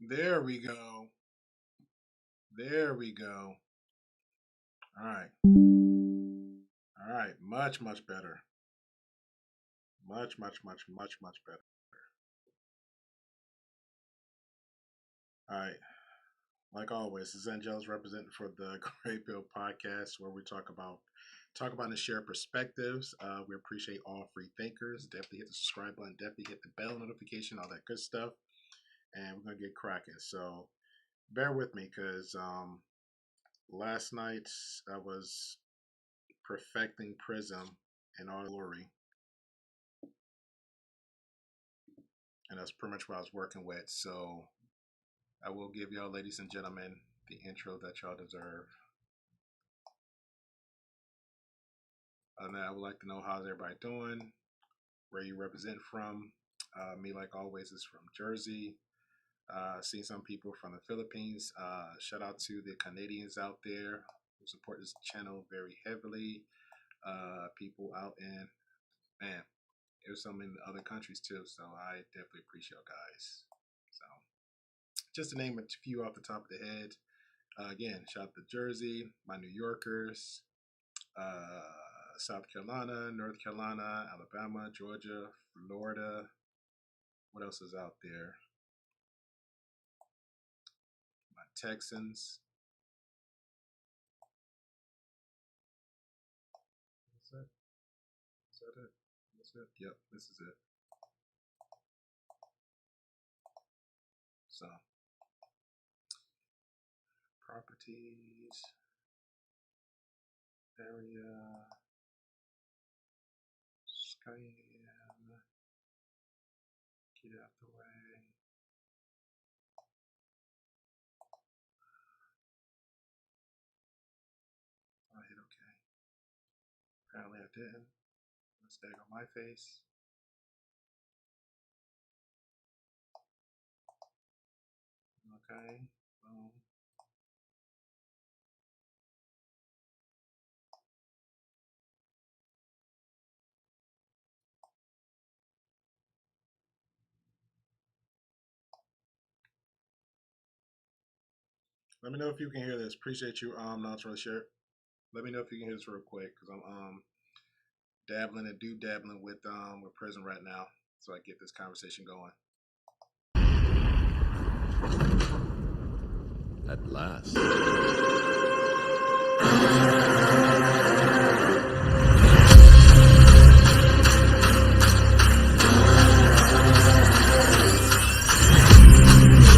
There we go. There we go. All right. All right. Much better. Much better. All right. Like always, this is Angel's representing for the Great Bill Podcast, where we talk about and share perspectives. We appreciate all free thinkers. Definitely hit the subscribe button. Definitely hit the bell notification, all that good stuff. And we're gonna get cracking. So bear with me, because last night I was perfecting Prism in all glory, and that's pretty much what I was working with. So I will give y'all, ladies and gentlemen, the intro that y'all deserve. And I would like to know how's everybody doing, where you represent from. Me, like always, is from Jersey. Seen some people from the Philippines. Shout out to the Canadians out there who support this channel very heavily. People out in, man, there's some in other countries too. So I definitely appreciate you guys. So just to name a few off the top of the head. Again, shout out to Jersey, my New Yorkers, South Carolina, North Carolina, Alabama, Georgia, Florida. What else is out there? My Texans. Is that, is that it? Is it? Yep, this is it. So, properties, area, scan, get out the way. I hit OK. Apparently I didn't. Mistake on my face. Okay. Boom. Let me know if you can hear this. Appreciate you. Not really sure. Let me know if you can hear this real quick, because I'm dabbling with Prism right now, so I get this conversation going. At last.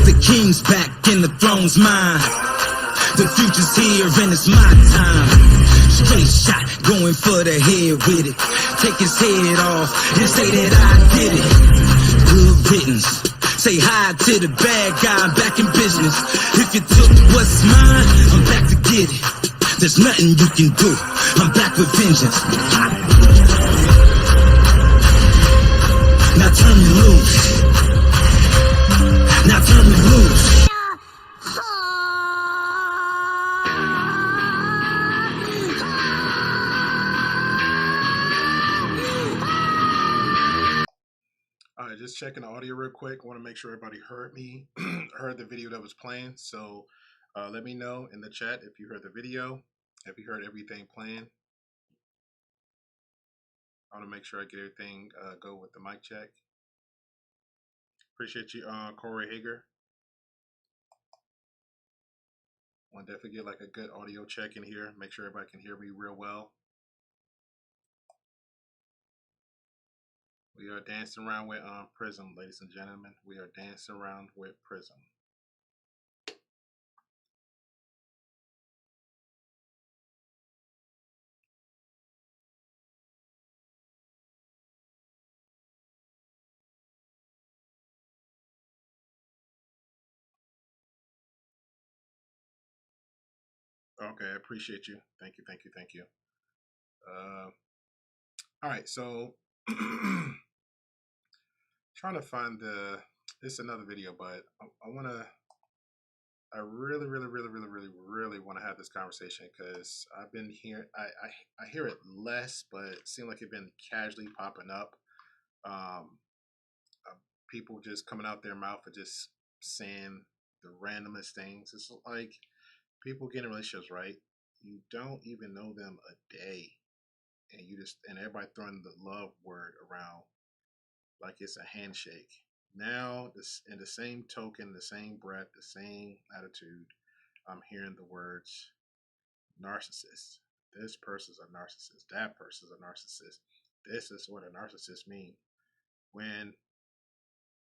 The king's back and the throne's mine. The future's here and it's my time. Straight shot, going for the head with it. Take his head off and say that I did it. Good riddance. Say hi to the bad guy, I'm back in business. If you took what's mine, I'm back to get it. There's nothing you can do, I'm back with vengeance. Now turn me loose. Now turn me loose. All right, just checking the audio real quick. I want to make sure everybody heard me, heard the video that was playing. So let me know in the chat if you heard the video, if you heard everything playing. I want to make sure I get everything go with the mic check. Appreciate you, Corey Hager. Want to definitely get like a good audio check in here. Make sure everybody can hear me real well. We are dancing around with Prism, ladies and gentlemen. We are dancing around with Prism. Okay, I appreciate you. Thank you. All right, so trying to find it's another video, but I really want to have this conversation, because I've been here. I hear it less, but it seems like it's been casually popping up. People just coming out their mouth and just saying the randomest things. It's like people get in relationships, right? You don't even know them a day, and everybody throwing the love word around like it's a handshake. Now, this in the same token, the same breath, the same attitude, I'm hearing the words narcissist. This person's a narcissist. That person's a narcissist. This is what a narcissist means. When,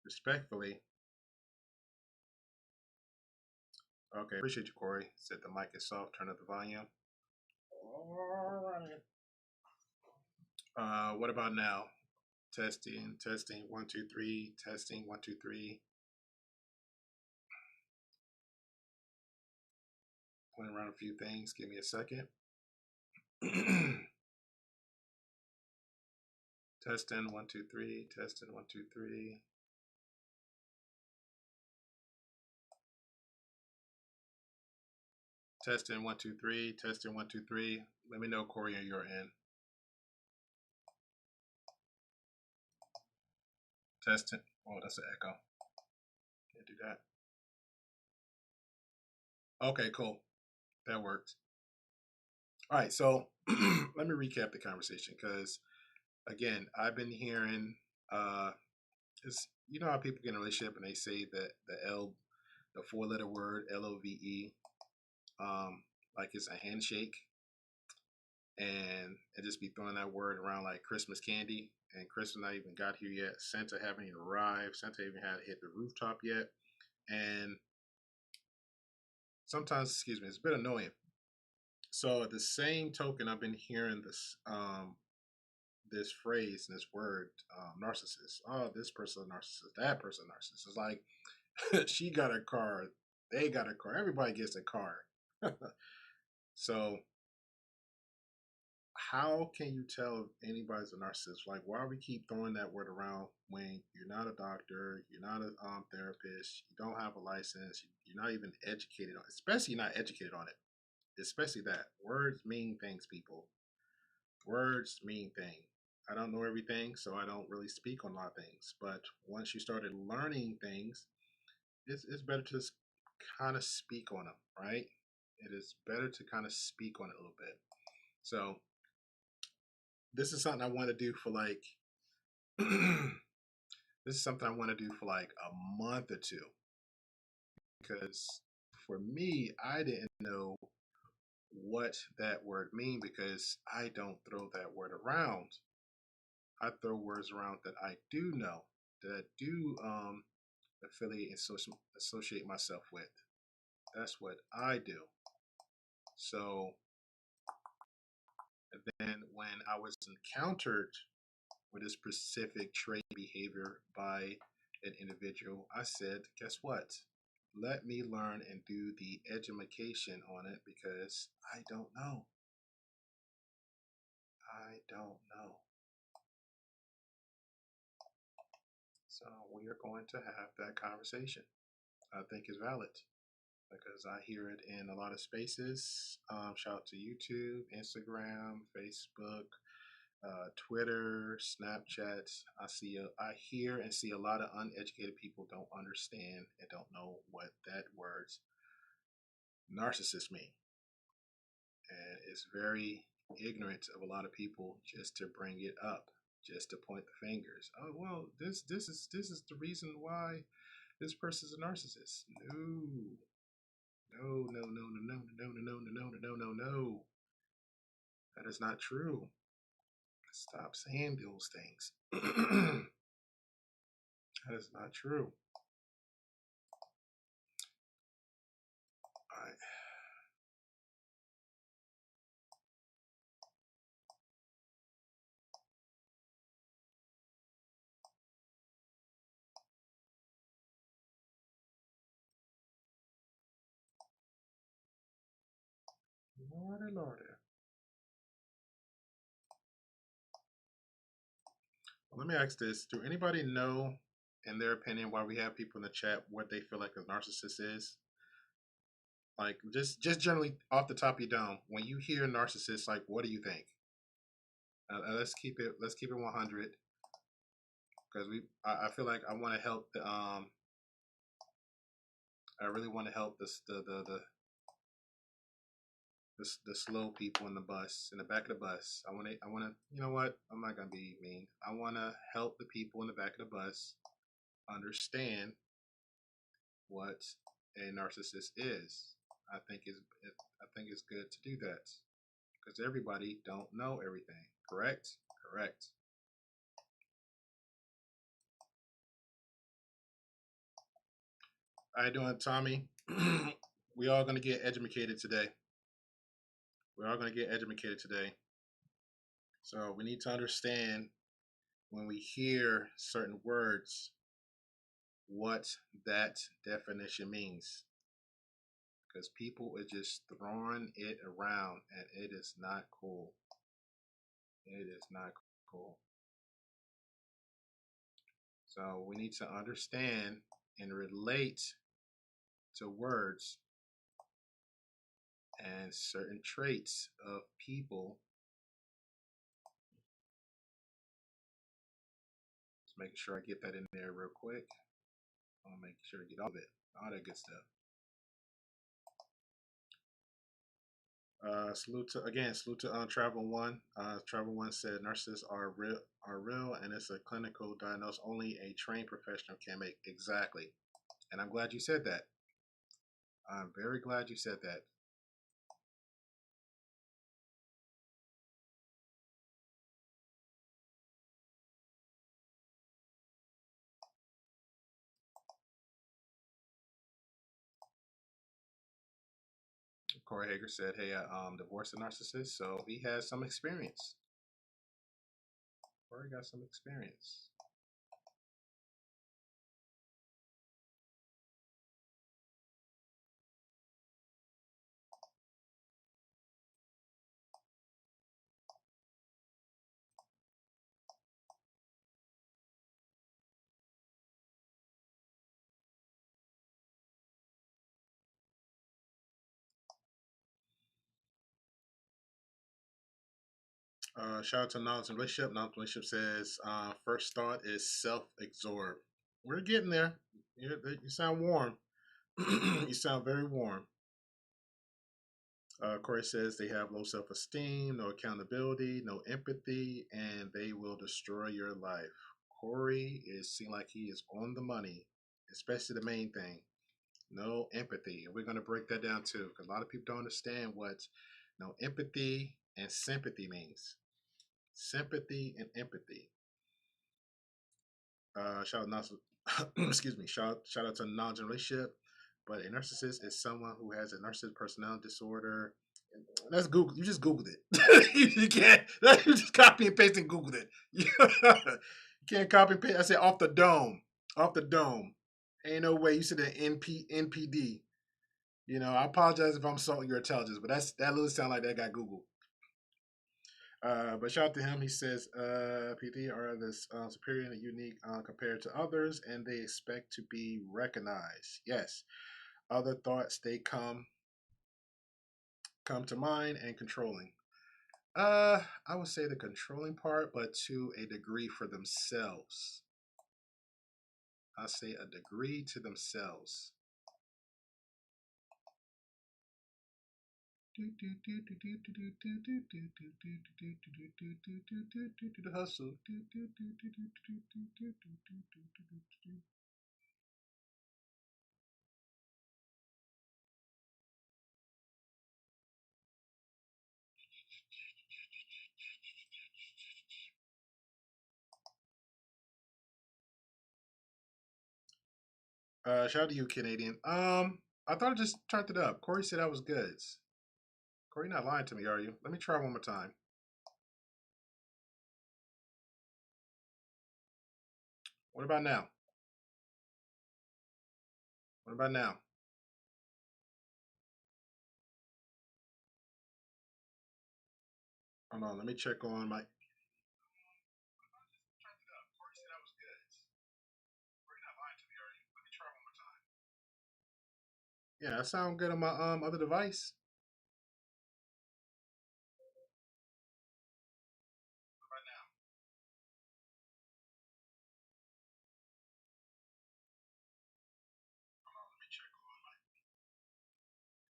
respectfully, okay, appreciate you, Corey. Said the mic is soft. Turn up the volume. What about now? Testing, testing, 1, 2, 3. Testing, 1, 2, 3. Playing around a few things. Give me a second. Testing, 1, 2, 3. Testing, 1, 2, 3. Testing, 1, 2, 3. Testing, 1, 2, 3. Let me know, Corey, on your end. Testing. Oh, that's an echo. Can't do that. Okay, cool. That worked. All right, so let me recap the conversation because, again, I've been hearing, it's, you know how people get in a relationship and they say that the 4-letter word LOVE, like it's a handshake, and just be throwing that word around like Christmas candy, and Christmas not even got here yet. Santa haven't even arrived. Santa even hadn't hit the rooftop yet, and sometimes, excuse me, it's a bit annoying. So at the same token, I've been hearing this phrase and this word, narcissist. Oh, this person a narcissist. That person a narcissist. It's like she got a car, they got a car, everybody gets a car. So how can you tell if anybody's a narcissist? Like, why we keep throwing that word around when you're not a doctor, you're not a therapist, you don't have a license, you're not even educated on it, especially not educated on it. Especially that. Words mean things, people. Words mean things. I don't know everything, so I don't really speak on a lot of things. But once you started learning things, it's better to kind of speak on them, right? It is better to kind of speak on it a little bit. So this is something I want to do for like this is something I want to do for like a month or two, because for me, I didn't know what that word mean because I don't throw that word around. I throw words around that I do know, that I do affiliate and associate myself with. That's what I do. So then when I was encountered with a specific trait behavior by an individual, I said, guess what? Let me learn and do the education on it because I don't know. I don't know. So we are going to have that conversation. I think is valid because I hear it in a lot of spaces. Shout out to YouTube, Instagram, Facebook, Twitter, Snapchat. I hear and see a lot of uneducated people don't understand and don't know what that word narcissist mean, and it's very ignorant of a lot of people just to bring it up, just to point the fingers. Oh well, this is the reason why this person's a narcissist. No, no, no, no, no, no, no, no, no, no, no, no, no. That is not true. Stop saying those things. That is not true. All right. Lordy, lordy. Well, let me ask this. Do anybody know, in their opinion, why we have people in the chat, what they feel like a narcissist is? Like, just generally off the top of your dome, when you hear narcissist, like, what do you think? Let's keep it 100 because I feel like I want to help I really want to help the slow people in the bus, in the back of the bus. I want to, you know what? I'm not gonna be mean. I want to help the people in the back of the bus understand what a narcissist is. I think it's I think it's good to do that because everybody don't know everything. Correct? Correct. How you doing, Tommy? We all gonna get educated today. We're all gonna get educated today. So we need to understand when we hear certain words what that definition means. Because people are just throwing it around and it is not cool. It is not cool. So we need to understand and relate to words and certain traits of people. Just making sure I get that in there real quick. I'll make sure I get all of it, all that good stuff. Salute to Travel One. Travel One said narcissists are real, and it's a clinical diagnosis only a trained professional can make. Exactly, and I'm glad you said that. I'm very glad you said that. Corey Hager said, "Hey, I divorced a narcissist, so he has some experience. Corey got some experience." Shout out to Knowledge and Relationship. Knowledge and Relationship says, first thought is self-absorbed. We're getting there. You sound warm. You sound very warm. Corey says they have low self-esteem, no accountability, no empathy, and they will destroy your life. Corey is seeming like he is on the money, especially the main thing. No empathy. And we're going to break that down too, because a lot of people don't understand what no empathy and sympathy means. Sympathy and empathy. Shout out, excuse me. Shout out to knowledge and relationship. But a narcissist is someone who has a narcissistic personality disorder. That's Google. You just Googled it. You can't. You just copy and paste and Googled it. You can't copy and paste. I said off the dome. Off the dome. Ain't no way you said an NPD. You know, I apologize if I'm insulting your intelligence, but that literally sound like that got Googled. But shout out to him. He says, PD are this superior and unique compared to others, and they expect to be recognized. Yes. Other thoughts they come to mind and controlling. I would say the controlling part, but to a degree for themselves. I say a degree to themselves. The hustle. Shout out to you, Canadian. I thought I just turned it up. Corey said I was good. Corey, you're not lying to me, are you? Let me try one more time. What about now? What about now? Hold on, let me check on my. Yeah, that sound good on my other device.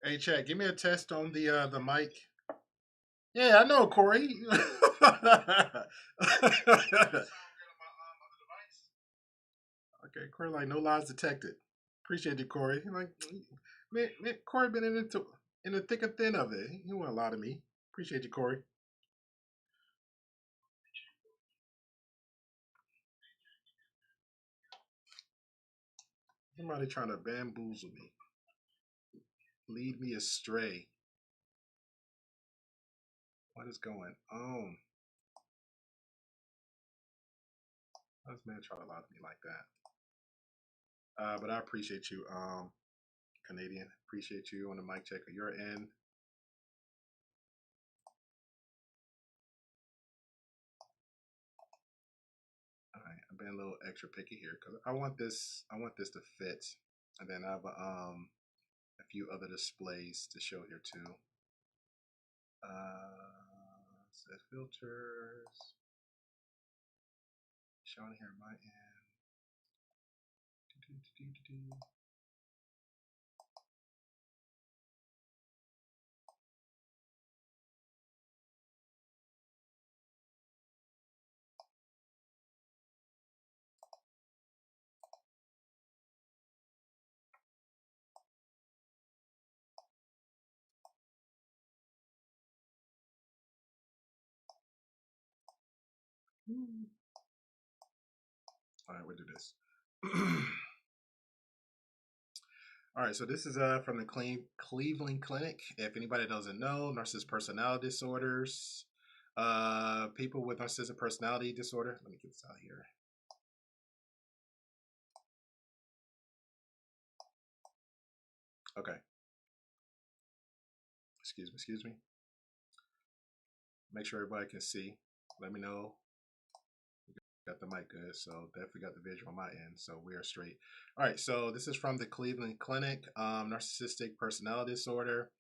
Hey, chat, give me a test on the mic. Yeah, I know, Corey. Okay, Corey, like no lies detected. Appreciate you, Corey. Like, man, Corey been in the thick and thin of it. He won't lie to me. Appreciate you, Corey. Somebody trying to bamboozle me, lead me astray. What is going on? Why does man try to lie to me like that? But I appreciate you, Canadian. Appreciate you on the mic check of your end. All right, I've been a little extra picky here because I want this. I want this to fit, and then I have a few other displays to show here too. Set filters. Showing here on my end. All right, we'll do this. All right, so this is from the Cleveland Clinic. If anybody doesn't know, narcissistic personality disorders, people with narcissistic personality disorder. Let me get this out here. Okay. Excuse me. Make sure everybody can see. Let me know. Got the mic good, so definitely got the visual on my end, so we are straight. All right, so this is from the Cleveland Clinic. Narcissistic personality disorder.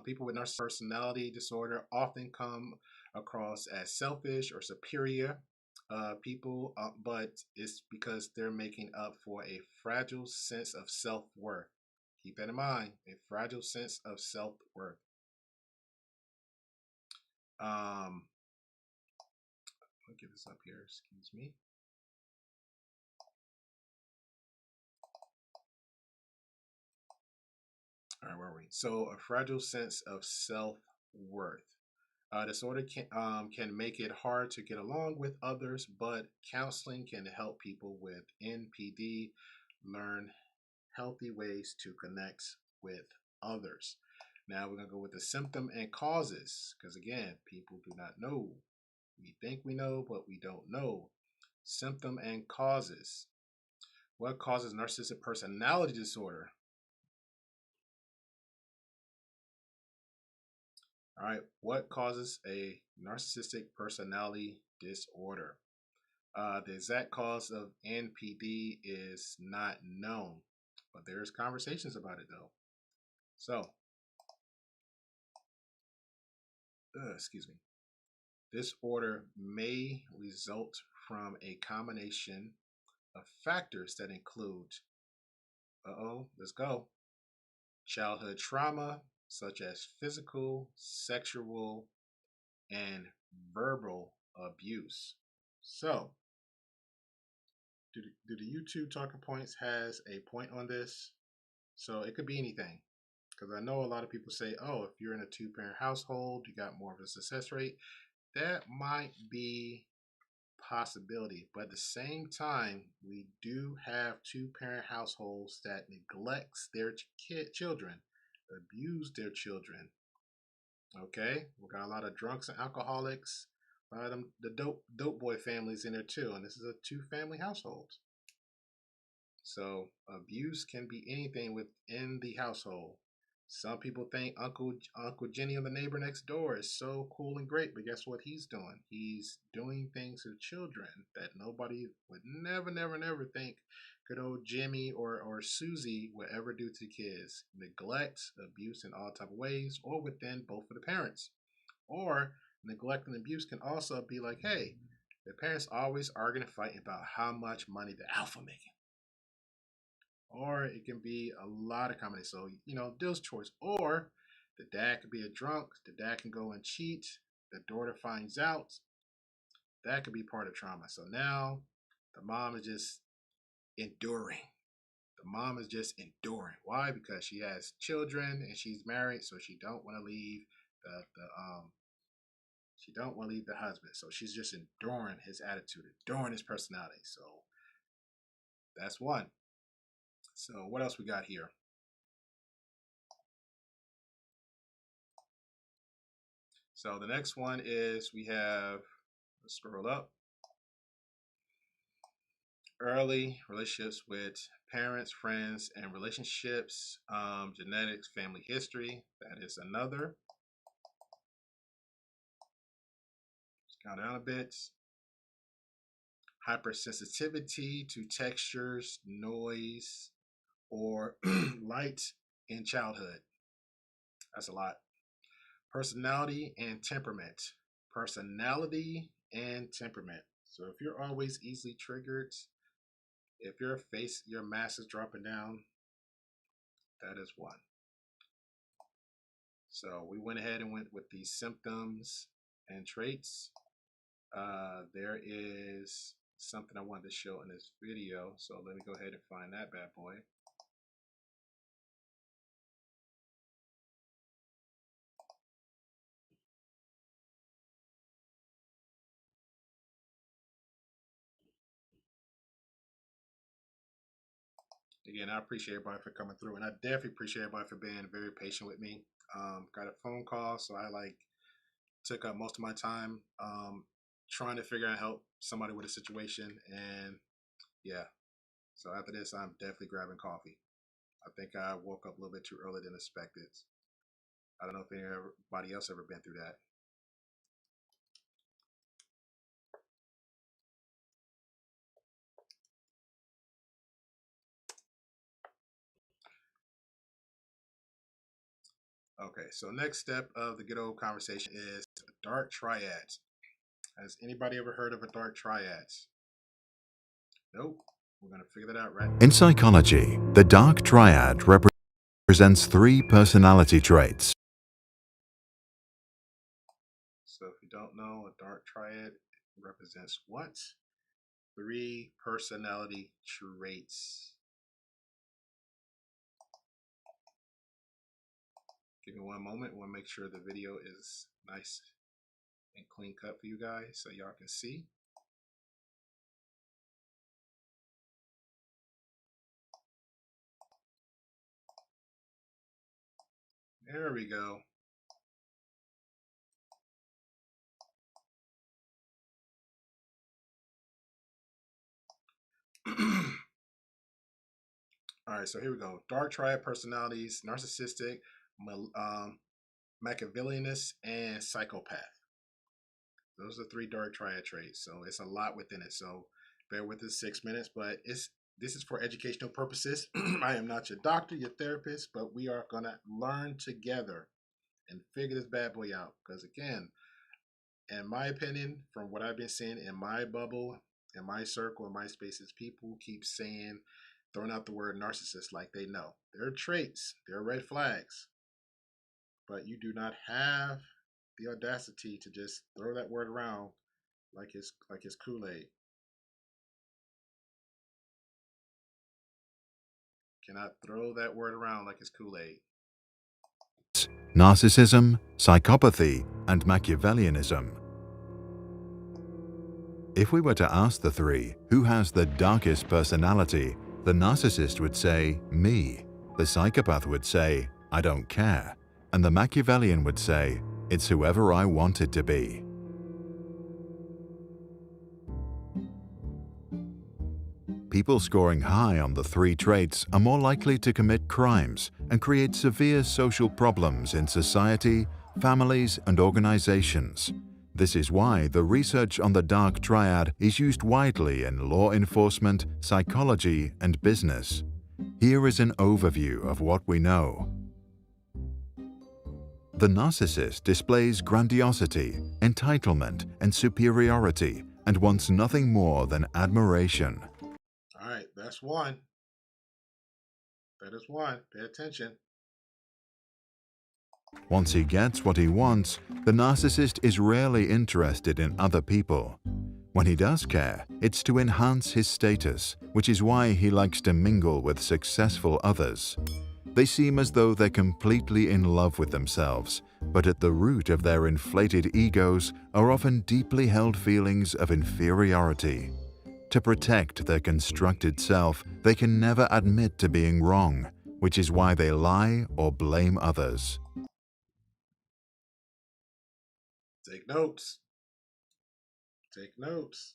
People with narcissistic personality disorder often come across as selfish or superior people, but it's because they're making up for a fragile sense of self-worth. Keep that in mind, a fragile sense of self-worth. Let me get this up here, excuse me. All right, where are we? So, a fragile sense of self-worth. Disorder can make it hard to get along with others, but counseling can help people with NPD learn healthy ways to connect with others. Now, we're going to go with the symptom and causes, because again, people do not know. We think we know, but we don't know. Symptom and causes. What causes narcissistic personality disorder? All right, what causes a narcissistic personality disorder? The exact cause of NPD is not known, but there's conversations about it though. So, excuse me. Disorder may result from a combination of factors that include, let's go, childhood trauma, such as physical, sexual, and verbal abuse. So, do the YouTube talking points has a point on this? So it could be anything. Because I know a lot of people say, oh, if you're in a two-parent household, you got more of a success rate. That might be possibility. But at the same time, we do have two-parent households that neglects their children, abuse their children. Okay, we got a lot of drunks and alcoholics. A lot of them, the dope boy families in there too, and this is a two-family household. So abuse can be anything within the household. Some people think Uncle Jenny or the neighbor next door is so cool and great, but guess what he's doing? He's doing things to children that nobody would never think good old Jimmy or Susie would ever do to kids. Neglect, abuse in all type of ways, or within both of the parents. Or neglect and abuse can also be like, hey, the parents always arguing and fighting about how much money the alpha making. or it can be a lot of combinations. So, deal's choice. Or the dad could be a drunk, the dad can go and cheat, the daughter finds out. That could be part of trauma. So now the mom is just enduring. The mom is just enduring. Why? Because she has children and she's married, so she don't want to leave she don't want to leave the husband. So she's just enduring his attitude, enduring his personality. So that's one. So what else we got here? So the next one is we have, let's scroll up, early relationships with parents, friends, and relationships, genetics, family history. That is another. Let's count down a bit. Hypersensitivity to textures, noise, or light in childhood. That's a lot. Personality and temperament. Personality and temperament. So if you're always easily triggered, if your mass is dropping down, that is one. So we went ahead and went with these symptoms and traits. There is something I wanted to show in this video, so let me go ahead and find that bad boy. Again, I appreciate everybody for coming through, and I definitely appreciate everybody for being very patient with me. Got a phone call, so I took up most of my time trying to figure out help somebody with a situation, and yeah. So after this, I'm definitely grabbing coffee. I think I woke up a little bit too early than expected. I don't know if anybody else ever been through that. Okay, so next step of the good old conversation is dark triads. Has anybody ever heard of a dark triad? Nope. We're going to figure that out right now. In psychology, the dark triad represents 3 personality traits. So if you don't know, a dark triad represents what? 3 personality traits. Give me one moment. I want to make sure the video is nice and clean cut for you guys so y'all can see. There we go. All right, so here we go. Dark triad personalities: narcissistic, Machiavellianist, and psychopath. Those are 3 dark triad traits. So it's a lot within it. So bear with us 6 minutes, but this is for educational purposes. I am not your doctor, your therapist, but we are gonna learn together and figure this bad boy out. Because again, in my opinion, from what I've been seeing in my bubble, in my circle, in my spaces, people keep saying, throwing out the word narcissist like they know. They're traits, they're red flags. But you do not have the audacity to just throw that word around like it's Kool-Aid. Cannot throw that word around like it's Kool-Aid. Narcissism, psychopathy, and Machiavellianism. If we were to ask the 3 who has the darkest personality, the narcissist would say, me. The psychopath would say, I don't care. And the Machiavellian would say, it's whoever I want it to be. People scoring high on the 3 traits are more likely to commit crimes and create severe social problems in society, families, and organizations. This is why the research on the dark triad is used widely in law enforcement, psychology, and business. Here is an overview of what we know. The narcissist displays grandiosity, entitlement, and superiority, and wants nothing more than admiration. All right, that's one. That is one. Pay attention. Once he gets what he wants, the narcissist is rarely interested in other people. When he does care, it's to enhance his status, which is why he likes to mingle with successful others. They seem as though they're completely in love with themselves, but at the root of their inflated egos are often deeply held feelings of inferiority. To protect their constructed self, they can never admit to being wrong, which is why they lie or blame others. Take notes. Take notes.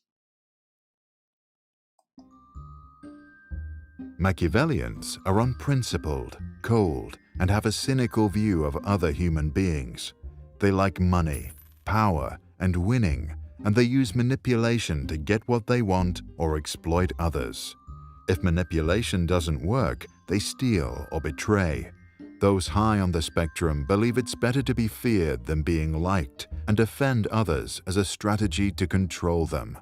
Machiavellians are unprincipled, cold, and have a cynical view of other human beings. They like money, power, and winning, and they use manipulation to get what they want or exploit others. If manipulation doesn't work, they steal or betray. Those high on the spectrum believe it's better to be feared than being liked and defend others as a strategy to control them.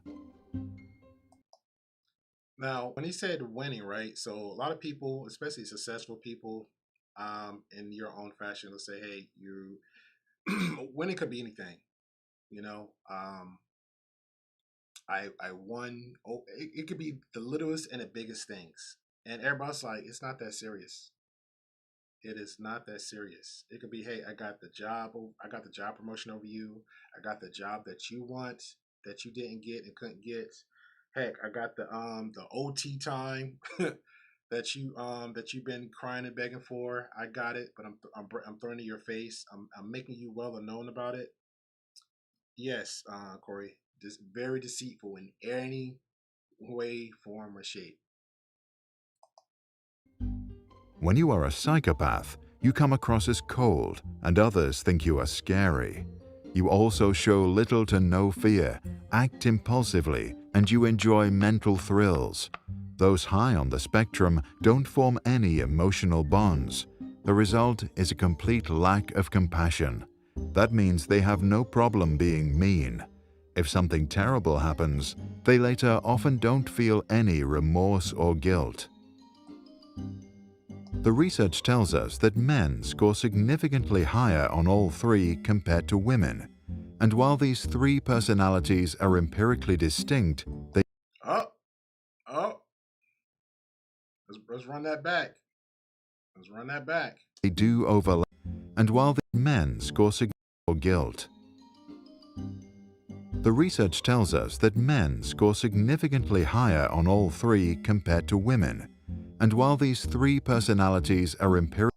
Now, when he said winning, right? So a lot of people, especially successful people, in your own fashion, will say, "Hey, you winning could be anything." You know, I won. Oh, it could be the littlest and the biggest things, and everybody's like, "It's not that serious." It is not that serious. It could be, "Hey, I got the job. I got the job promotion over you. I got the job that you want that you didn't get and couldn't get. Heck, I got the OT time that you've been crying and begging for. I got it, but I'm throwing it in your face. I'm making you well known about it." Yes, Corey, just very deceitful in any way, form, or shape. When you are a psychopath, you come across as cold and others think you are scary. You also show little to no fear, act impulsively, and you enjoy mental thrills. Those high on the spectrum don't form any emotional bonds. The result is a complete lack of compassion. That means they have no problem being mean. If something terrible happens, they later often don't feel any remorse or guilt. The research tells us that men score significantly higher on all three compared to women. And while these three personalities are empirically distinct, Oh, oh, let's run that back. Let's run that back. they do overlap. And while the men score significantly guilt. The research tells us that men score significantly higher on all three compared to women. And while these three personalities are empirically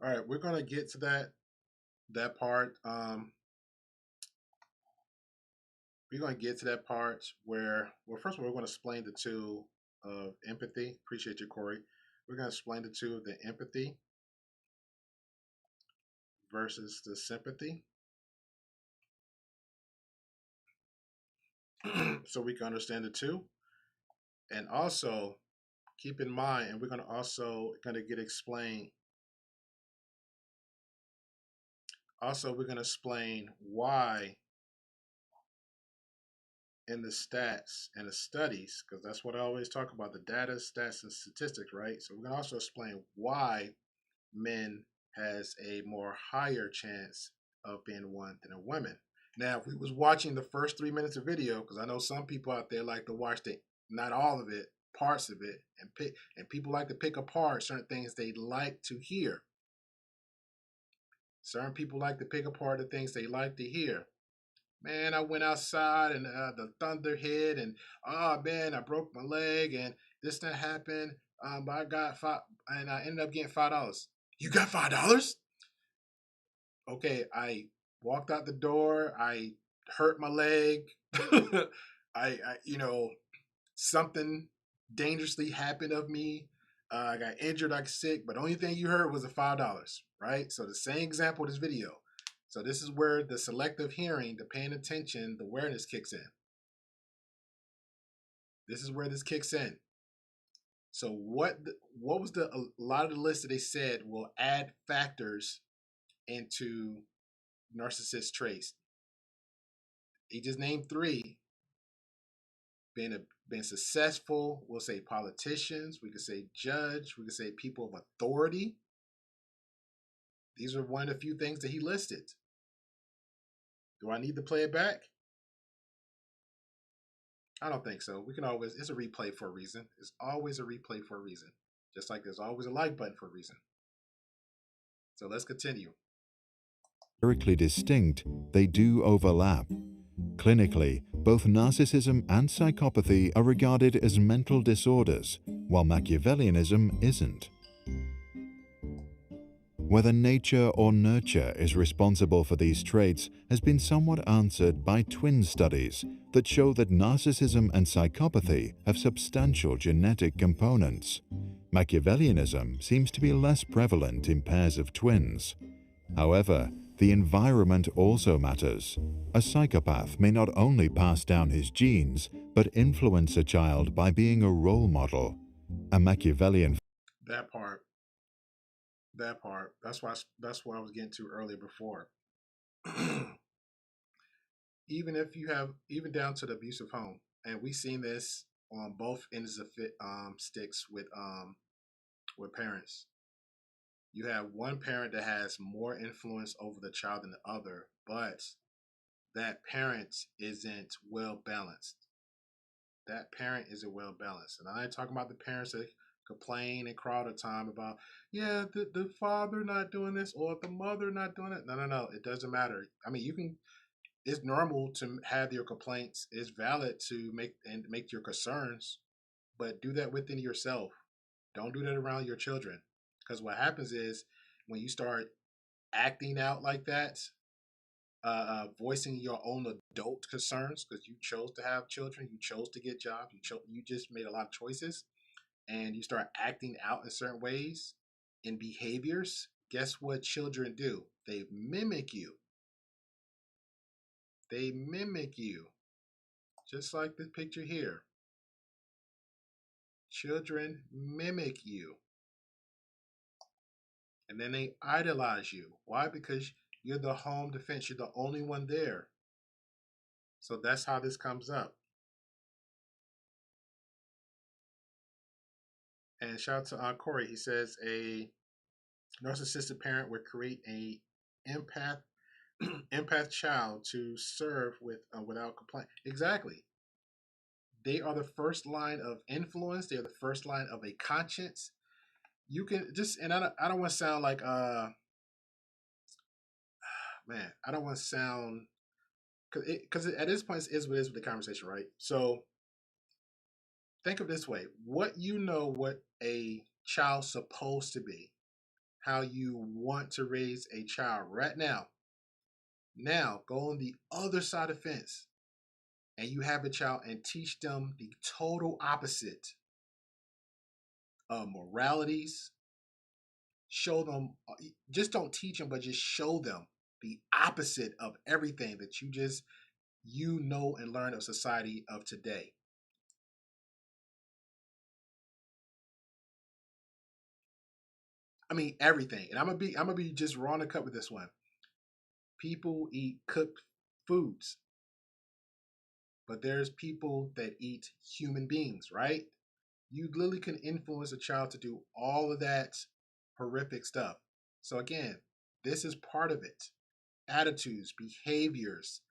All right, we're gonna get to that part. We're gonna get to that part where, well, first of all, we're gonna explain the two of empathy. Appreciate you, Corey. We're gonna explain the two of the empathy versus the sympathy, so we can understand the two. And also keep in mind, and we're gonna get explained. Also, we're gonna explain why in the stats and the studies, because that's what I always talk about, the data, stats, and statistics, right? So we're gonna also explain why men has a more higher chance of being one than a woman. Now, if we was watching the first 3 minutes of video, because I know some people out there like to watch the not all of it, parts of it, and people like to pick apart certain things they like to hear. Certain people like to pick apart the things they like to hear. Man, I went outside and the thunder hit, and oh man, I broke my leg, and this that happened. But I got five, and I ended up getting $5. You got $5? Okay, I walked out the door. I hurt my leg. Something dangerously happened of me. I got injured, like sick, but the only thing you heard was the $5, right? So the same example of this video. So this is where the selective hearing, the paying attention, the awareness kicks in. This is where this kicks in. So what was a lot of the list that they said will add factors into narcissist traits? He just named three. been successful. We'll say politicians. We could say judge. We could say people of authority. These are one of the few things that he listed. Do I need to play it back? I don't think so. We can always, it's a replay for a reason. It's always a replay for a reason. Just like there's always a like button for a reason. So let's continue. Numerically distinct, they do overlap. Clinically, both narcissism and psychopathy are regarded as mental disorders, while Machiavellianism isn't. Whether nature or nurture is responsible for these traits has been somewhat answered by twin studies that show that narcissism and psychopathy have substantial genetic components. Machiavellianism seems to be less prevalent in pairs of twins. However, the environment also matters. A psychopath may not only pass down his genes, but influence a child by being a role model. A Machiavellian That part. That's what I was getting to earlier before. Even down to the abusive home, and we've seen this on both ends of sticks with parents. You have one parent that has more influence over the child than the other, but that parent isn't well balanced. That parent isn't well balanced. And I ain't talking about the parents that complain and cry all the time about, yeah, the father not doing this or the mother not doing it. No. It doesn't matter. I mean, it's normal to have your complaints. It's valid to make your concerns, but do that within yourself. Don't do that around your children. Because what happens is when you start acting out like that, voicing your own adult concerns, because you chose to have children, you chose to get jobs, you just made a lot of choices, and you start acting out in certain ways in behaviors. Guess what children do? They mimic you. They mimic you, just like the picture here. Children mimic you. And then they idolize you. Why? Because you're the home defense. You're the only one there. So that's how this comes up. And shout out to Corey. He says a narcissistic parent would create a empath child to serve without complaint. Exactly. They are the first line of influence. They are the first line of a conscience. You can just, and I don't want to sound like man, I don't want to sound, because at this point it is what it is with the conversation, right? So think of it this way: what a child's supposed to be, how you want to raise a child right now. Now go on the other side of the fence, and you have a child and teach them the total opposite of moralities. Show them, just don't teach them, but just show them the opposite of everything that you know and learn of society of today. I mean everything. And I'm gonna be just raw in the cut with this one. People eat cooked foods, but there's people that eat human beings, right? You literally can influence a child to do all of that horrific stuff. So again, this is part of it. Attitudes, behaviors,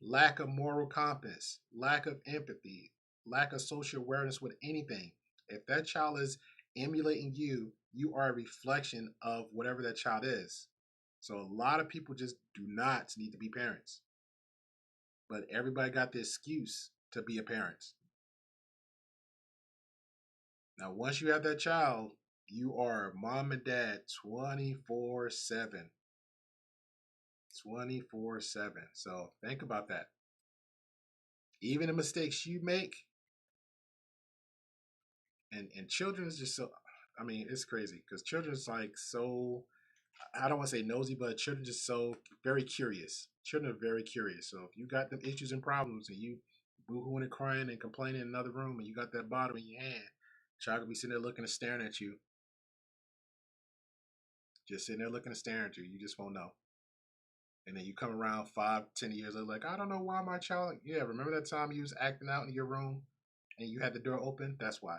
lack of moral compass, lack of empathy, lack of social awareness with anything. If that child is emulating you, you are a reflection of whatever that child is. So a lot of people just do not need to be parents. But everybody got the excuse to be a parent. Now, once you have that child, you are mom and dad 24/7. 24/7. So think about that. Even the mistakes you make, and children is just so, I mean, it's crazy because children's like so, I don't want to say nosy, but children just so very curious. Children are very curious. So if you got them issues and problems and you boo-hooing and crying and complaining in another room and you got that bottle in your hand, child could be sitting there looking and staring at you. Just sitting there looking and staring at you. You just won't know. And then you come around 5, 10 years later, like, I don't know why my child, yeah, remember that time you was acting out in your room? and you had the door open, that's why.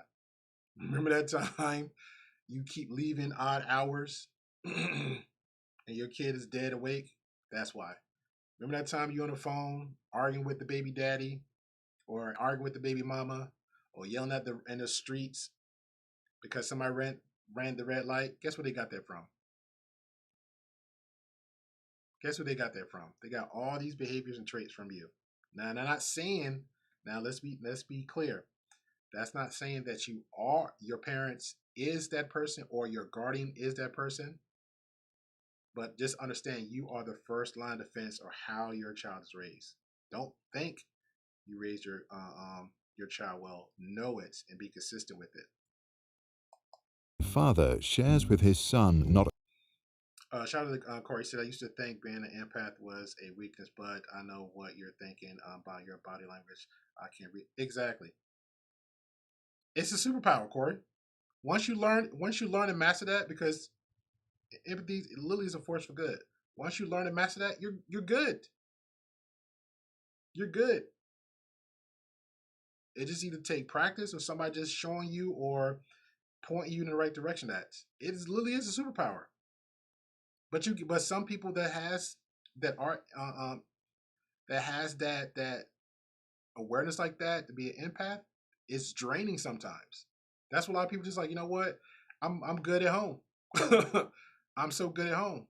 Remember that time you keep leaving odd hours and your kid is dead awake? That's why. Remember that time you on the phone arguing with the baby daddy or arguing with the baby mama or yelling at the in the streets because somebody ran the red light? Guess where they got that from? Guess where they got that from? They got all these behaviors and traits from you. Now, they're not saying. Now, let's be clear. That's not saying that your parents is that person or your guardian is that person. But just understand you are the first line of defense or how your child is raised. Don't think you raised your child well. Know it and be consistent with it. Father shares with his son not Shout out to Corey. Said I used to think being an empath was a weakness, but I know what you're thinking about your body language. I can't read exactly. It's a superpower, Corey. Once you learn and master that, because empathy literally is a force for good. Once you learn and master that, you're good. You're good. It just either take practice or somebody just showing you or pointing you in the right direction. Literally is a superpower. But some people that has that awareness like that to be an empath, it's draining sometimes. That's what a lot of people just like. You know what? I'm good at home. I'm so good at home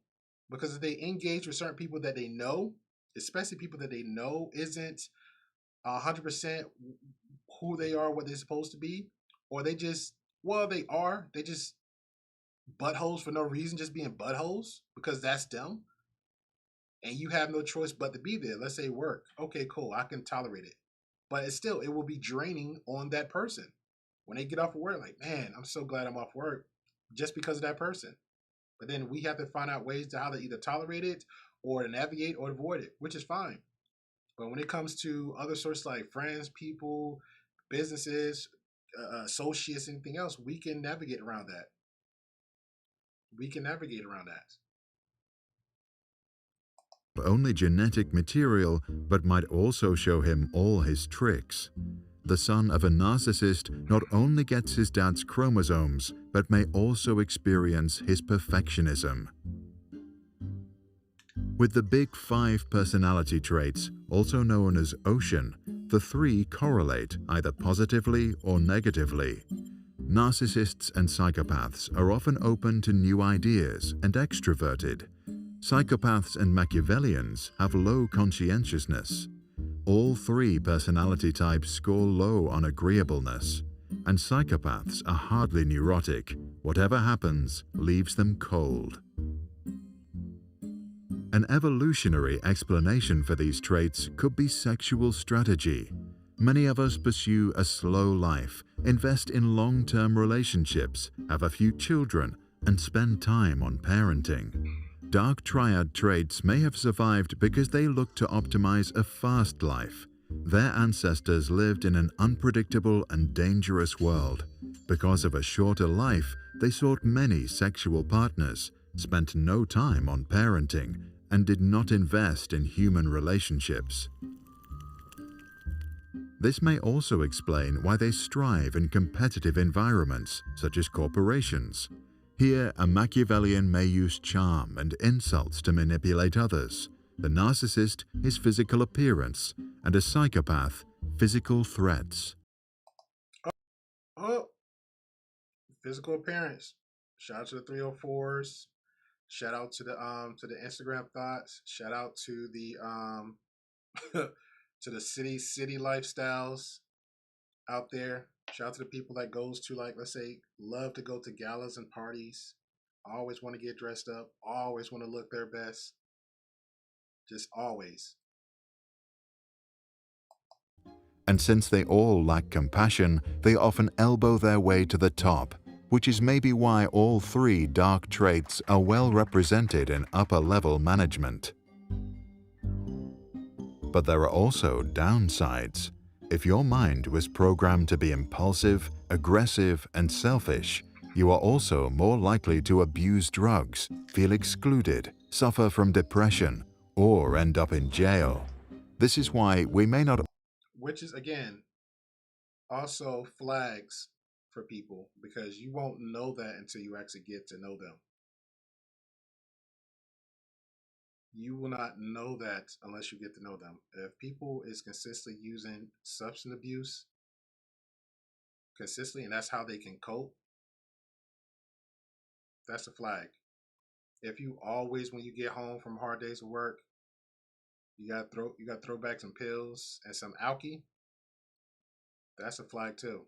because if they engage with certain people that they know, especially people that they know isn't 100% who they are, what they're supposed to be, or they just they just buttholes for no reason, just being buttholes because that's them, and you have no choice but to be there. Let's say work. Okay, cool. I can tolerate it, but it will be draining on that person when they get off of work. Like, man, I'm so glad I'm off work just because of that person. But then we have to find out ways to how to either tolerate it or to navigate or avoid it, which is fine. But when it comes to other sources like friends, people, businesses, associates, anything else, we can navigate around that. only genetic material, but might also show him all his tricks. The son of a narcissist not only gets his dad's chromosomes, but may also experience his perfectionism. With the big 5 personality traits, also known as ocean, the 3 correlate either positively or negatively. Narcissists and psychopaths are often open to new ideas and extroverted. Psychopaths and Machiavellians have low conscientiousness. All 3 personality types score low on agreeableness, and psychopaths are hardly neurotic. Whatever happens leaves them cold. An evolutionary explanation for these traits could be sexual strategy. Many of us pursue a slow life, invest in long-term relationships, have a few children, and spend time on parenting. Dark Triad traits may have survived because they look to optimize a fast life. Their ancestors lived in an unpredictable and dangerous world. Because of a shorter life, they sought many sexual partners, spent no time on parenting, and did not invest in human relationships. This may also explain why they strive in competitive environments, such as corporations. Here, a Machiavellian may use charm and insults to manipulate others. The narcissist, his physical appearance, and a psychopath, physical threats. Oh, physical appearance. Shout out to the 304s. Shout out to the Instagram thoughts. Shout out to the to the city lifestyles out there. Shout out to the people that goes to, like, let's say, love to go to galas and parties. Always want to get dressed up. Always want to look their best. Just always. And since they all lack compassion, they often elbow their way to the top, which is maybe why all 3 dark traits are well represented in upper-level management. But there are also downsides. If your mind was programmed to be impulsive, aggressive, and selfish, you are also more likely to abuse drugs, feel excluded, suffer from depression, or end up in jail. This is why we may not... Which is, again, also flags for people, because you won't know that until you actually get to know them. You will not know that unless you get to know them. If people is consistently using substance abuse consistently, and that's how they can cope, that's a flag. If you always, when you get home from hard days of work, you got to throw back some pills and some alky, that's a flag too.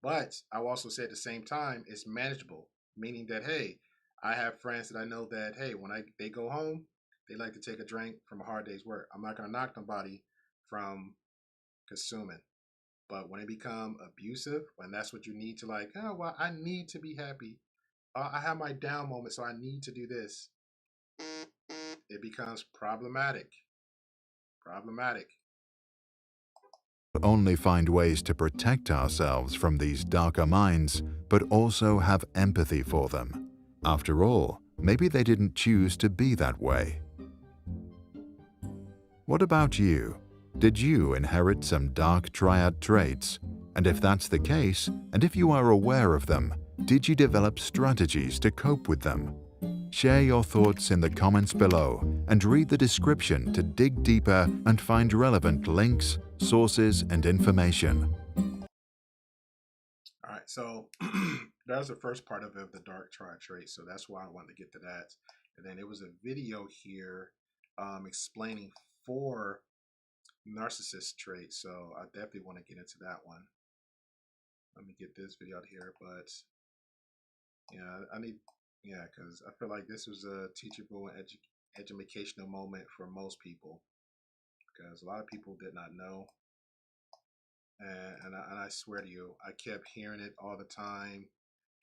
But I will also say at the same time, it's manageable, meaning that, hey, I have friends that I know that, hey, when they go home, they like to take a drink from a hard day's work. I'm not going to knock nobody from consuming. But when it become abusive, when that's what you need to, like, oh, well, I need to be happy. I have my down moment, so I need to do this. It becomes problematic. Problematic. Only find ways to protect ourselves from these darker minds, but also have empathy for them. After all, maybe they didn't choose to be that way. What about you? Did you inherit some dark triad traits? And if that's the case, and if you are aware of them, did you develop strategies to cope with them? Share your thoughts in the comments below and read the description to dig deeper and find relevant links, sources, and information. All right, so that was the first part of it, the dark triad trait. So that's why I wanted to get to that. And then it was a video here explaining 4 narcissist traits. So I definitely want to get into that one. Let me get this video out here. But yeah, because I feel like this was a teachable and educational moment for most people, because a lot of people did not know. And I swear to you, I kept hearing it all the time.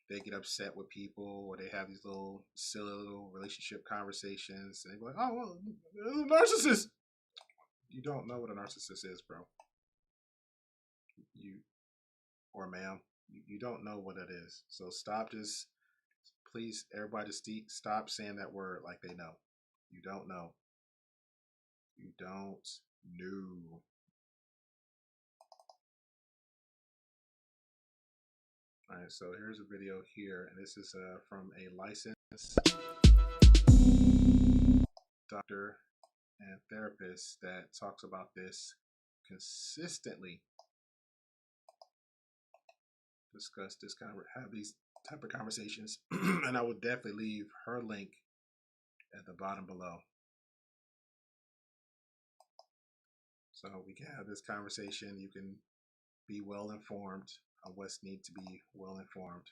They get upset with people, or they have these little silly little relationship conversations, and they go like, "Oh, well, narcissist." You don't know what a narcissist is, bro. You or ma'am, you don't know what it is. So stop just, please, everybody, just stop saying that word like they know. You don't know. You don't know. All right, so here's a video here, and this is from a licensed doctor and therapist that talks about this consistently. Discuss this kind of, have these type of conversations, and I will definitely leave her link at the bottom below, so we can have this conversation. You can be well informed on what's need to be well informed.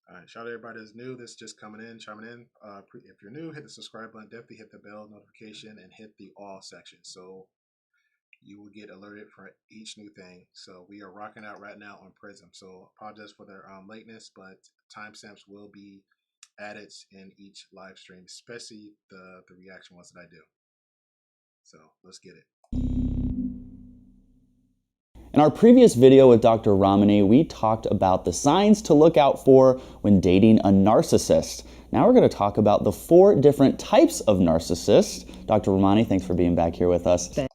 All right, shout out to everybody that's new, that's just chiming in. If you're new, hit the subscribe button, definitely hit the bell notification, and hit the all section, so you will get alerted for each new thing. So we are rocking out right now on Prism. So apologize for the lateness, but timestamps will be added in each live stream, especially the reaction ones that I do. So let's get it. In our previous video with Dr. Ramani, we talked about the signs to look out for when dating a narcissist. Now we're going to talk about the 4 different types of narcissists. Dr. Ramani, thanks for being back here with us. All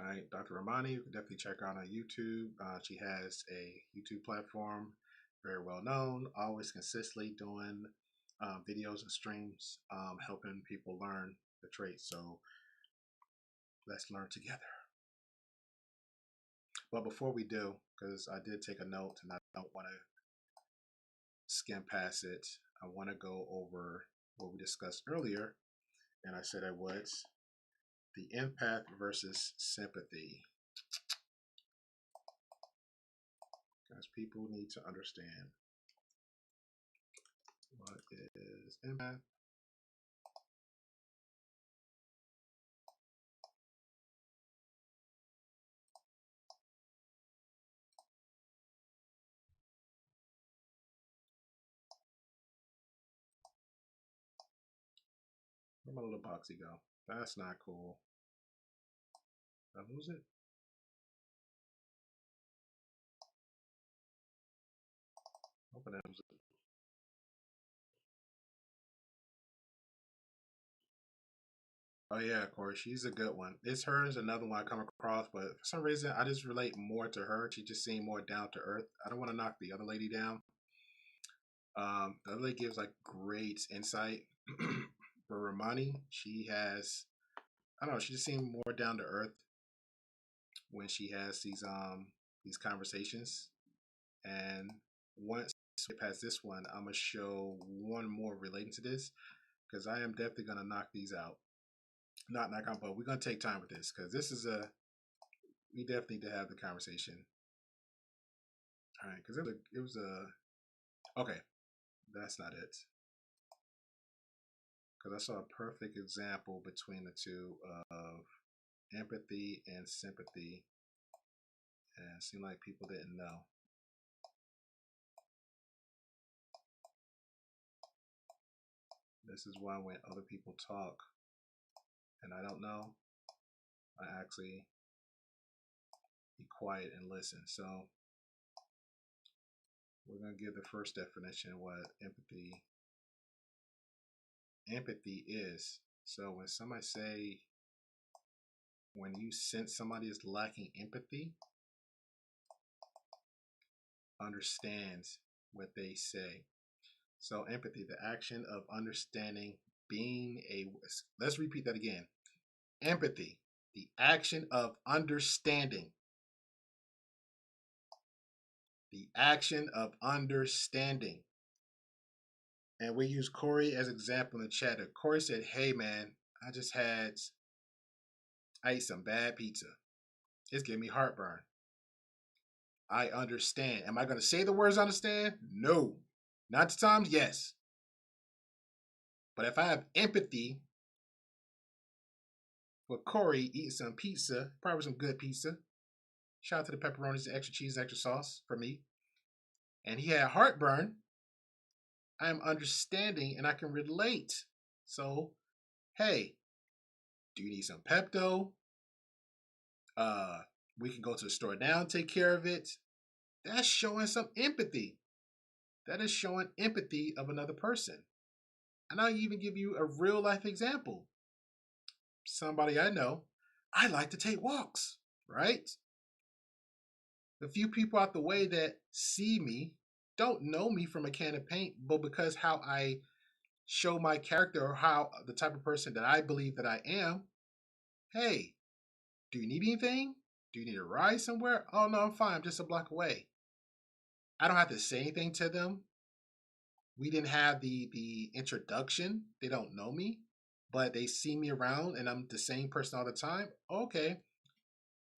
right, Dr. Ramani, you can definitely check her out on YouTube. She has a YouTube platform, very well known, always consistently doing videos and streams, helping people learn the traits. So let's learn together. But before we do, because I did take a note and I don't want to skim past it, I want to go over what we discussed earlier, and I said I would, the empath versus sympathy. Because people need to understand what is empath. Where'd my little boxy go? That's not cool. Did I lose it? Hoping that was. Oh yeah, of course, she's a good one. It's her is another one I come across, but for some reason I just relate more to her. She just seemed more down to earth. I don't want to knock the other lady down. The other lady gives like great insight. For Ramani, she has, I don't know, she just seemed more down to earth when she has these conversations. And once we get past this one, I'm gonna show one more relating to this because I am definitely gonna knock these out. Not knock out, but we're gonna take time with this because this is we definitely need to have the conversation. All right, because it was a okay, that's not it. Because I saw a perfect example between the two of empathy and sympathy, and it seemed like people didn't know. This is why when other people talk and I don't know, I actually be quiet and listen. So we're going to give the first definition of what empathy is. So when somebody say, when you sense somebody is lacking empathy, understand what they say. So empathy, the action of understanding, being a, let's repeat that again. Empathy, the action of understanding. The action of understanding. And we use Corey as an example in the chat. Corey said, hey man, I ate some bad pizza. It's giving me heartburn. I understand. Am I going to say the words understand? No. Not to times, yes. But if I have empathy for Corey eating some pizza, probably some good pizza. Shout out to the pepperonis, the extra cheese, extra sauce for me. And he had heartburn. I am understanding and I can relate. So, hey, do you need some Pepto? We can go to the store now and take care of it. That's showing some empathy. That is showing empathy of another person. And I'll even give you a real life example. Somebody I know, I like to take walks, right? The few people out the way that see me don't know me from a can of paint, but because how I show my character or how the type of person that I believe that I am, hey, do you need anything? Do you need a ride somewhere? Oh no, I'm fine. I'm just a block away. I don't have to say anything to them. We didn't have the introduction. They don't know me, but they see me around and I'm the same person all the time. Okay.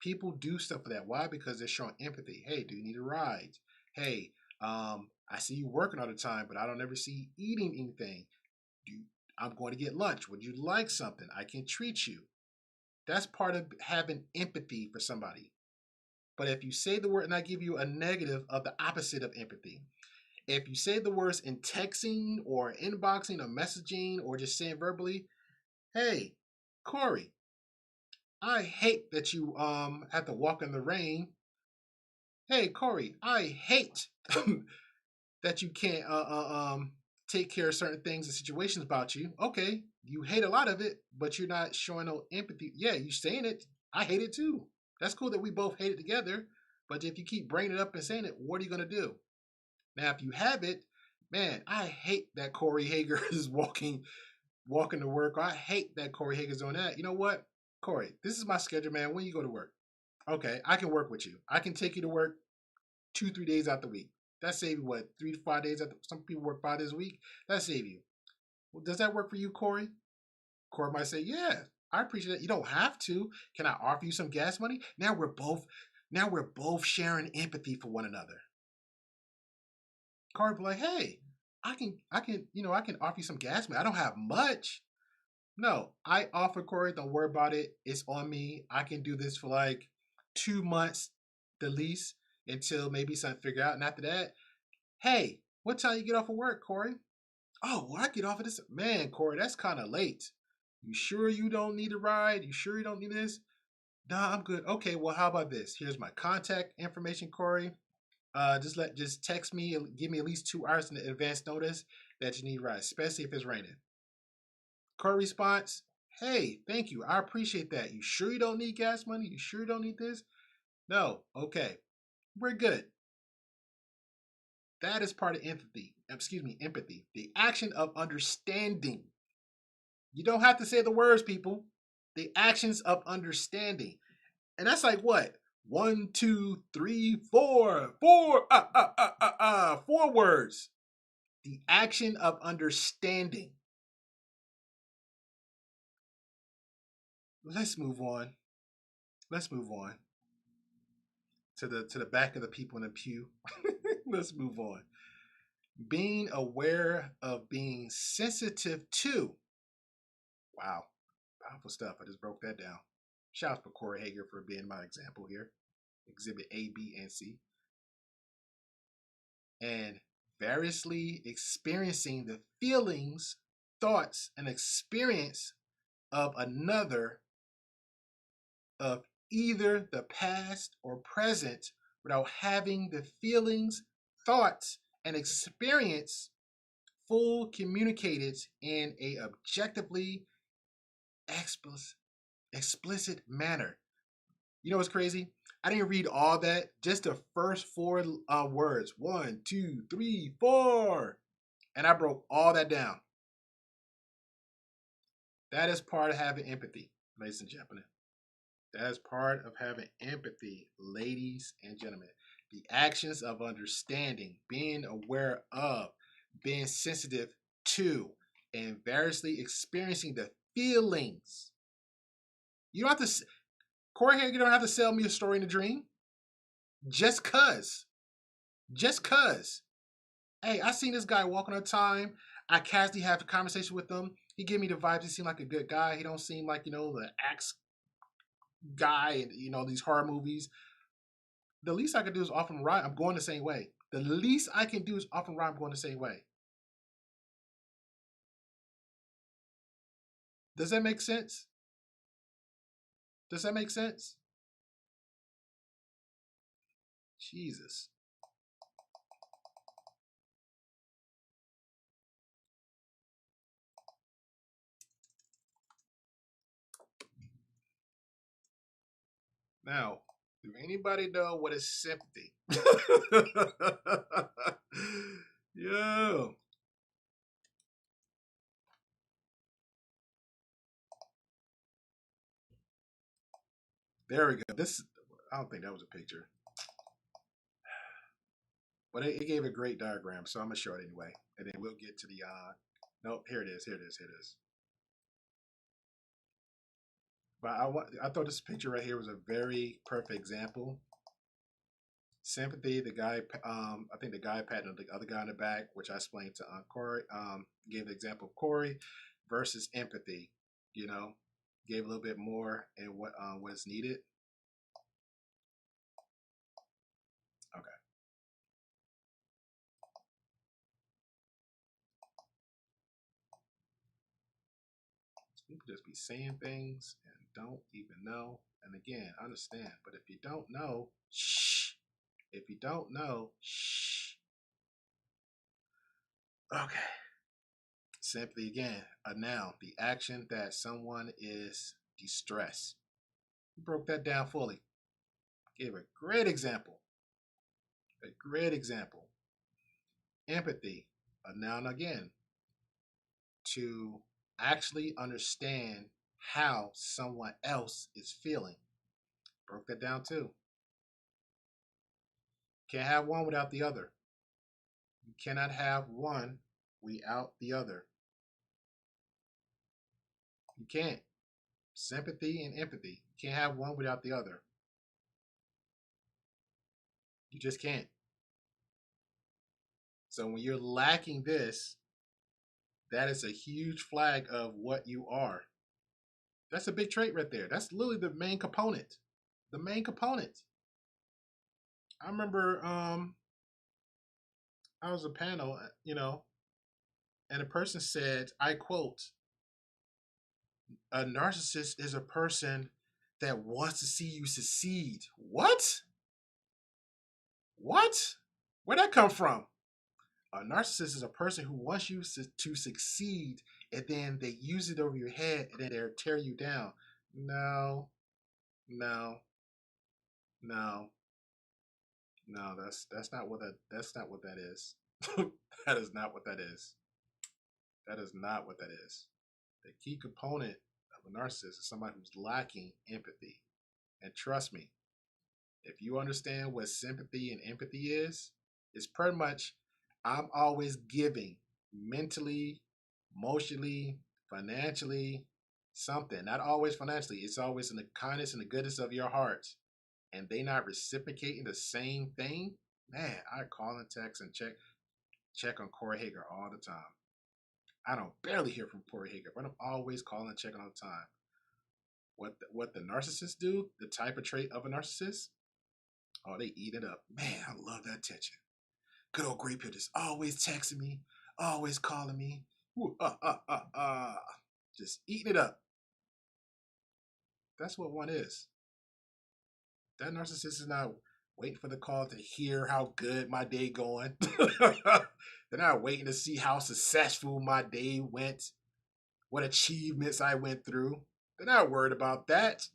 People do stuff for that. Why? Because they're showing empathy. Hey, do you need a ride? Hey, I see you working all the time, but I don't ever see you eating anything. I'm going to get lunch. Would you like something? I can treat you. That's part of having empathy for somebody. But if you say the word and I give you a negative of the opposite of empathy, if you say the words in texting or inboxing or messaging or just saying verbally, hey, Corey, I hate that you have to walk in the rain. Hey, Corey, I hate that you can't take care of certain things and situations about you. Okay, you hate a lot of it, but you're not showing no empathy. Yeah, you're saying it. I hate it too. That's cool that we both hate it together. But if you keep bringing it up and saying it, what are you going to do? Now, if you have it, man, I hate that Corey Hager is walking to work. I hate that Corey Hager's doing that. You know what? Corey, this is my schedule, man. When you go to work. Okay, I can work with you. I can take you to work 2-3 days out the week. That save you what, 3 to 5 days? Some people work 5 days a week. That save you. Well, does that work for you, Corey? Corey might say, yeah, I appreciate that. You don't have to. Can I offer you some gas money? Now we're both sharing empathy for one another. Corey be like, hey, I can offer you some gas money. I don't have much. No, I offer Corey. Don't worry about it. It's on me. I can do this for like 2 months, the least, until maybe something figure out. And after that, hey, what time you get off of work, Corey? Oh, well, I get off of this. Man, Corey, that's kind of late. You sure you don't need a ride? You sure you don't need this? Nah, I'm good. Okay, well, how about this? Here's my contact information, Corey. Just text me, give me at least 2 hours in advance notice that you need a ride, especially if it's raining. Car response, hey, thank you. I appreciate that. You sure you don't need gas money? You sure you don't need this? No. Okay. We're good. That is part of empathy. Empathy. The action of understanding. You don't have to say the words, people. The actions of understanding. And that's like what? 1, 2, 3, 4. 4 words. The action of understanding. Let's move on. Let's move on to the back of the people in the pew. Let's move on. Being aware of being sensitive to. Wow, powerful stuff. I just broke that down. Shout out to Corey Hager for being my example here. Exhibit A, B, and C. And variously experiencing the feelings, thoughts, and experience of another of either the past or present without having the feelings, thoughts, and experience full communicated in a objectively explicit manner. You know what's crazy? I didn't read all that, just the first 4 words. 1, 2, 3, 4. And I broke all that down. That is part of having empathy, ladies and gentlemen. That is part of having empathy, ladies and gentlemen. The actions of understanding, being aware of, being sensitive to, and variously experiencing the feelings. You don't have to, Corey Hager, you don't have to sell me a story in a dream. Just cuz. Hey, I seen this guy walking on time. I casually have a conversation with him. He gave me the vibes. He seemed like a good guy. He don't seem like, the axe guy in, these horror movies. The least I can do is offer him a ride. I'm going the same way. The least I can do is offer him a ride. I'm going the same way. Does that make sense? Does that make sense? Jesus. Now, do anybody know what is sympathy? Yo. There we go. I don't think that was a picture. But it gave a great diagram, so I'm going to show it anyway. And then we'll get to the, nope, here it is. But I thought this picture right here was a very perfect example. Sympathy, the guy, I think the guy patting the other guy in the back, which I explained to Corey, gave the example of Corey versus empathy, gave a little bit more and what is needed. Okay. People just be saying things and don't even know. And again, understand, but if you don't know, shh. If you don't know, shh. Okay. Simply again, a noun, the action that someone is distressed. We broke that down fully. Gave a great example. Empathy, a noun again, to actually understand how someone else is feeling. Broke that down too. Can't have one without the other. You cannot have one without the other. You can't. Sympathy and empathy. You can't have one without the other. You just can't. So when you're lacking this, that is a huge flag of what you are. That's a big trait right there. That's literally the main component. I remember I was a panel, and a person said, I quote, a narcissist is a person that wants to see you succeed. What? Where'd that come from? A narcissist is a person who wants you to succeed, and then they use it over your head, and then they'll tear you down. No, no, no, no. That's not what that is. That is not what that is. That is not what that is. The key component of a narcissist is somebody who's lacking empathy. And trust me, if you understand what sympathy and empathy is, it's pretty much I'm always giving mentally, emotionally, financially, something. Not always financially. It's always in the kindness and the goodness of your heart. And they not reciprocating the same thing. Man, I call and text and check on Corey Hager all the time. I don't barely hear from Corey Hager, but I'm always calling and checking all the time. What the narcissists do, the type of trait of a narcissist, oh, they eat it up. Man, I love that attention. Good old Grey Pill just always texting me, always calling me. Ooh, just eating it up. That's what one is. That narcissist is not waiting for the call to hear how good my day going. They're not waiting to see how successful my day went, what achievements I went through. They're not worried about that.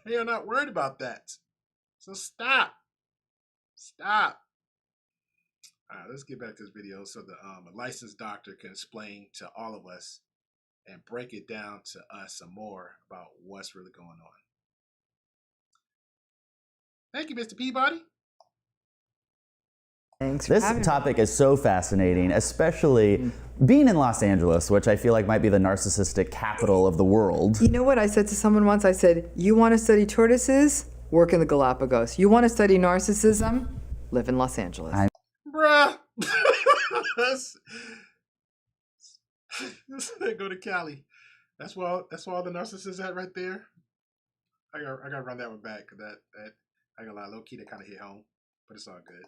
They are not worried about that. So stop. Stop. All right, let's get back to this video so the a licensed doctor can explain to all of us and break it down to us some more about what's really going on. Thank you, Mr. Peabody. Thanks for This having me. topic is so fascinating, especially being in Los Angeles, which I feel like might be the narcissistic capital of the world. You know what I said to someone once? I said, you want to study tortoises? Work in the Galapagos. You want to study narcissism? Live in Los Angeles. Bruh. Go to Cali. That's where all the narcissists at right there. I gotta run that one back. That I got a lot low key that kind of hit home, but it's all good.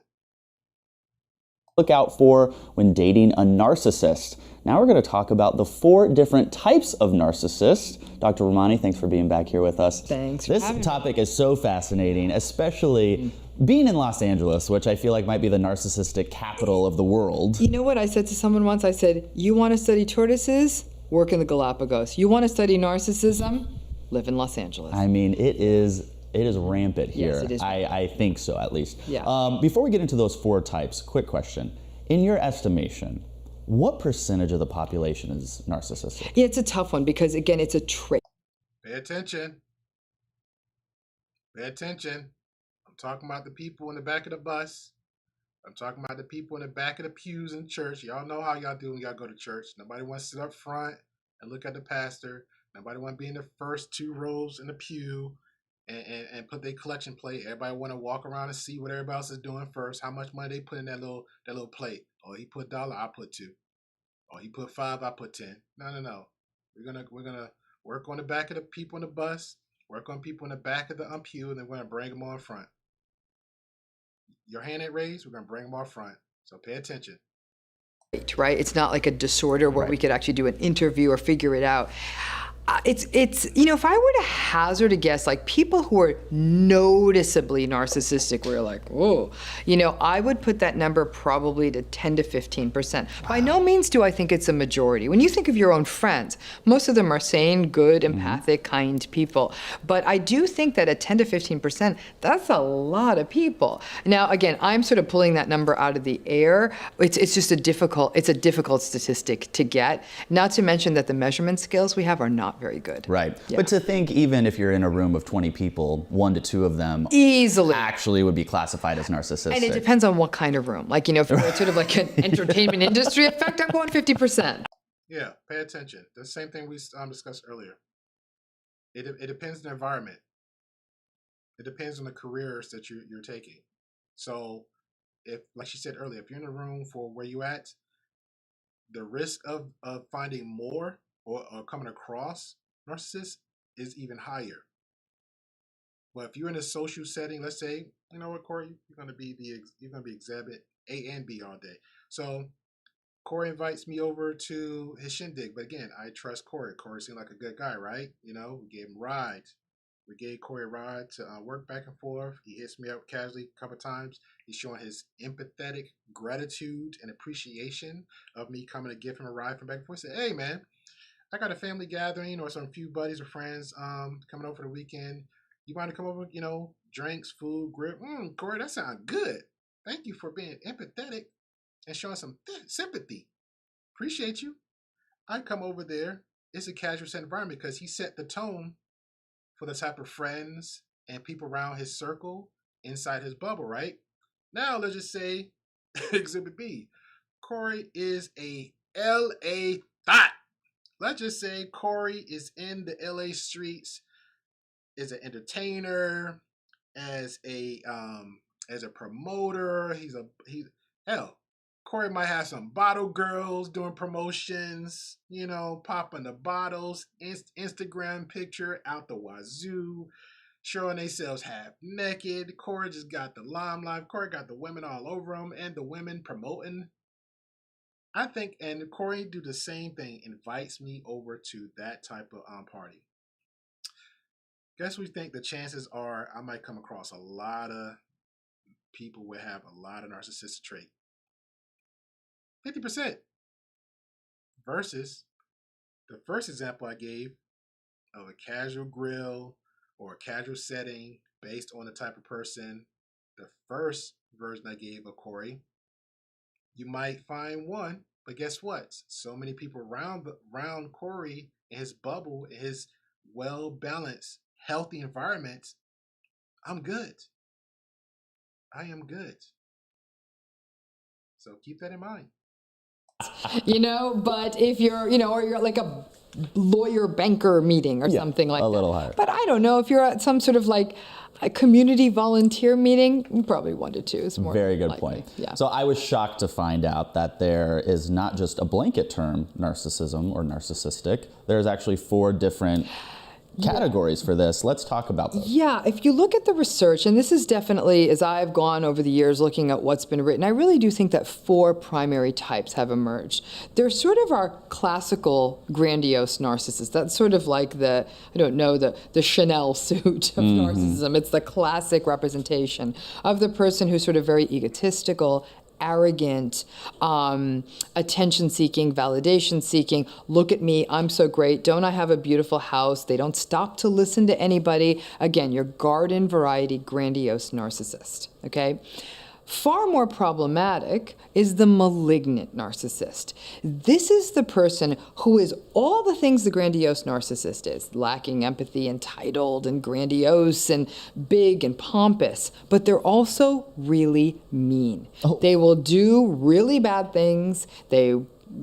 Look out for when dating a narcissist. Now we're going to talk about the 4 different types of narcissists. Dr. Ramani, thanks for being back here with us. Thanks for This having me. topic is so fascinating, especially being in Los Angeles, which I feel like might be the narcissistic capital of the world. You know what I said to someone once? I said, you want to study tortoises? Work in the Galapagos. You want to study narcissism? Live in Los Angeles. I mean, it is rampant here. Yes, it is. I think so, at least. Yeah. Before we get into those 4 types, quick question. In your estimation, what percentage of the population is narcissistic? Yeah, it's a tough one because, again, it's a trait. Pay attention. Pay attention. I'm talking about the people in the back of the bus. I'm talking about the people in the back of the pews in church. Y'all know how y'all do when y'all go to church. Nobody wants to sit up front and look at the pastor. Nobody want to be in the first 2 rows in the pew and put their collection plate. Everybody want to walk around and see what everybody else is doing first. How much money they put in that little plate. Oh, he put $1, I put 2. Oh, he put 5, I put 10. No. We're gonna work on the back of the people in the bus. Work on people in the back of the pew, and then we're gonna bring them on front. Your hand ain't raised. We're gonna bring them on front. So pay attention. Right? It's not like a disorder where we could actually do an interview or figure it out. It's if I were to hazard a guess, like people who are noticeably narcissistic, we're like, whoa, I would put that number probably to 10 to 15%. By no means do I think it's a majority. When you think of your own friends, most of them are sane, good, empathic, kind people. But I do think that at 10 to 15%, that's a lot of people. Now, again, I'm sort of pulling that number out of the air. It's just a difficult statistic to get. Not to mention that the measurement skills we have are not very good. Right. Yeah. But to think even if you're in a room of 20 people, 1 to 2 of them easily actually would be classified as narcissistic. And it depends on what kind of room. Like, if you're sort of like an entertainment industry effect, I'm going 50%. Yeah, pay attention. The same thing we discussed earlier. It depends on the environment. It depends on the careers that you're taking. So, if, like she said earlier, if you're in a room for where you at, the risk of finding more or coming across narcissists is even higher. But if you're in a social setting, let's say, you know what, Corey, you're gonna be exhibit A and B all day. So Corey invites me over to his shindig, but again, I trust Corey. Corey seemed like a good guy, right? We gave him rides. We gave Corey a ride to work back and forth. He hits me up casually a couple times. He's showing his empathetic gratitude and appreciation of me coming to give him a ride from back and forth. He said, hey, man, I got a family gathering or some few buddies or friends coming over for the weekend. You want to come over, drinks, food, grip? Corey, that sounds good. Thank you for being empathetic and showing some sympathy. Appreciate you. I come over there. It's a casual set environment because he set the tone for the type of friends and people around his circle inside his bubble, right? Now, let's just say, Exhibit B, Corey is a LA thot. Let's just say Corey is in the LA streets, is an entertainer, as a promoter. Hell, Corey might have some bottle girls doing promotions, popping the bottles, Instagram picture out the wazoo, showing themselves half naked. Corey just got the limelight. Corey got the women all over him and the women promoting. I think, and Corey do the same thing, invites me over to that type of party. Guess we think the chances are I might come across a lot of people will have a lot of narcissistic trait. 50% versus the first example I gave of a casual grill or a casual setting based on the type of person. The first version I gave of Corey, you might find one, but guess what? So many people around Corey in his bubble, in his well-balanced, healthy environment. I'm good. I am good. So keep that in mind. But if you're, or you're like a lawyer banker meeting or something like that. A little higher. But I don't know, if you're at some sort of like a community volunteer meeting, probably 1 to 2 is more Very good likely. point. Yeah. So I was shocked to find out that there is not just a blanket term, narcissism or narcissistic. There's actually 4 different categories for this. Let's talk about those. Yeah, if you look at the research, and this is definitely, as I've gone over the years looking at what's been written, I really do think that 4 primary types have emerged. They're sort of our classical grandiose narcissists. That's sort of like the Chanel suit of narcissism. It's the classic representation of the person who's sort of very egotistical, arrogant, attention-seeking, validation-seeking. Look at me, I'm so great. Don't I have a beautiful house? They don't stop to listen to anybody. Again, your garden variety, grandiose narcissist, okay? Far more problematic is the malignant narcissist. This is the person who is all the things the grandiose narcissist is, lacking empathy, entitled and grandiose and big and pompous, but they're also really mean. Oh. They will do really bad things. They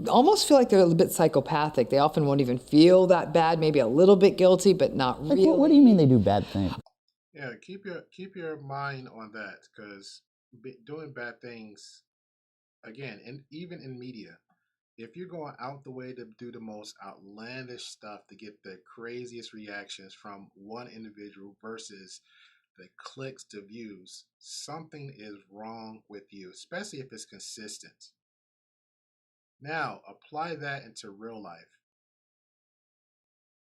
almost feel like they're a little bit psychopathic. They often won't even feel that bad, maybe a little bit guilty, but not really. What do you mean they do bad things? Yeah, keep your mind on that, because doing bad things, again, and even in media, if you're going out the way to do the most outlandish stuff to get the craziest reactions from one individual versus the clicks to views, something is wrong with you, especially if it's consistent. Now, apply that into real life.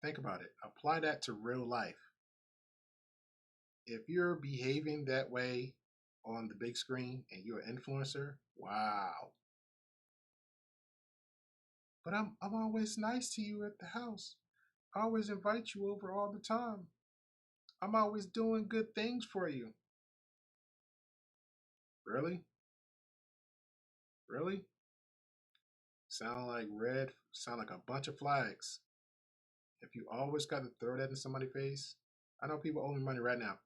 Think about it. Apply that to real life. If you're behaving that way on the big screen and you're an influencer, wow. But I'm always nice to you at the house. I always invite you over all the time. I'm always doing good things for you. Really? Really? Sound like a bunch of flags. If you always got to throw that in somebody's face, I know people owe me money right now.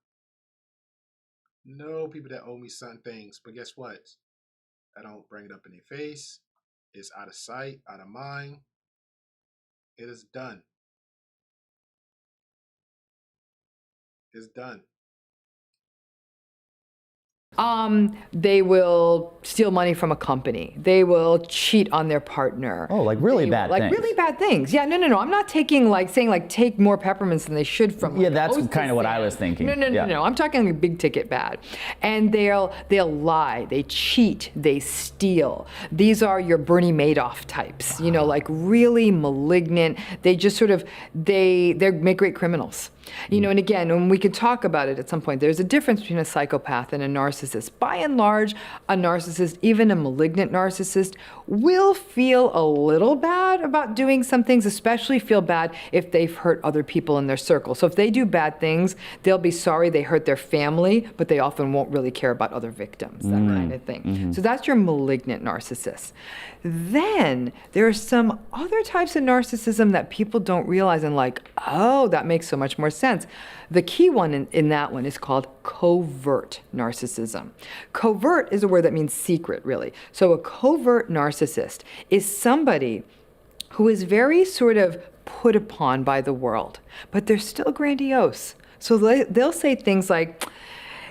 Know people that owe me certain things, but guess what? I don't bring it up in their face. It's out of sight, out of mind. It is done. It's done. They will steal money from a company. They will cheat on their partner. Oh, like really bad things. Like really bad things. Yeah, no. I'm not saying take more peppermints than they should from. Yeah, that's kind of what I was thinking. No. I'm talking like big ticket bad. And they'll lie, they cheat, they steal. These are your Bernie Madoff types. Like really malignant. They just they make great criminals. You know, and again, when we can talk about it at some point, there's a difference between a psychopath and a narcissist. By and large, a narcissist, even a malignant narcissist, will feel a little bad about doing some things, especially feel bad if they've hurt other people in their circle. So if they do bad things, they'll be sorry they hurt their family, but they often won't really care about other victims, that kind of thing. So that's your malignant narcissist. Then there are some other types of narcissism that people don't realize and like, oh, that makes so much more sense. The key one in that one is called covert narcissism. Covert is a word that means secret, really. So a covert narcissist is somebody who is very sort of put upon by the world, but they're still grandiose. So they'll say things like,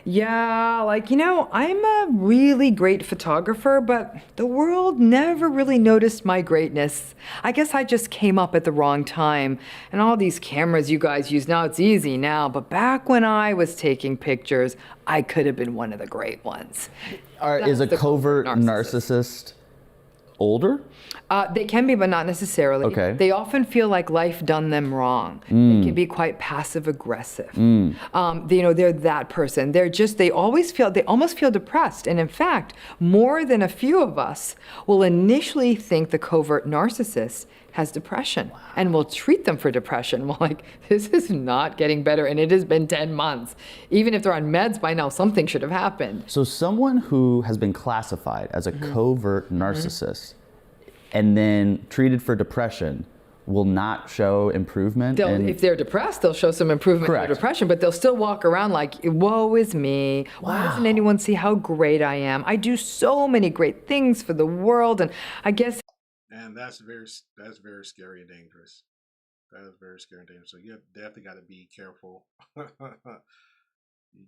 yeah, like, you know, I'm a really great photographer, but the world never really noticed my greatness. I guess I just came up at the wrong time. And all these cameras you guys use now, it's easy now, but back when I was taking pictures, I could have been one of the great ones. Is a covert narcissist older? They can be, but not necessarily. Okay. They often feel like life done them wrong. They can be quite passive aggressive. You know, they're that person. They almost feel depressed. And in fact, more than a few of us will initially think the covert narcissist has depression and will treat them for depression. We're like, this is not getting better, and it has been 10 months. Even if they're on meds by now, something should have happened. So someone who has been classified as a covert narcissist and then treated for depression will not show improvement? If they're depressed, they'll show some improvement in their depression, but they'll still walk around like, woe is me. Why doesn't anyone see how great I am? I do so many great things for the world, and I guess... And that's very scary and dangerous. That is very scary and dangerous. So you definitely got to be careful. You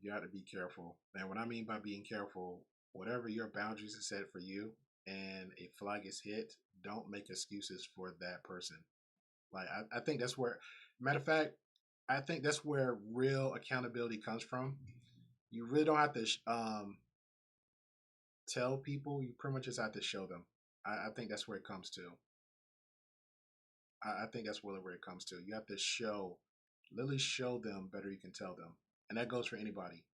got to be careful. And what I mean by being careful, whatever your boundaries are set for you, and a flag is hit, don't make excuses for that person. Like, I think that's where, matter of fact, I think that's where real accountability comes from. You really don't have to tell people, you pretty much just have to show them. I think that's where it comes to. I think that's really where it comes to. You have to literally show them better you can tell them. And that goes for anybody.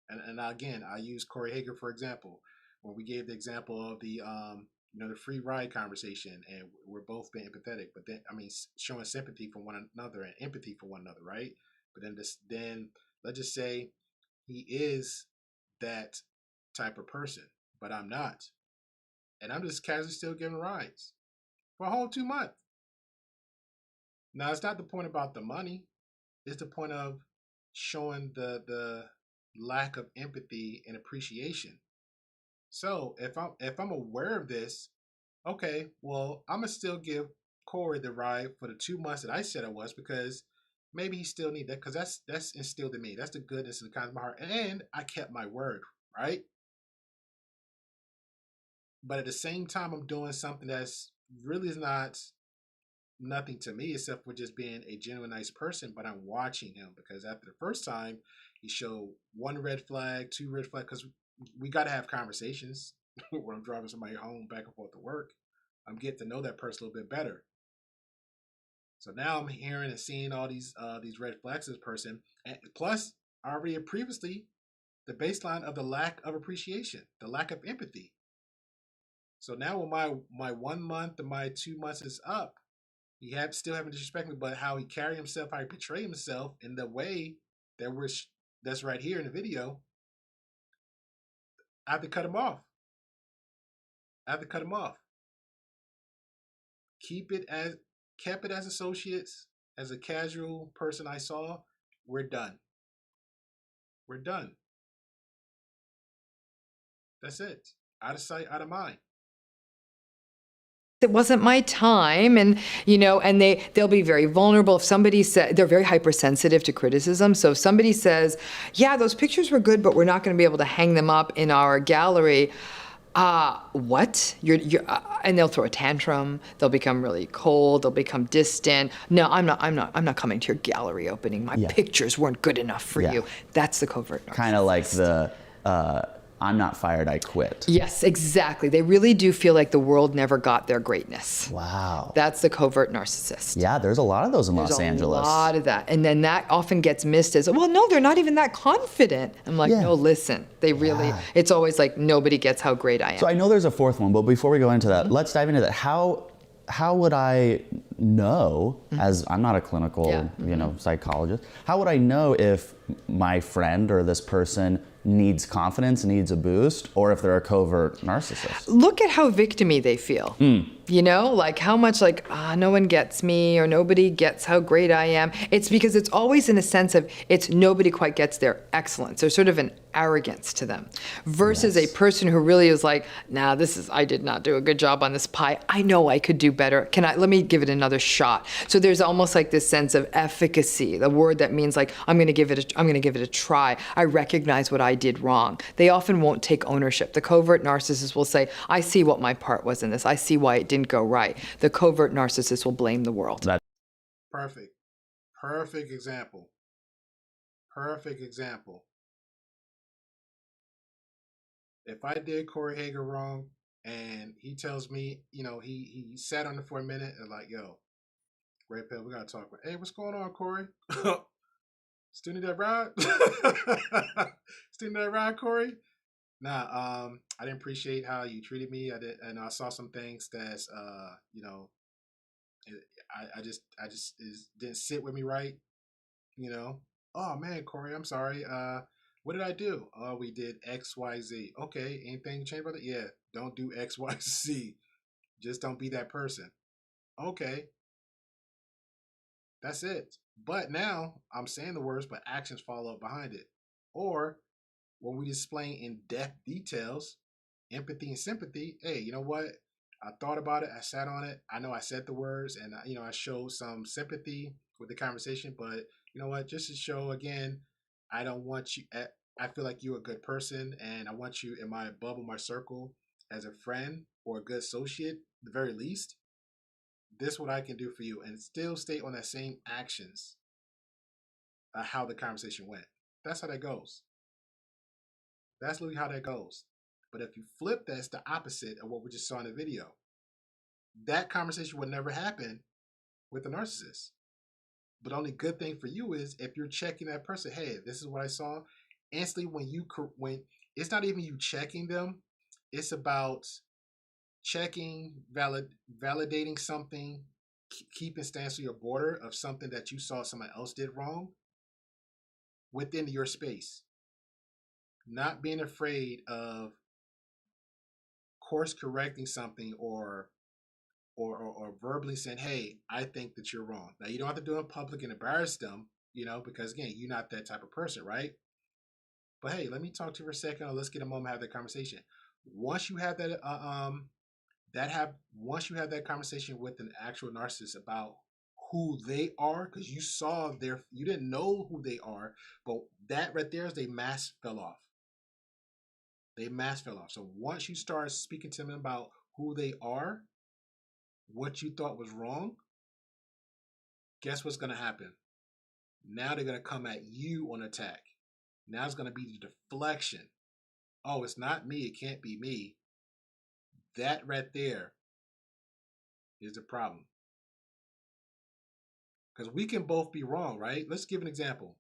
And again, I use Corey Hager, for example, when we gave the example of the the free ride conversation, and we're both being empathetic, but then, I mean, showing sympathy for one another and empathy for one another, right? But then let's just say he is that type of person, but I'm not. And I'm just casually still giving rides for a whole 2 months. Now, it's not the point about the money. It's the point of showing the lack of empathy and appreciation. So if I'm aware of this, okay, well, I'm gonna still give Corey the ride for the 2 months that I said I was, because maybe he still need that, because that's instilled in me. That's the goodness and the kindness of my heart, and I kept my word, right? But at the same time, I'm doing something that's really is nothing to me, except for just being a genuine nice person. But I'm watching him, because after the first time, he showed 1 red flag, 2 red flags, because we got to have conversations when I'm driving somebody home back and forth to work. I'm getting to know that person a little bit better. So now I'm hearing and seeing all these red flags of this person, and plus I already had previously the baseline of the lack of appreciation, the lack of empathy. So now when my 1 month and my 2 months is up, he still haven't disrespected me, but how he carry himself, how he portray himself in the way that's right here in the video, I have to cut him off. Kept it as associates, as a casual person I saw. We're done. That's it. Out of sight, out of mind. It wasn't my time, and they'll be very vulnerable. If somebody said, they're very hypersensitive to criticism, so if somebody says, yeah, those pictures were good, but we're not going to be able to hang them up in our gallery, what? And they'll throw a tantrum. They'll become really cold. They'll become distant. No, I'm not coming to your gallery opening. My pictures weren't good enough for you. That's the covert narcissist. Kind of like the I'm not fired, I quit. Yes, exactly. They really do feel like the world never got their greatness. Wow. That's the covert narcissist. Yeah, there's a lot of those in Los Angeles. There's a lot of that. And then that often gets missed as, well, no, they're not even that confident. I'm like, no, listen, they really, it's always like, nobody gets how great I am. So I know there's a fourth one, but before we go into that, let's dive into that. How would I know, as I'm not a clinical, psychologist, how would I know if my friend or this person needs confidence, needs a boost, or if they're a covert narcissist? Look at how victim-y they feel. Like how much like, no one gets me, or nobody gets how great I am. It's because it's always in a sense of, it's nobody quite gets their excellence. There's sort of an arrogance to them versus a person who really is like, nah, I did not do a good job on this pie. I know I could do better. Let me give it another shot. So there's almost like this sense of efficacy, the word that means like, I'm going to give it a try. I recognize what I did wrong. They often won't take ownership. The covert narcissist will say, I see what my part was in this. I see why it didn't go right. The covert narcissist will blame the world. Perfect. Perfect example. Perfect example. If I did Corey Hager wrong and he tells me, he sat on it for a minute and like, yo, Grey Pill, we got to talk about, hey, what's going on, Corey? Student that ride? Student that ride, Corey? Nah, I didn't appreciate how you treated me. I saw some things that's, I just didn't sit with me right. Oh man, Corey, I'm sorry. What did I do? Oh, we did X, Y, Z. Okay, anything change about it? Yeah, don't do X, Y, Z. Just don't be that person. Okay, that's it. But now I'm saying the words, but actions follow up behind it. Or when we display in depth details, empathy and sympathy, hey, you know what? I thought about it. I sat on it. I know I said the words and, I showed some sympathy with the conversation, but you know what? Just to show again, I don't want you, I feel like you're a good person and I want you in my bubble, my circle as a friend or a good associate, the very least. This is what I can do for you and still stay on that same actions, how the conversation went. That's how that goes. That's literally how that goes. But if you flip that, it's the opposite of what we just saw in the video. That conversation would never happen with a narcissist. But the only good thing for you is if you're checking that person, hey, this is what I saw. Instantly when it's not even you checking them, it's about checking, validating something, keeping stance on your border of something that you saw somebody else did wrong within your space. Not being afraid of course correcting something or verbally saying, hey, I think that you're wrong. Now you don't have to do it in public and embarrass them, because again, you're not that type of person, right? But hey, let me talk to you for a second, or let's get a moment, have that conversation. Once you have that once you have that conversation with an actual narcissist about who they are, because you didn't know who they are, but that right there is their mask fell off. They mask fell off. So once you start speaking to them about who they are, what you thought was wrong, guess what's going to happen? Now they're going to come at you on attack. Now it's going to be the deflection. Oh, it's not me. It can't be me. That right there is the problem. Because we can both be wrong, right? Let's give an example.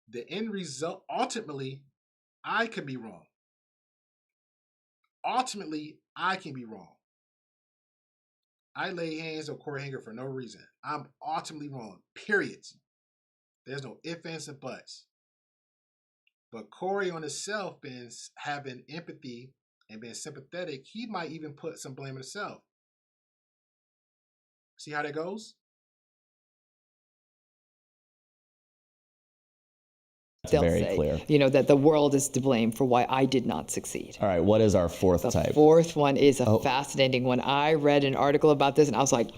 The end result, ultimately, I can be wrong. Ultimately, I can be wrong. I lay hands on Corey Hager for no reason. I'm ultimately wrong, period. There's no ifs, ands, and buts. But Corey on himself been having empathy and being sympathetic, he might even put some blame on himself. See how that goes? They'll Very say, clear. That the world is to blame for why I did not succeed. All right, what is our fourth type? The fourth one is a fascinating one. I read an article about this and I was like,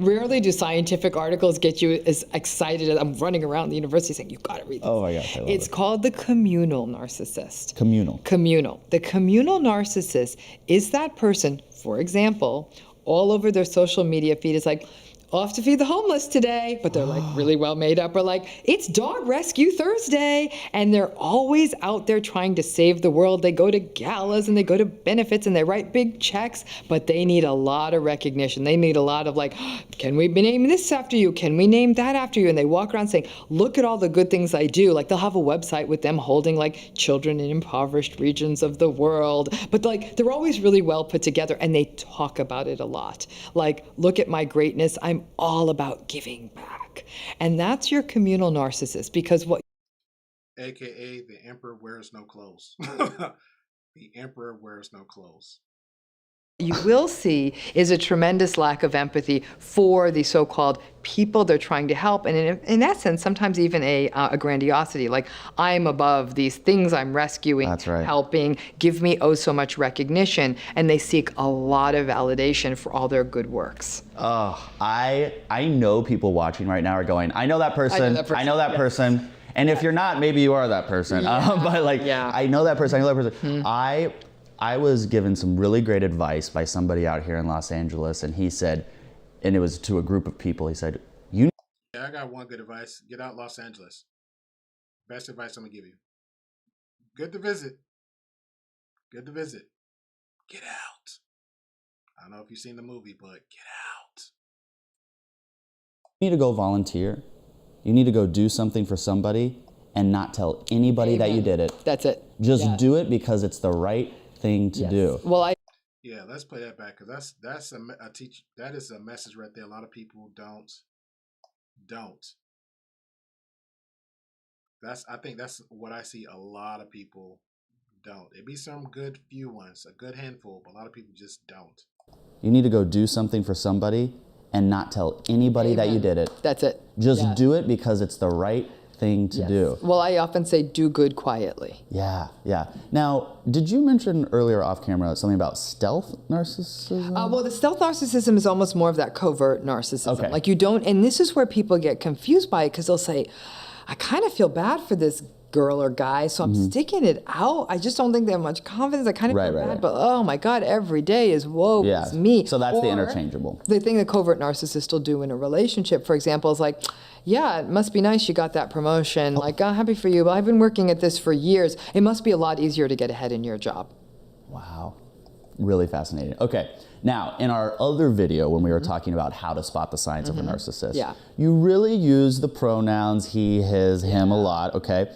rarely do scientific articles get you as excited as I'm running around the university saying, you've got to read this. Oh my gosh, I love It's called the communal narcissist. Communal. The communal narcissist is that person, for example, all over their social media feed is like, off to feed the homeless today, but they're like really well made up, or like, it's Dog Rescue Thursday, and they're always out there trying to save the world. They go to galas and they go to benefits and they write big checks, but they need a lot of recognition. They need a lot of like, can we name this after you? Can we name that after you? And they walk around saying, look at all the good things I do. Like they'll have a website with them holding like children in impoverished regions of the world, but like they're always really well put together and they talk about it a lot. Like, look at my greatness. I'm all about giving back. And that's your communal narcissist, because what AKA the emperor wears no clothes. The emperor wears no clothes. you will see is a tremendous lack of empathy for the so-called people they're trying to help, and in essence, sometimes even a grandiosity, like I'm above these things I'm rescuing, That's right. helping, give me oh so much recognition, and they seek a lot of validation for all their good works. Oh, I know people watching right now are going, I know that person, I know that yes. person. And if you're not, maybe you are that person. But like, I know that person, I know that person. I was given some really great advice by somebody out here in Los Angeles, and he said, and it was to a group of people, he said, Yeah, I got one good advice. Get out Los Angeles. Best advice I'm gonna give you. Good to visit. Good to visit. Get out. I don't know if you've seen the movie, but get out. you need to go volunteer. You need to go do something for somebody and not tell anybody that you did it. That's it. Just do it because it's the right thing to do. Well, Yeah, let's play that back, because that's a teach. That is a message right there. A lot of people don't. I think that's what I see. A lot of people don't. It'd be some good few ones, a good handful, but a lot of people just don't. You need to go do something for somebody and not tell anybody that you did it. that's it. Just do it because it's the right thing to do. Well, I often say do good quietly. Yeah. Now, did you mention earlier off camera something about stealth narcissism? Well, the stealth narcissism is almost more of that covert narcissism. Okay. Like you don't, and this is where people get confused by it, because they'll say, I kind of feel bad for this girl or guy, so I'm sticking it out. I just don't think they have much confidence. I kind of feel bad, but oh my God, every day is woe is me. So that's the Or interchangeable. the thing that covert narcissists will do in a relationship, for example, is like, yeah, it must be nice you got that promotion. Like, oh, happy for you, but I've been working at this for years. It must be a lot easier to get ahead in your job. Wow. Really fascinating. Okay. Now, in our other video, when we were talking about how to spot the signs of a narcissist, you really use the pronouns he, his, him a lot, okay?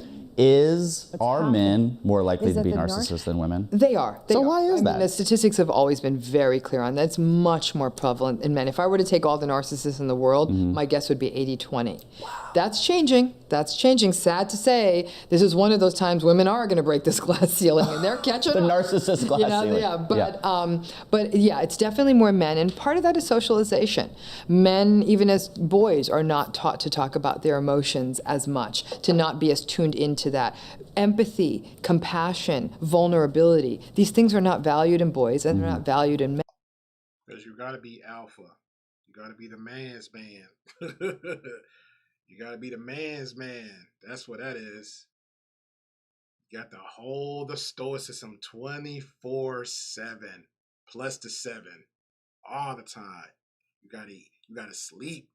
Are men more likely to be narcissists than women? They are. So why is that? I mean, the statistics have always been very clear on that. It's much more prevalent in men. If I were to take all the narcissists in the world, my guess would be 80-20. Wow. That's changing. That's changing. Sad to say, this is one of those times women are going to break this glass ceiling, and they're catching the up. narcissist glass ceiling. Yeah, but yeah, it's definitely more men, and part of that is socialization. Men, even as boys, are not taught to talk about their emotions as much, to not be as tuned into that. Empathy, compassion, vulnerability, these things are not valued in boys, and they're not valued in men. Because you got to be alpha. You got to be the man's man. You got to be the man's man. That's what that is. You got to hold the stoicism 24/7 plus the 7 all the time. You got to eat. You got to sleep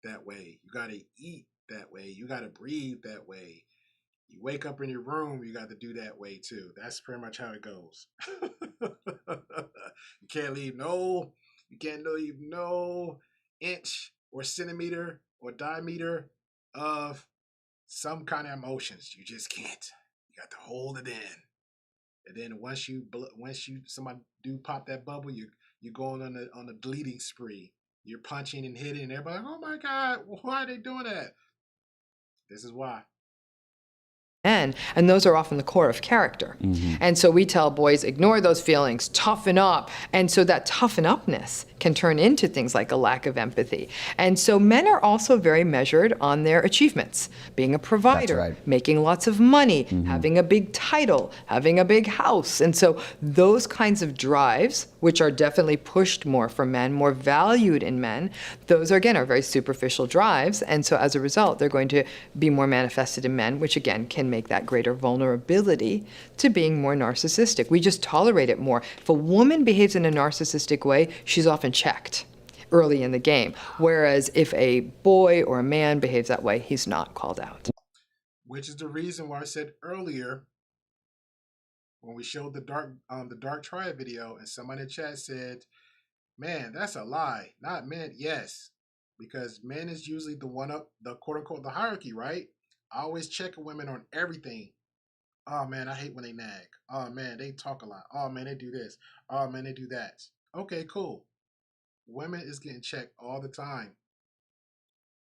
that way. You got to eat that way. You got to breathe that way. You wake up in your room, you got to do that way too. That's pretty much how it goes. You can't leave no inch or centimeter or diameter of some kind of emotions. You just can't. You got to hold it in. And then once somebody do pop that bubble, you're going on a bleeding spree. You're punching and hitting, and everybody like, oh my God, why are they doing that? This is why. And those are often the core of character. And so we tell boys, ignore those feelings, toughen up. And so that toughen upness can turn into things like a lack of empathy. And so men are also very measured on their achievements, being a provider, making lots of money, having a big title, having a big house. And so those kinds of drives, which are definitely pushed more for men, more valued in men, those are very superficial drives. And so as a result, they're going to be more manifested in men, which again can make that greater vulnerability to being more narcissistic. We just tolerate it more. If a woman behaves in a narcissistic way, she's often checked. early in the game. Whereas if a boy or a man behaves that way, he's not called out. Which is the reason why I said earlier when we showed the dark Triad video, and somebody in the chat said, "Man, that's a lie. Not men." Yes, because men is usually the one up the quote unquote the hierarchy, right? I always check women on everything. Oh man, I hate when they nag. Oh man, they talk a lot. Oh man, they do this. Oh man, they do that. Okay, cool. Women is getting checked all the time.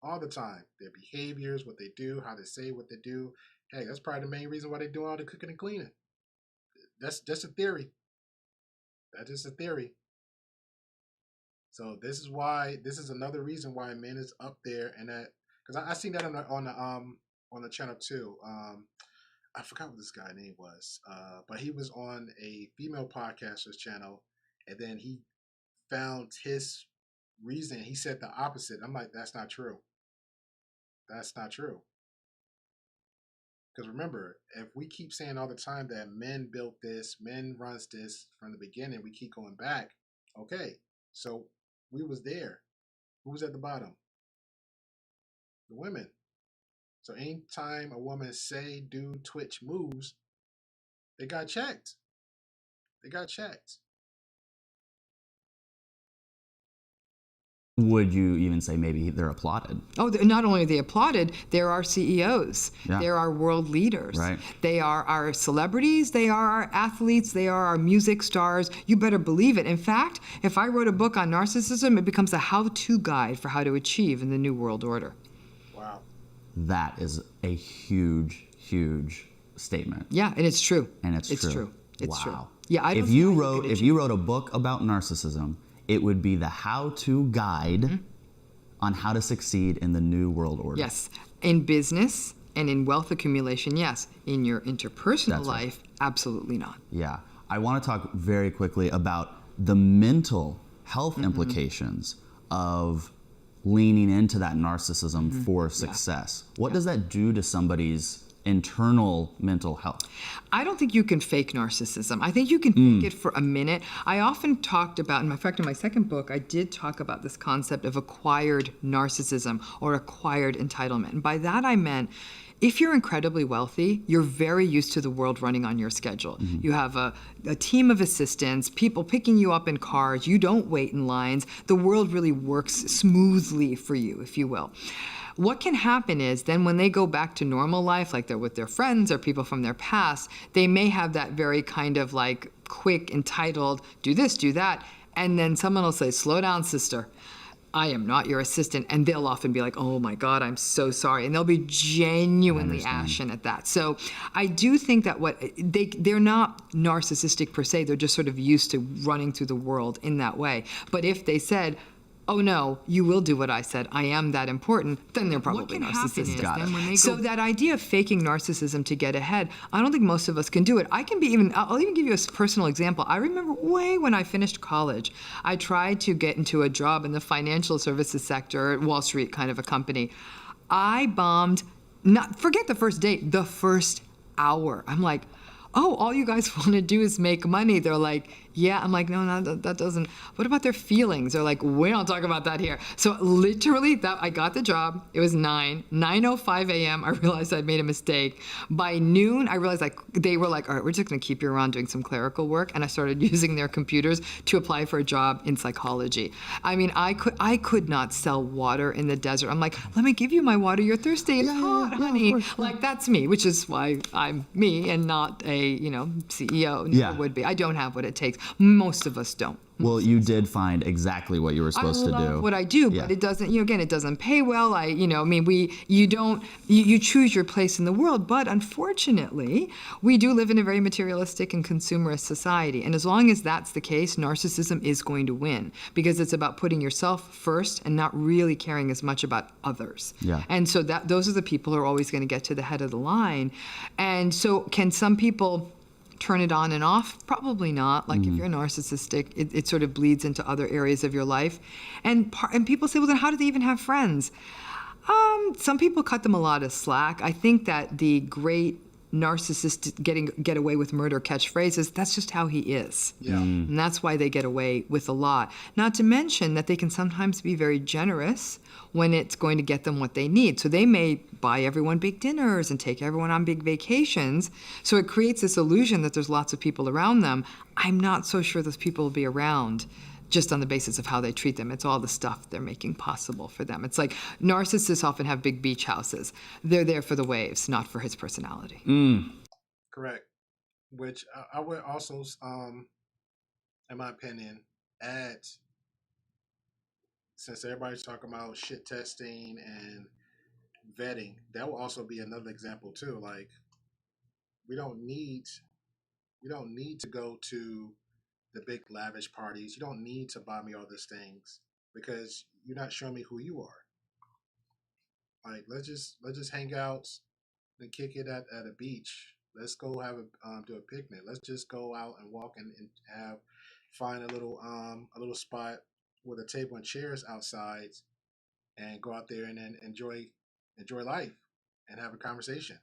All the time. Their behaviors, what they do, how they say what they do. Hey, that's probably the main reason why they're doing all the cooking and cleaning. That's a theory. That is a theory. So this is another reason why men is up there, and that because I seen that on the channel too. I forgot what this guy's name was, but he was on a female podcaster's channel, and then he found his reason. He said the opposite. I'm like, that's not true. That's not true. Because remember, if we keep saying all the time that men built this, men runs this from the beginning, we keep going back. Okay, so we was there. Who was at the bottom? The women. So anytime a woman say, do, twitch, moves, they got checked. They got checked. Would you even say maybe they're applauded? Oh, not only are they applauded, there are CEOs. Yeah. There are world leaders. Right. They are our celebrities. They are our athletes. They are our music stars. You better believe it. In fact, if I wrote a book on narcissism, it becomes a how-to guide for how to achieve in the New World Order. Wow. That is a huge, huge statement. Yeah, and it's true. And it's true. It's wow. true. Yeah, I don't if you wrote a book about narcissism, it would be the how-to guide on how to succeed in the New World Order. Yes. In business and in wealth accumulation, yes. In your interpersonal life, absolutely not. Yeah. I want to talk very quickly about the mental health implications of leaning into that narcissism for success. What does that do to somebody's internal mental health? I don't think you can fake narcissism. I think you can fake it for a minute. I often talked about, in fact, in my second book, I did talk about this concept of acquired narcissism or acquired entitlement. And by that I meant, if you're incredibly wealthy, you're very used to the world running on your schedule. You have a team of assistants, people picking you up in cars, you don't wait in lines. The world really works smoothly for you, if you will. What can happen is then when they go back to normal life, like they're with their friends or people from their past, they may have that very kind of like quick, entitled, do this, do that. And then someone will say, slow down, sister. I am not your assistant. And they'll often be like, oh my God, I'm so sorry. And they'll be genuinely ashen at that. So I do think that they're not narcissistic per se. They're just sort of used to running through the world in that way. But if they said, oh no, you will do what I said, I am that important, then they're probably narcissistic. So that idea of faking narcissism to get ahead, I don't think most of us can do it. I'll even give you a personal example. I remember way when I finished college, I tried to get into a job in the financial services sector at Wall Street, kind of a company. I bombed, forget the first date, the first hour. I'm like, oh, all you guys want to do is make money. They're like, yeah. I'm like, no, that doesn't. What about their feelings? They're like, we don't talk about that here. So literally, I got the job. It was 9:05 a.m. I realized I'd made a mistake. By noon, I realized they were like, all right, we're just going to keep you around doing some clerical work. And I started using their computers to apply for a job in psychology. I mean, I could not sell water in the desert. I'm like, let me give you my water. You're thirsty. It's hot, honey. Like, that's me, which is why I'm me and not a CEO. Never would be. I don't have what it takes. Most of us don't. Well, you did find exactly what you were supposed to do. I love what I do, but it doesn't, again, it doesn't pay well. You choose your place in the world, but unfortunately, we do live in a very materialistic and consumerist society. And as long as that's the case, narcissism is going to win because it's about putting yourself first and not really caring as much about others. Yeah. And so those are the people who are always going to get to the head of the line. And so can some people turn it on and off? Probably not. Like if you're narcissistic, it sort of bleeds into other areas of your life. And people say, well, then how do they even have friends? Some people cut them a lot of slack. I think that the great narcissist get away with murder catchphrases. That's just how he is. Yeah. And that's why they get away with a lot. Not to mention that they can sometimes be very generous when it's going to get them what they need. So they may buy everyone big dinners and take everyone on big vacations. So it creates this illusion that there's lots of people around them. I'm not so sure those people will be around just on the basis of how they treat them. It's all the stuff they're making possible for them. It's like narcissists often have big beach houses. They're there for the waves, not for his personality. Correct. Which I would also, in my opinion, add, since everybody's talking about shit testing and vetting, that will also be another example too. Like, we don't need to go to the big lavish parties. You don't need to buy me all these things because you're not showing me who you are. Like, let's just hang out and kick it at a beach. Let's go have do a picnic. Let's just go out and walk and find a little spot with a table and chairs outside and go out there and then enjoy life and have a conversation.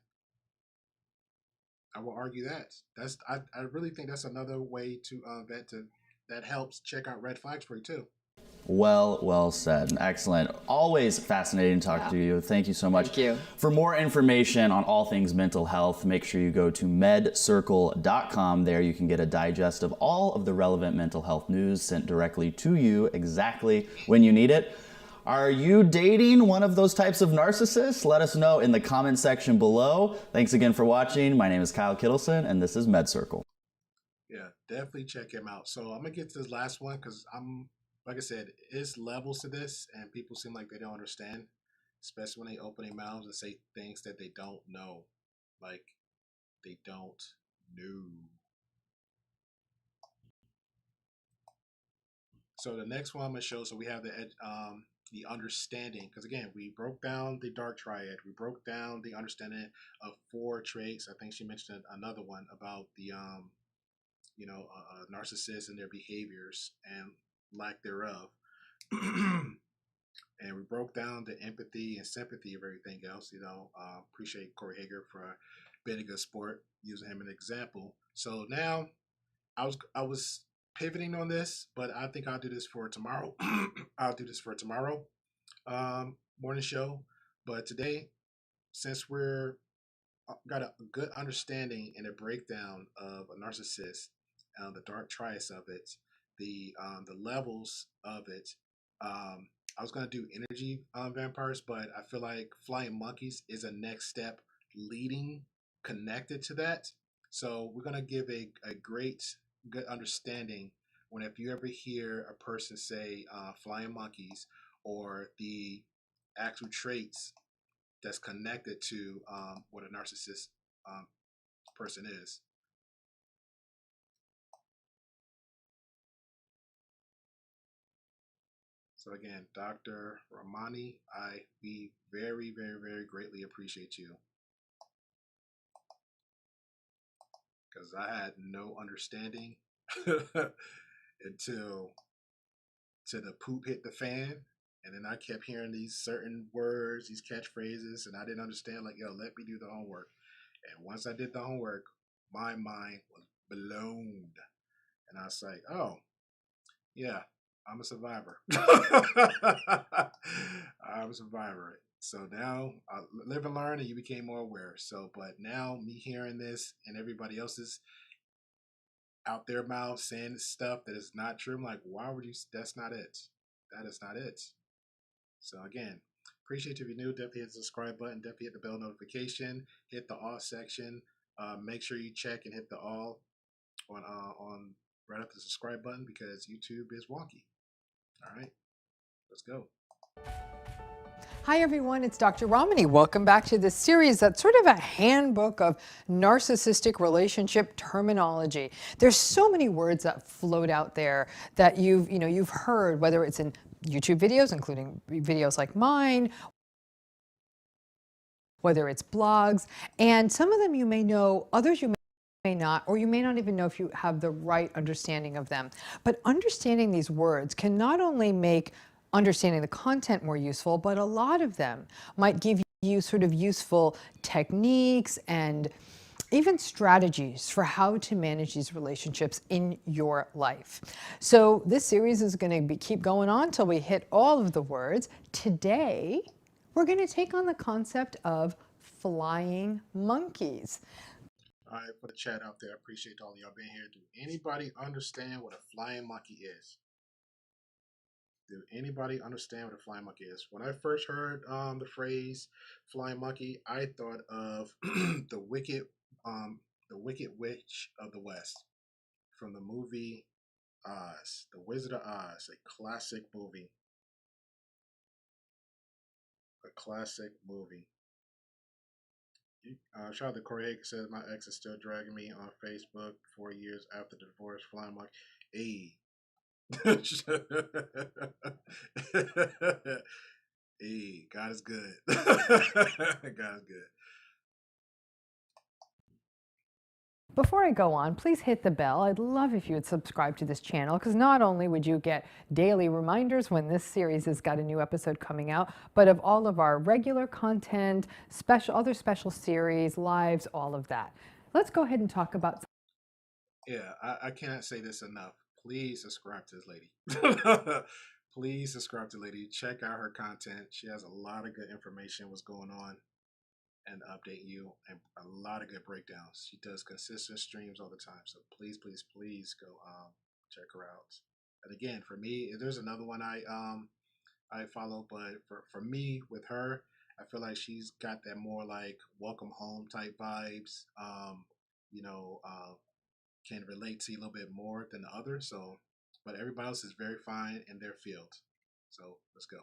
I will argue that. I really think that's another way to that helps check out red flags for you too. Well said. Excellent. Always fascinating to talk to you. Thank you so much. Thank you. For more information on all things mental health, make sure you go to medcircle.com. There you can get a digest of all of the relevant mental health news sent directly to you exactly when you need it. Are you dating one of those types of narcissists? Let us know in the comment section below. Thanks again for watching. My name is Kyle Kittleson, and this is MedCircle. Yeah, definitely check him out. So I'm going to get to this last one because like I said, it's levels to this, and people seem like they don't understand, especially when they open their mouths and say things that they don't know. Like, they don't know. So the next one I'm going to show, so we have the understanding, because again, we broke down the dark triad. We broke down the understanding of 4 traits. I think she mentioned another one about the, narcissists and their behaviors and lack thereof. And we broke down the empathy and sympathy of everything else. Appreciate Corey Hager for being a good sport, using him as an example. So now I was pivoting on this, but I think I'll do this for tomorrow. I'll do this for tomorrow morning show. But today, since we're got a good understanding and a breakdown of a narcissist, the dark triads of it, the levels of it. I was gonna do energy vampires, but I feel like flying monkeys is a next step connected to that. So we're gonna give a good understanding when if you ever hear a person say flying monkeys or the actual traits that's connected to what a narcissist person is. So again, Dr. Ramani, we very, very, very greatly appreciate you. Because I had no understanding until the poop hit the fan. And then I kept hearing these certain words, these catchphrases, and I didn't understand, like, yo, let me do the homework. And once I did the homework, my mind was blown. And I was like, oh, yeah, I'm a survivor. I'm a survivor. So now I live and learn, and you became more aware. So, but now me hearing this and everybody else's out their mouth saying stuff that is not true, I'm like, why would you? That's not it. That is not it. So again, appreciate you if you're new. Definitely hit the subscribe button. Definitely hit the bell notification. Hit the all section. Make sure you check and hit the all on right after the subscribe button because YouTube is wonky. All right, let's go. Hi everyone, it's Dr. Ramani. Welcome back to this series that's sort of a handbook of narcissistic relationship terminology. There's so many words that float out there that you've heard, whether it's in YouTube videos, including videos like mine, whether it's blogs, and some of them you may know, others you may not, or you may not even know if you have the right understanding of them. But understanding these words can not only make understanding the content more useful, but a lot of them might give you sort of useful techniques and even strategies for how to manage these relationships in your life. So this series is going to keep going on till we hit all of the words. Today, we're going to take on the concept of flying monkeys. All right, for the chat out there, I appreciate all of y'all being here. Do anybody understand what a flying monkey is? Do anybody understand what a flying monkey is? When I first heard the phrase "flying monkey," I thought of the Wicked Witch of the West from the movie Oz, The Wizard of Oz, a classic movie. A classic movie. Shout out to Corey Hager says my ex is still dragging me on Facebook 4 years after the divorce. Flying monkey. Hey. Hey, God is good. God is good. Before I go on, please hit the bell. I'd love if you would subscribe to this channel, because not only would you get daily reminders when this series has got a new episode coming out, but of all of our regular content, other special series, lives, all of that. Let's go ahead and talk about. Yeah, I cannot say this enough. Please subscribe to this lady. Please subscribe to the lady. Check out her content. She has a lot of good information, what's going on, and update you, and a lot of good breakdowns. She does consistent streams all the time, so please go check her out. And again, for me, there's another one I follow, but for me with her, I feel like she's got that more like welcome home type vibes. Can relate to you a little bit more than the other. So, but everybody else is very fine in their field. So let's go.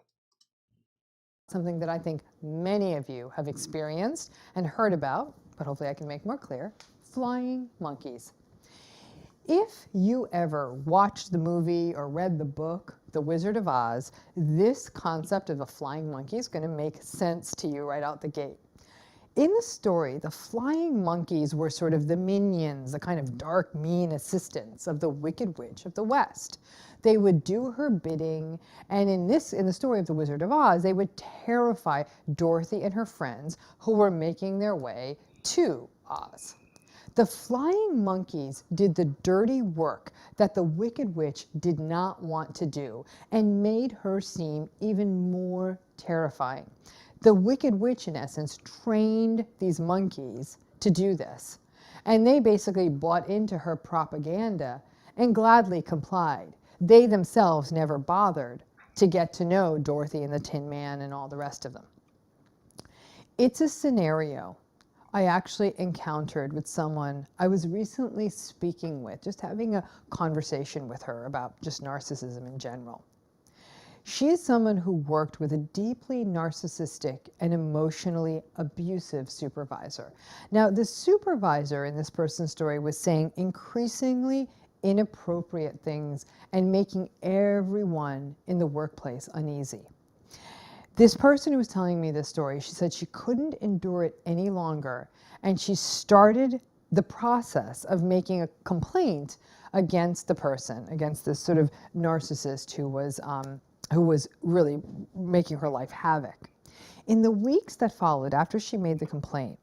Something that I think many of you have experienced and heard about, but hopefully I can make more clear: flying monkeys. If you ever watched the movie or read the book, The Wizard of Oz, this concept of a flying monkey is going to make sense to you right out the gate. In the story, the flying monkeys were sort of the minions, the kind of dark, mean assistants of the Wicked Witch of the West. They would do her bidding, and in the story of The Wizard of Oz, they would terrify Dorothy and her friends who were making their way to Oz. The flying monkeys did the dirty work that the Wicked Witch did not want to do, and made her seem even more terrifying. The Wicked Witch, in essence, trained these monkeys to do this. And they basically bought into her propaganda and gladly complied. They themselves never bothered to get to know Dorothy and the Tin Man and all the rest of them. It's a scenario I actually encountered with someone I was recently speaking with, just having a conversation with her about just narcissism in general. She is someone who worked with a deeply narcissistic and emotionally abusive supervisor. Now, the supervisor in this person's story was saying increasingly inappropriate things and making everyone in the workplace uneasy. This person who was telling me this story, she said she couldn't endure it any longer, and she started the process of making a complaint against the person, against this sort of narcissist who was really making her life havoc. In the weeks that followed after she made the complaint,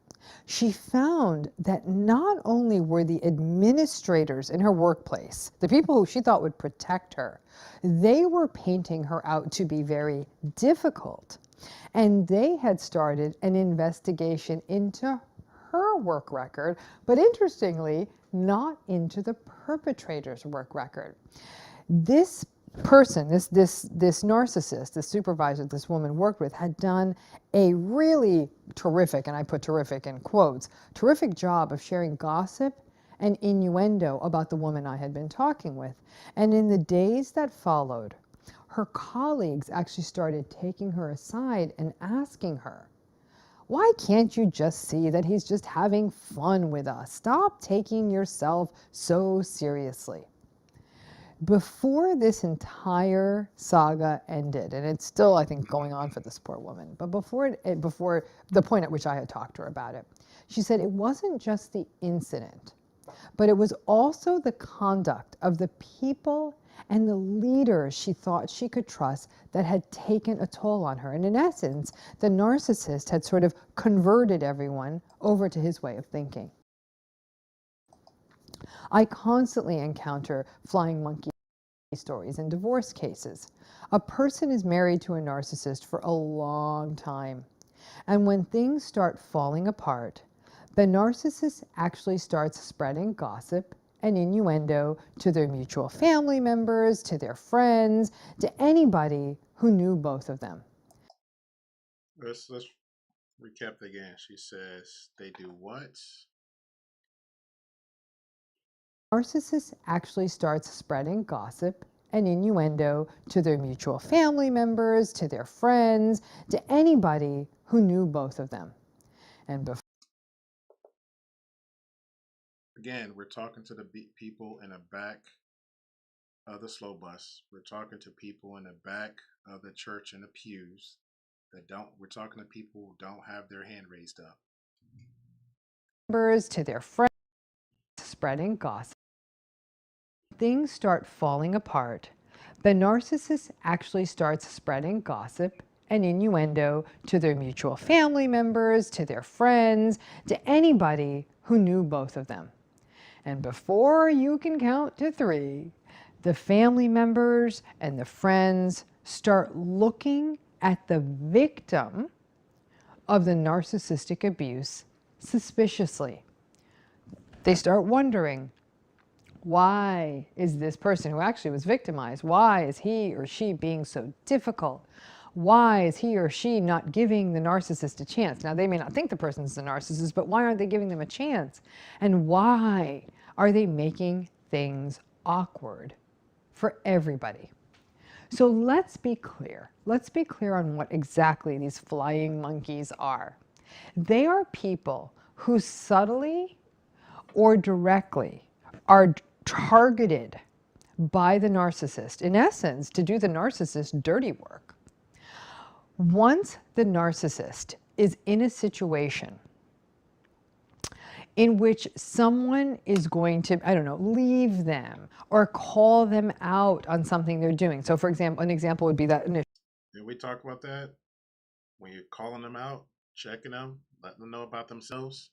she found that not only were the administrators in her workplace, the people who she thought would protect her, they were painting her out to be very difficult. And they had started an investigation into her work record, but interestingly, not into the perpetrator's work record. This person, this narcissist, this supervisor this woman worked with, had done a really terrific, and I put terrific in quotes, terrific job of sharing gossip and innuendo about the woman I had been talking with. And in the days that followed, her colleagues actually started taking her aside and asking her, "Why can't you just see that he's just having fun with us? Stop taking yourself so seriously." Before this entire saga ended, and it's still, I think, going on for this poor woman, but before the point at which I had talked to her about it, she said it wasn't just the incident, but it was also the conduct of the people and the leaders she thought she could trust that had taken a toll on her. And in essence, the narcissist had sort of converted everyone over to his way of thinking. I constantly encounter flying monkey stories in divorce cases. A person is married to a narcissist for a long time, and when things start falling apart, the narcissist actually starts spreading gossip and innuendo to their mutual family members, to their friends, to anybody who knew both of them. Let's recap again. She says they do what? Narcissist actually starts spreading gossip and innuendo to their mutual family members, to their friends, to anybody who knew both of them. And Again, we're talking to the people in the back of the slow bus. We're talking to people in the back of the church in the pews that don't. We're talking to people who don't have their hand raised up. members, to their friends, spreading gossip. Things start falling apart. The narcissist actually starts spreading gossip and innuendo to their mutual family members, to their friends, to anybody who knew both of them. And before you can count to 3, the family members and the friends start looking at the victim of the narcissistic abuse suspiciously. They start wondering, why is this person who actually was victimized, why is he or she being so difficult? Why is he or she not giving the narcissist a chance? Now, they may not think the person's the narcissist, but why aren't they giving them a chance? And why are they making things awkward for everybody? So let's be clear. Let's be clear on what exactly these flying monkeys are. They are people who subtly or directly are targeted by the narcissist, in essence, to do the narcissist's dirty work. Once the narcissist is in a situation in which someone is going to, I don't know, leave them or call them out on something they're doing. So, for example, an example would be that initial. Did we talk about that? When you're calling them out, checking them, letting them know about themselves.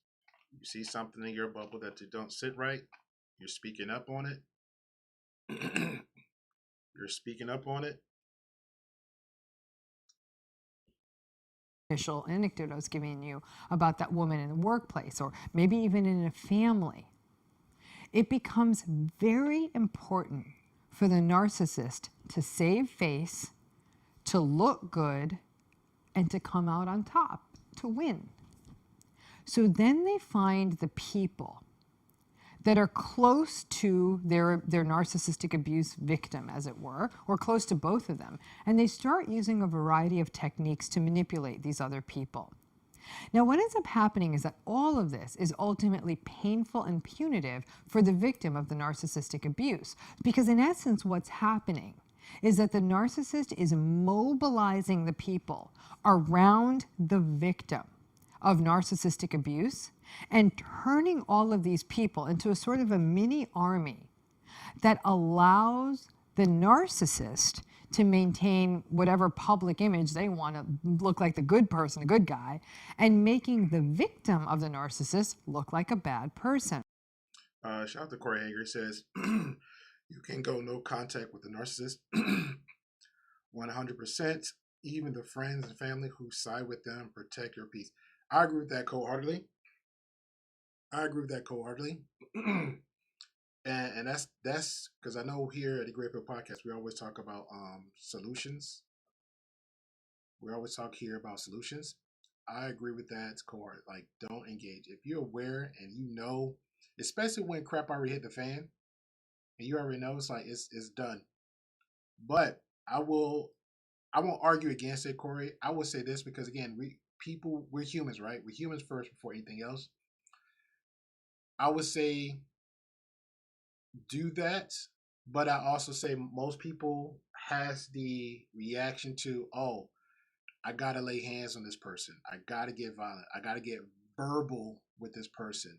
You see something in your bubble that you don't sit right, you're speaking up on it. You're speaking up on it. Initial anecdote I was giving you about that woman in the workplace, or maybe even in a family, it becomes very important for the narcissist to save face, to look good, and to come out on top, to win. So then they find the people that are close to their narcissistic abuse victim, as it were, or close to both of them, and they start using a variety of techniques to manipulate these other people. Now, what ends up happening is that all of this is ultimately painful and punitive for the victim of the narcissistic abuse, because in essence, what's happening is that the narcissist is mobilizing the people around the victim of narcissistic abuse and turning all of these people into a sort of a mini army that allows the narcissist to maintain whatever public image they want to look like the good person, the good guy, and making the victim of the narcissist look like a bad person. Shout out to Corey Hager. He says, you can go no contact with the narcissist 100%. Even the friends and family who side with them, protect your peace. I agree with that wholeheartedly. And that's because I know here at the Great Pill Podcast, we always talk about solutions. We always talk here about solutions. I agree with that cohort. Like, don't engage. If you're aware and you know, especially when crap already hit the fan, and you already know it's like it's done. But I won't argue against it, Corey. I will say this because again, we're humans, right? We're humans first before anything else. I would say do that, but I also say most people has the reaction to, oh, I gotta lay hands on this person. I gotta get violent. I gotta get verbal with this person.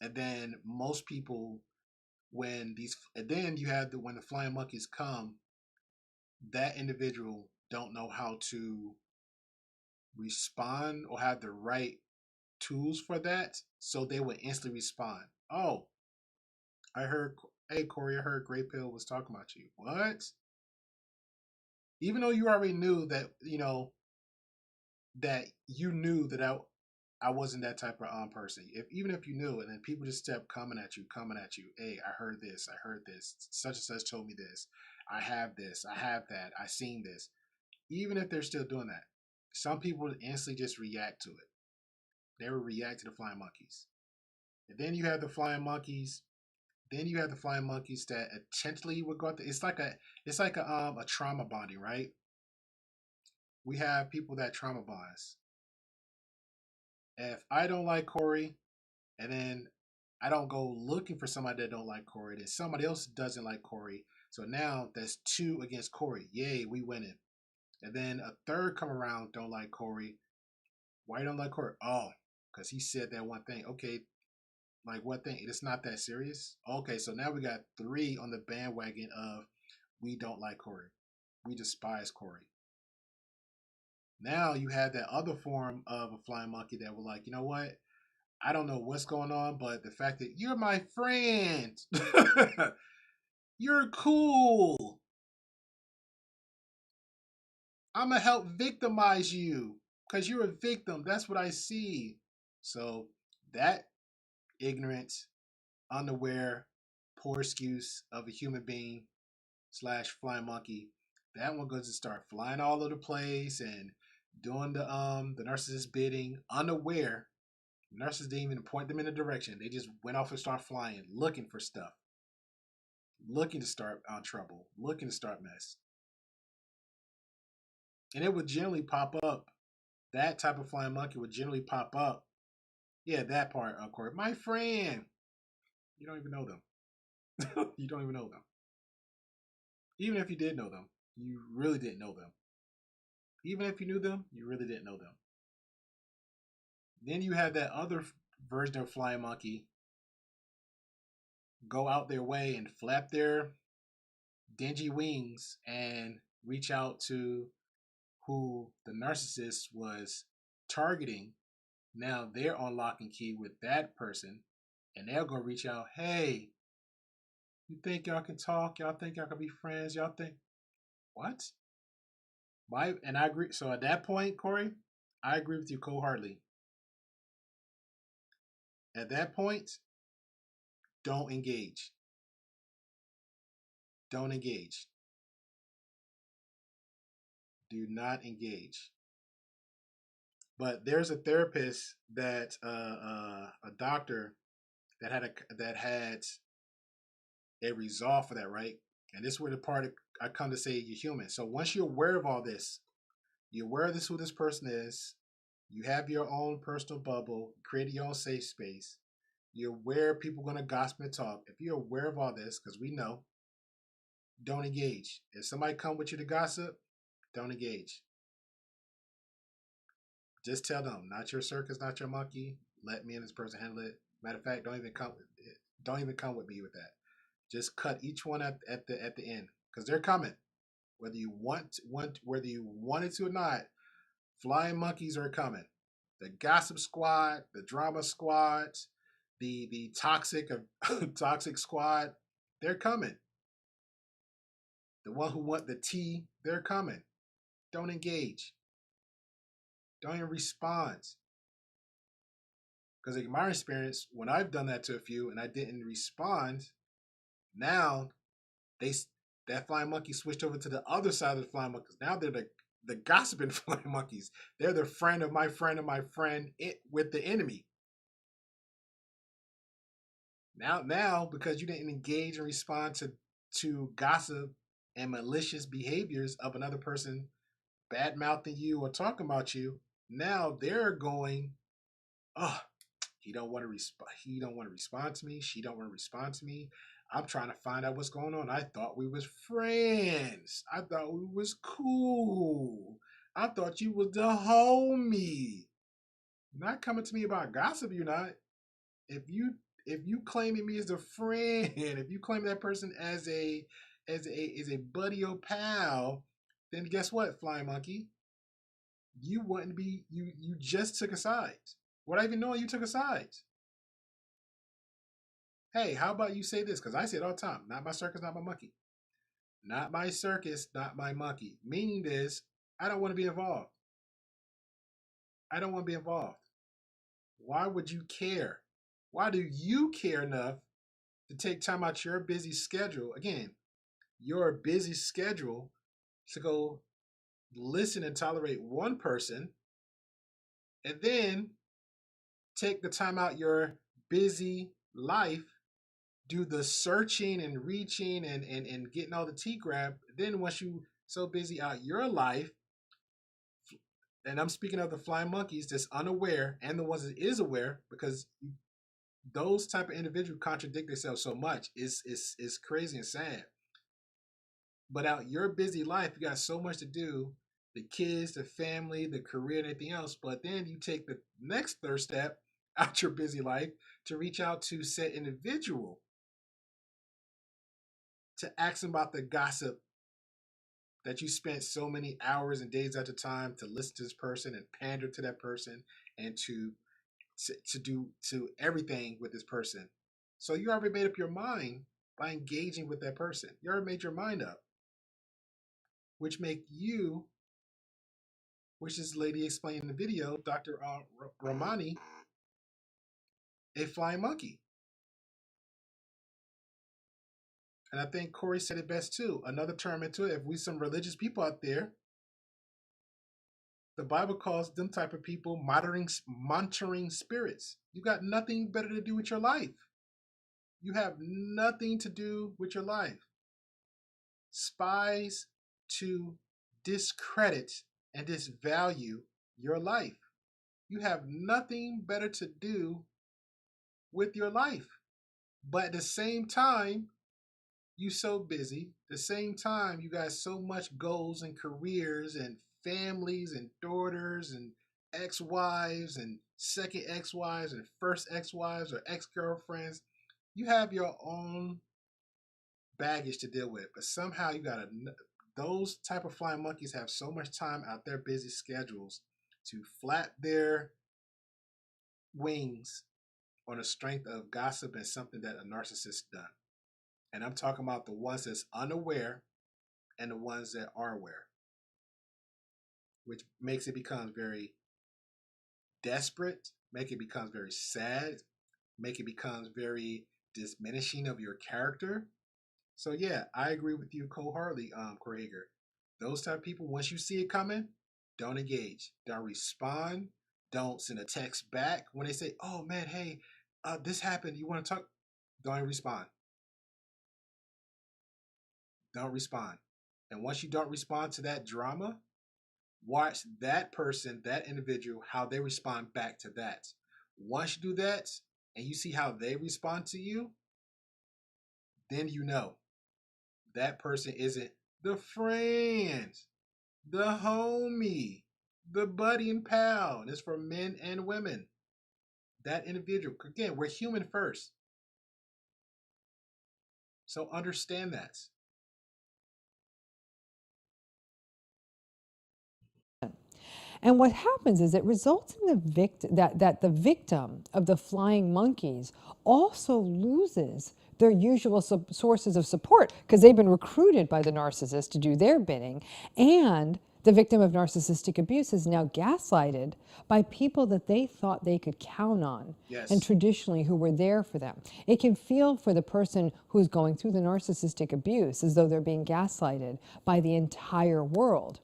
And then most people, when the flying monkeys come, that individual don't know how to respond or have the right tools for that, so they would instantly respond. Oh, I heard, hey Corey, I heard Grey Pill was talking about you. What? Even though you already knew that, that you knew that I wasn't that type of person. Even if you knew it, and then people just kept coming at you. Hey, I heard this. Such and such told me this. I have this. I have that. I seen this. Even if they're still doing that, some people would instantly just react to it. They would react to the flying monkeys. And then you have the flying monkeys. That intentionally would go out there. It's like a trauma bonding, right? We have people that trauma bonds. If I don't like Corey, and then I don't go looking for somebody that don't like Corey, then somebody else doesn't like Corey. So now that's 2 against Corey. Yay, we winning. And then a third come around, don't like Corey. Why you don't like Corey? Oh, because he said that one thing. Okay, like what thing? It's not that serious. Okay, so now we got 3 on the bandwagon of we don't like Corey. We despise Corey. Now you have that other form of a flying monkey that were like, you know what? I don't know what's going on, but the fact that you're my friend, you're cool. I'm going to help victimize you because you're a victim. That's what I see. So that ignorant, unaware, poor excuse of a human being / flying monkey, that one goes to start flying all over the place and doing the narcissist bidding, unaware. The narcissist didn't even point them in a direction. They just went off and started flying, looking for stuff, looking to start trouble, looking to start mess. And it would generally pop up. That type of flying monkey would generally pop up. Yeah, that part, Corey. My friend. You don't even know them. You don't even know them. Even if you did know them, you really didn't know them. Even if you knew them, you really didn't know them. Then you have that other version of flying monkey go out their way and flap their dingy wings and reach out to who the narcissist was targeting. Now they're on lock and key with that person, and they'll go reach out. Hey, you think y'all can talk? Y'all think y'all can be friends? Y'all think what? And I agree. So at that point, Corey, I agree with you wholeheartedly. At that point, don't engage. Don't engage. Do not engage. But there's a therapist that a doctor that had a resolve for that, right? And this is where the part I come to say you're human. So once you're aware of all this, you're aware of this, who this person is, you have your own personal bubble, create your own safe space. You're aware people are going to gossip and talk. If you're aware of all this, because we know, don't engage. If somebody come with you to gossip, don't engage. Just tell them, not your circus, not your monkey. Let me and this person handle it. Matter of fact, don't even come with me with that. Just cut each one at the end, because they're coming, whether you wanted to or not. Flying monkeys are coming. The gossip squad, the drama squad, the toxic squad, they're coming. The one who want the tea, they're coming. Don't engage. Don't even respond. Because in my experience, when I've done that to a few and I didn't respond, now that flying monkey switched over to the other side of the flying monkeys. Now they're the gossiping flying monkeys. They're the friend of my friend with the enemy. Now, because you didn't engage and respond to gossip and malicious behaviors of another person bad mouthing you or talking about you, now they're going, oh, he don't want to respond to me. She don't want to respond to me. I'm trying to find out what's going on. I thought we was friends. I thought we was cool. I thought you was the homie. Not coming to me about gossip, you're not. If you claiming me as a friend, if you claim that person as a buddy or pal, then guess what, flying monkey? You wouldn't be you just took a side. without even knowing you took a side. Hey, how about you say this? Because I say it all the time. Not my circus, not my monkey. Not my circus, not my monkey. Meaning this, I don't want to be involved. I don't want to be involved. Why would you care? Why do you care enough to take time out your busy schedule? Again, your busy schedule to go listen and tolerate one person, and then take the time out your busy life, do the searching and reaching and getting all the tea grab. Then once you so busy out your life, and I'm speaking of the flying monkeys that's unaware and the ones that is aware, because those type of individuals contradict themselves so much. It's crazy and sad. But out your busy life, you got so much to do, the kids, the family, the career, and everything else. But then you take the next third step out your busy life to reach out to said individual to ask them about the gossip that you spent so many hours and days at a time to listen to this person and pander to that person and to do to everything with this person. So you already made up your mind by engaging with that person. You already made your mind up, which make you, which this lady explained in the video, Dr. Ramani, a flying monkey. And I think Corey said it best too. Another term into it, if we some religious people out there, the Bible calls them type of people monitoring spirits. You got nothing better to do with your life. You have nothing to do with your life. Spies to discredit and disvalue your life. You have nothing better to do with your life. But at the same time, you so busy. At the same time, you got so much goals and careers and families and daughters and ex-wives and second ex-wives and first ex-wives or ex-girlfriends. You have your own baggage to deal with, but somehow you got those type of flying monkeys have so much time out their busy schedules to flap their wings on the strength of gossip and something that a narcissist done. And I'm talking about the ones that's unaware and the ones that are aware, which makes it become very desperate, make it becomes very sad, make it becomes very diminishing of your character. So yeah, I agree with you wholeheartedly, Corey Hager. Those type of people, once you see it coming, don't engage, don't respond, don't send a text back when they say, "Oh man, hey, this happened. You want to talk?" Don't respond. Don't respond. And once you don't respond to that drama, watch that person, that individual, how they respond back to that. Once you do that and you see how they respond to you, then you know that person isn't the friend, the homie, the buddy and pal. And it's for men and women. That individual, again, we're human first. So understand that. And what happens is it results in that the victim of the flying monkeys also loses their usual sources of support because they've been recruited by the narcissist to do their bidding. And the victim of narcissistic abuse is now gaslighted by people that they thought they could count on, Yes. and traditionally who were there for them. It can feel for the person who's going through the narcissistic abuse as though they're being gaslighted by the entire world.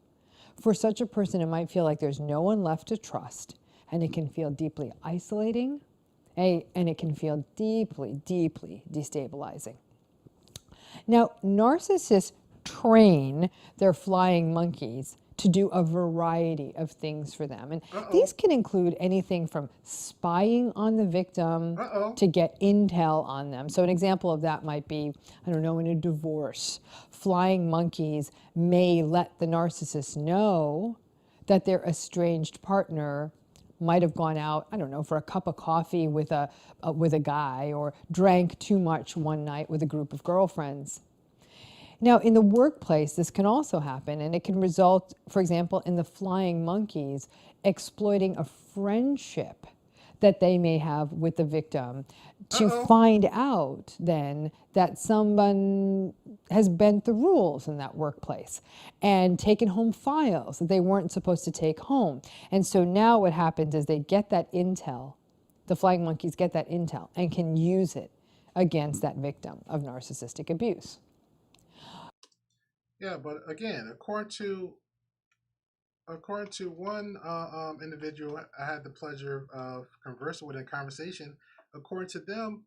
For such a person, it might feel like there's no one left to trust, and it can feel deeply isolating, and it can feel deeply, deeply destabilizing. Now, narcissists train their flying monkeys to do a variety of things for them. And these can include anything from spying on the victim to get intel on them. So an example of that might be, I don't know, in a divorce, flying monkeys may let the narcissist know that their estranged partner might have gone out, I don't know, for a cup of coffee with a guy, or drank too much one night with a group of girlfriends. Now, in the workplace, this can also happen, and it can result, for example, in the flying monkeys exploiting a friendship that they may have with the victim to Uh-oh. find out then that someone has bent the rules in that workplace and taken home files that they weren't supposed to take home. And so now what happens is they get that intel, the flying monkeys get that intel and can use it against that victim of narcissistic abuse. Yeah, but again, according to one individual I had the pleasure of conversing with in conversation, according to them,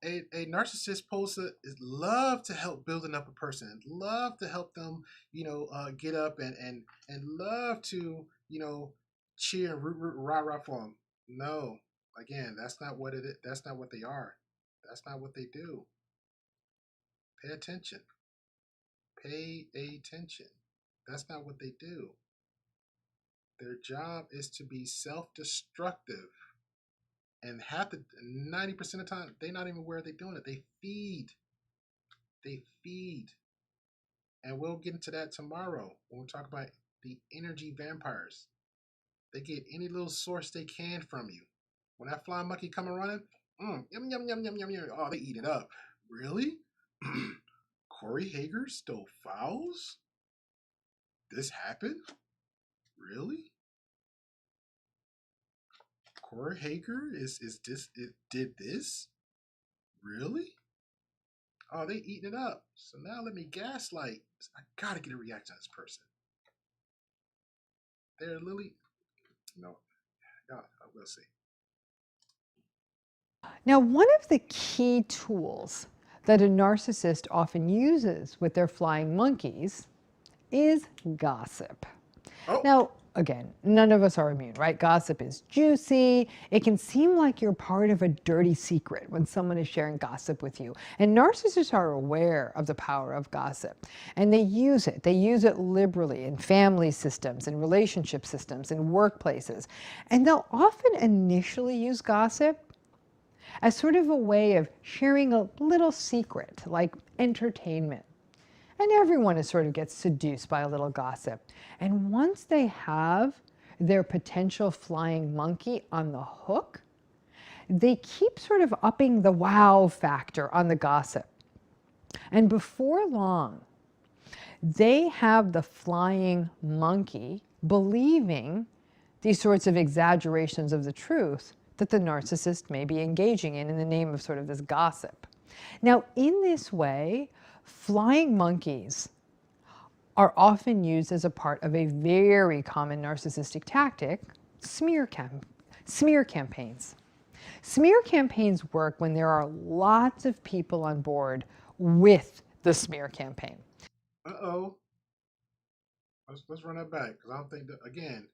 a narcissist supposed to love to help building up a person, love to help them, get up and love to, cheer and root rah rah for them. No, again, that's not what it is. That's not what they are. That's not what they do. Pay attention. Pay attention. That's not what they do. Their job is to be self-destructive, and 90% of the time, they're not even aware they're doing it. They feed. They feed. And we'll get into that tomorrow when we talk about the energy vampires. They get any little source they can from you. When that flying monkey come and running, yum, yum, yum, yum, yum, yum. Oh, they eat it up. Really? Corey Hager stole fowls? This happened? Really? Corey Hager did this? Really? Oh, they eating it up. So now let me gaslight. I gotta get a reaction on this person. They're Lily. No, we'll see. Now, one of the key tools that a narcissist often uses with their flying monkeys is gossip. Oh. Now, again, none of us are immune, right? Gossip is juicy. It can seem like you're part of a dirty secret when someone is sharing gossip with you. And narcissists are aware of the power of gossip. And they use it. They use it liberally in family systems, in relationship systems, in workplaces. And they'll often initially use gossip as sort of a way of sharing a little secret, like entertainment. And everyone sort of gets seduced by a little gossip. And once they have their potential flying monkey on the hook, they keep sort of upping the wow factor on the gossip. And before long, they have the flying monkey believing these sorts of exaggerations of the truth that the narcissist may be engaging in the name of sort of this gossip. Now, in this way, flying monkeys are often used as a part of a very common narcissistic tactic, smear campaigns. Smear campaigns work when there are lots of people on board with the smear campaign. Uh-oh. Let's run that back, because I don't think that, again,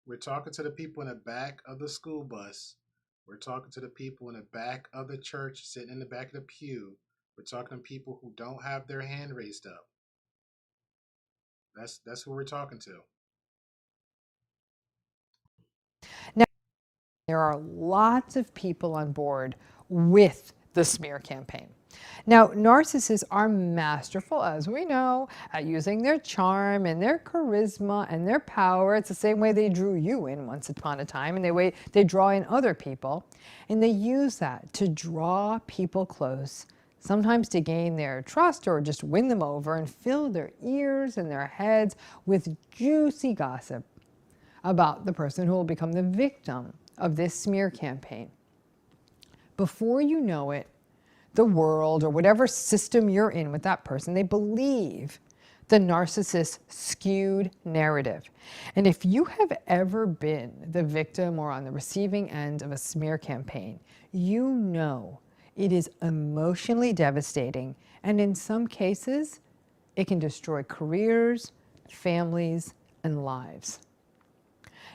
we're talking to the people in the back of the school bus. We're talking to the people in the back of the church sitting in the back of the pew. We're talking to people who don't have their hand raised up. That's who we're talking to. Now, there are lots of people on board with the smear campaign. Now, narcissists are masterful, as we know, at using their charm and their charisma and their power. It's the same way they drew you in once upon a time, and the way they draw in other people. And they use that to draw people close, sometimes to gain their trust or just win them over and fill their ears and their heads with juicy gossip about the person who will become the victim of this smear campaign. Before you know it, the world or whatever system you're in with that person, they believe the narcissist's skewed narrative. And if you have ever been the victim or on the receiving end of a smear campaign, you know it is emotionally devastating, and in some cases, it can destroy careers, families, and lives.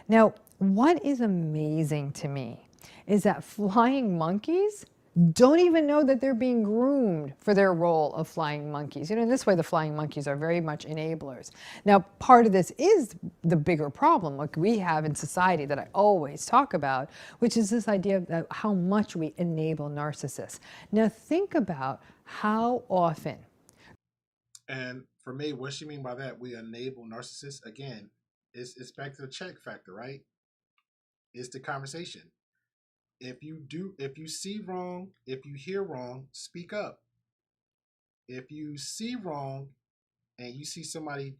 Now, what is amazing to me is that flying monkeys don't even know that they're being groomed for their role of flying monkeys. In this way, the flying monkeys are very much enablers. Now, part of this is the bigger problem like we have in society that I always talk about, which is this idea of how much we enable narcissists. Now, think about how often. And for me, what she mean by that, we enable narcissists, again, it's back to the check factor, right? is the conversation. If you see wrong, if you hear wrong, speak up. If you see wrong and you see somebody,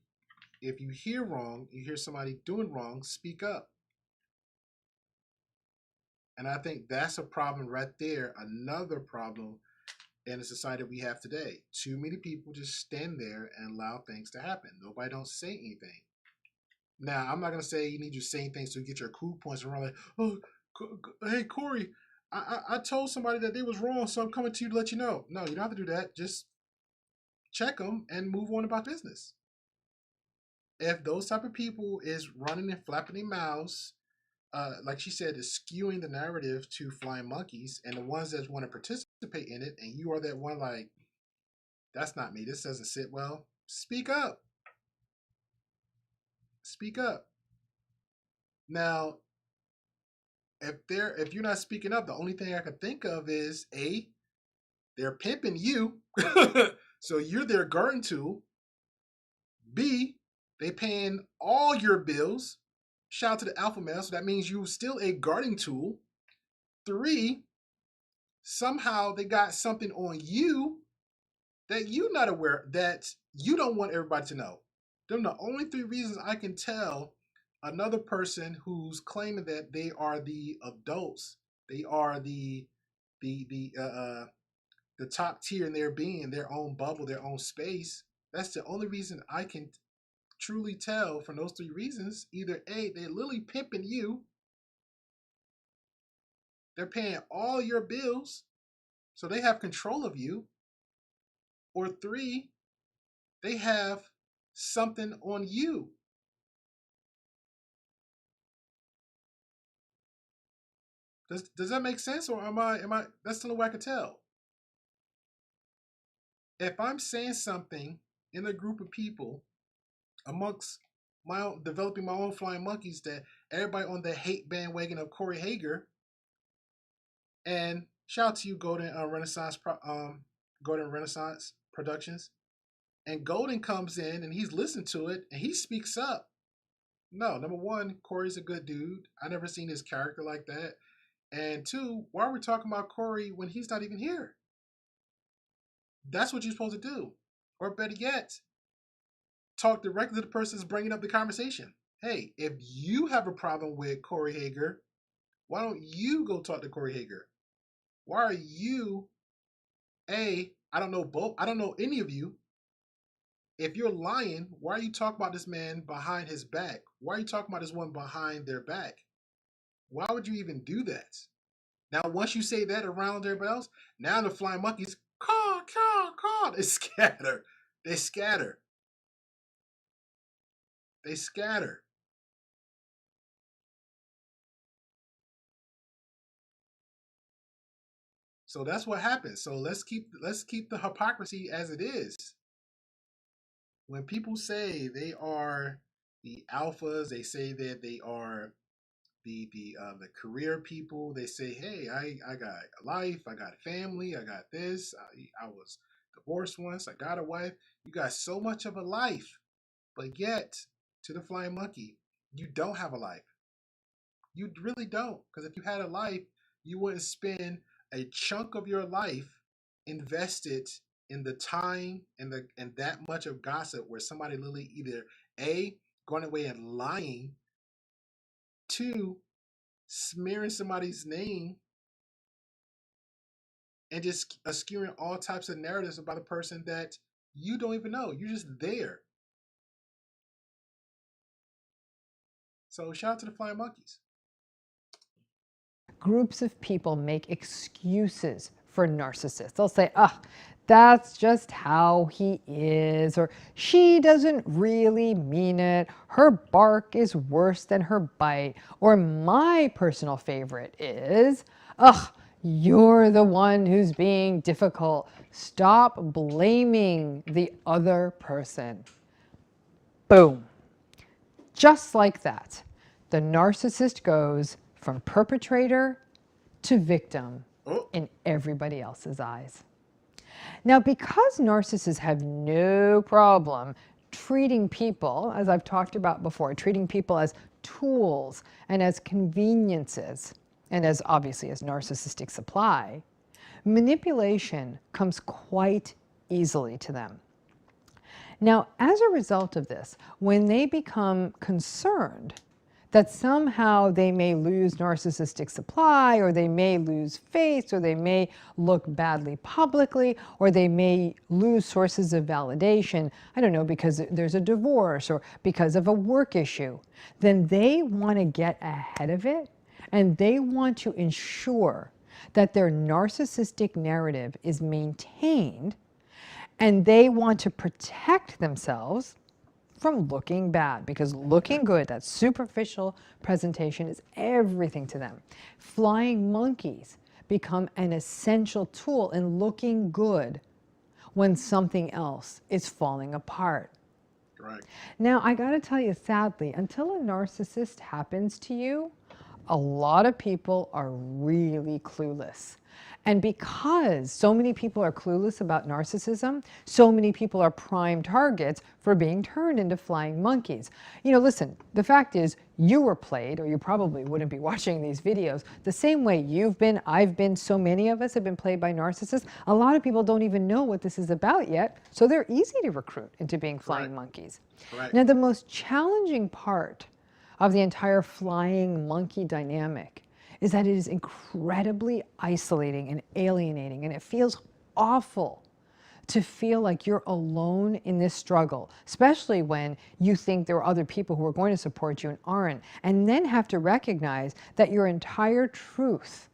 if you hear wrong, you hear somebody doing wrong, speak up. And I think that's a problem right there. Another problem in the society we have today. Too many people just stand there and allow things to happen. Nobody don't say anything. Now, I'm not going to say you need to say things to get your cool points and run like, oh, hey, Corey, I told somebody that they was wrong, so I'm coming to you to let you know. No, you don't have to do that. Just check them and move on about business. If those type of people is running and flapping their mouths, like she said, is skewing the narrative to flying monkeys, and the ones that want to participate in it, and you are that one like, that's not me, this doesn't sit well, speak up. Speak up. Now, if you're not speaking up, the only thing I can think of is A, they're pimping you, so you're their garden tool. B, they paying all your bills. Shout out to the alpha male, so that means you're still a guarding tool. 3, somehow they got something on you that you're not aware, that you don't want everybody to know. Them the only 3 reasons I can tell another person who's claiming that they are the adults, they are the top tier in their being, their own bubble, their own space. That's the only reason I can truly tell from those 3 reasons. Either A, they're literally pimping you, they're paying all your bills, so they have control of you, or 3, they have something on you. Does that make sense, or am I that's the only way I can tell? If I'm saying something in a group of people amongst my own, developing my own flying monkeys, that everybody on the hate bandwagon of Corey Hager, and shout out to you, Golden Renaissance Productions, and Golden comes in and he's listened to it and he speaks up. No, number 1, Corey's a good dude. I never seen his character like that. And 2, why are we talking about Corey when he's not even here? That's what you're supposed to do. Or better yet, talk directly to the person that's bringing up the conversation. Hey, if you have a problem with Corey Hager, why don't you go talk to Corey Hager? Why are you, I don't know any of you. If you're lying, why are you talking about this man behind his back? Why are you talking about this one behind their back? Why would you even do that? Now, once you say that around everybody else, now the flying monkeys, caw, caw, caw, they scatter. They scatter. They scatter. So that's what happens. So let's keep the hypocrisy as it is. When people say they are the alphas, they say that they are the career people. They say, hey, I got a life, I got a family, I got this. I was divorced once, I got a wife. You got so much of a life, but yet to the flying monkey, you don't have a life. You really don't, because if you had a life, you wouldn't spend a chunk of your life invested in the time and that much of gossip where somebody literally either A, going away and lying, 2, smearing somebody's name, and just skewing all types of narratives about a person that you don't even know. You're just there. So shout out to the flying monkeys. Groups of people make excuses for narcissists. They'll say, that's just how he is, or she doesn't really mean it, her bark is worse than her bite, or my personal favorite is, you're the one who's being difficult. Stop blaming the other person. Boom. Just like that, the narcissist goes from perpetrator to victim in everybody else's eyes. Now, because narcissists have no problem treating people, as I've talked about before, treating people as tools and as conveniences, and as obviously as narcissistic supply, manipulation comes quite easily to them. Now, as a result of this, when they become concerned that somehow they may lose narcissistic supply, or they may lose face, or they may look badly publicly, or they may lose sources of validation, I don't know, because there's a divorce or because of a work issue, then they want to get ahead of it, and they want to ensure that their narcissistic narrative is maintained, and they want to protect themselves from looking bad, because looking good, that superficial presentation, is everything to them. Flying monkeys become an essential tool in looking good when something else is falling apart. Right. Now, I got to tell you, sadly, until a narcissist happens to you, a lot of people are really clueless. And because so many people are clueless about narcissism, so many people are prime targets for being turned into flying monkeys. You know, listen, the fact is, you were played, or you probably wouldn't be watching these videos, the same way you've been, I've been, so many of us have been played by narcissists. A lot of people don't even know what this is about yet, so they're easy to recruit into being flying monkeys. Right. Now, the most challenging part of the entire flying monkey dynamic is that it is incredibly isolating and alienating, and it feels awful to feel like you're alone in this struggle, especially when you think there are other people who are going to support you and aren't, and then have to recognize that your entire truth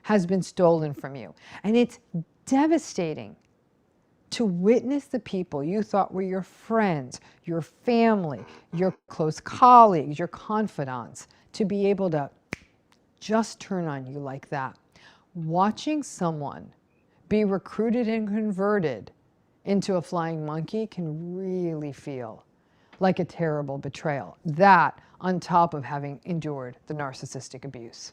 has been stolen from you. And it's devastating to witness the people you thought were your friends, your family, your close colleagues, your confidants, to be able to just turn on you like that. Watching someone be recruited and converted into a flying monkey can really feel like a terrible betrayal. That on top of having endured the narcissistic abuse.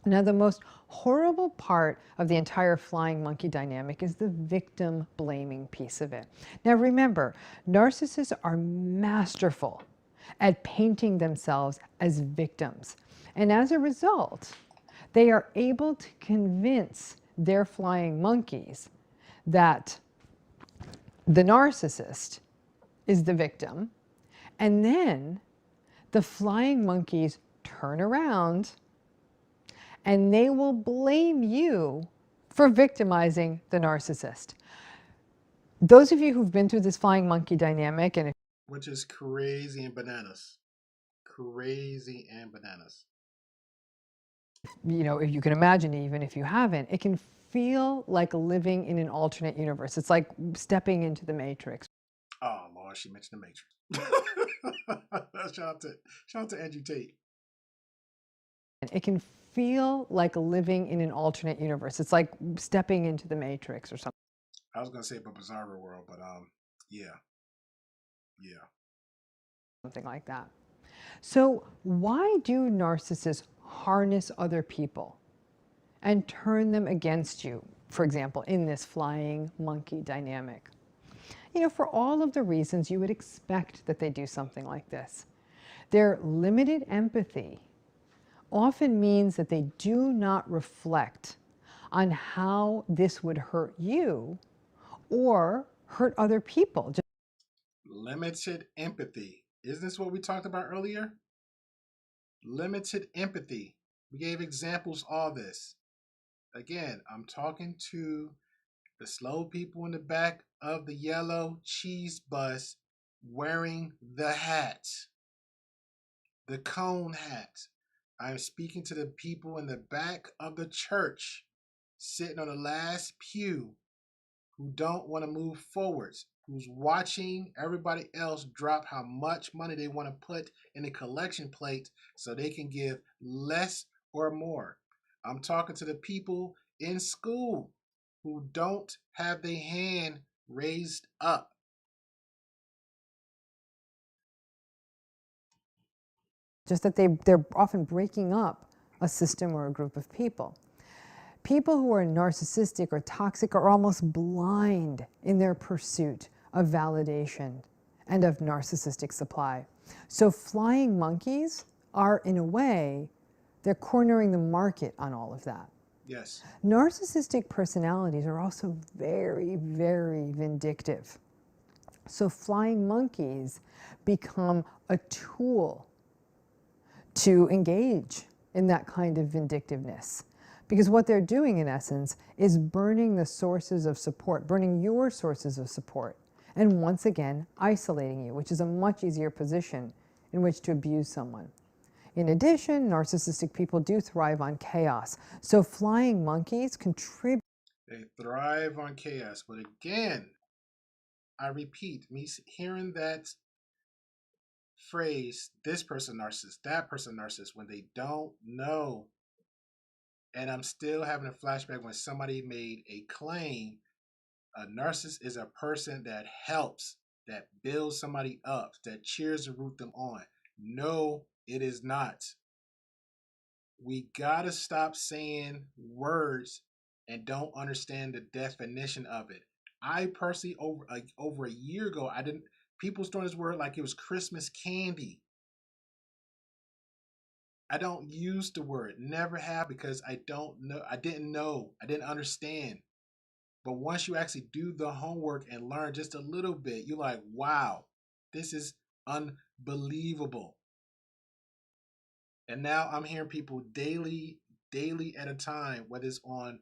Now, the most horrible part of the entire flying monkey dynamic is the victim blaming piece of it. Now, remember, narcissists are masterful at painting themselves as victims. And as a result, they are able to convince their flying monkeys that the narcissist is the victim. And then the flying monkeys turn around and they will blame you for victimizing the narcissist. Those of you who've been through this flying monkey dynamic, and Which is crazy and bananas. Crazy and bananas. you know, if you can imagine, even if you haven't, it can feel like living in an alternate universe. It's like stepping into the Matrix. Oh Lord, she mentioned the Matrix. shout out to Andrew Tate. It can feel like living in an alternate universe. It's like stepping into the Matrix or something. I was gonna say a bizarre world, but yeah. Something like that. So why do narcissists harness other people and turn them against you, for example, in this flying monkey dynamic? You know, for all of the reasons you would expect that they do something like this. Their limited empathy often means that they do not reflect on how this would hurt you or hurt other people. Limited empathy. Isn't this what we talked about earlier? Limited empathy. We gave examples of this. Again, I'm talking to the slow people in the back of the yellow cheese bus wearing the hat, the cone hat. I'm speaking to the people in the back of the church sitting on the last pew who don't want to move forwards, who's watching everybody else drop how much money they want to put in the collection plate so they can give less or more. I'm talking to the people in school who don't have their hand raised up. Just that they're often breaking up a system or a group of people. People who are narcissistic or toxic are almost blind in their pursuit of validation and of narcissistic supply. So flying monkeys are, in a way, they're cornering the market on all of that. Yes. Narcissistic personalities are also very, very vindictive. So flying monkeys become a tool to engage in that kind of vindictiveness. Because what they're doing, in essence, is burning the sources of support, burning your sources of support, and once again, isolating you, which is a much easier position in which to abuse someone. In addition, narcissistic people do thrive on chaos. So flying monkeys contribute. They thrive on chaos. But again, I repeat, me hearing that phrase, this person narcissist, that person narcissist, when they don't know. And I'm still having a flashback when somebody made a claim, a narcissist is a person that helps, that builds somebody up, that cheers and root them on. No, it is not. We gotta stop saying words and don't understand the definition of it. I personally, over a year ago, people was throwing this word like it was Christmas candy. I don't use the word, never have, because I didn't know, I didn't understand. But once you actually do the homework and learn just a little bit, you're like, wow, this is unbelievable. And now I'm hearing people daily at a time, whether it's on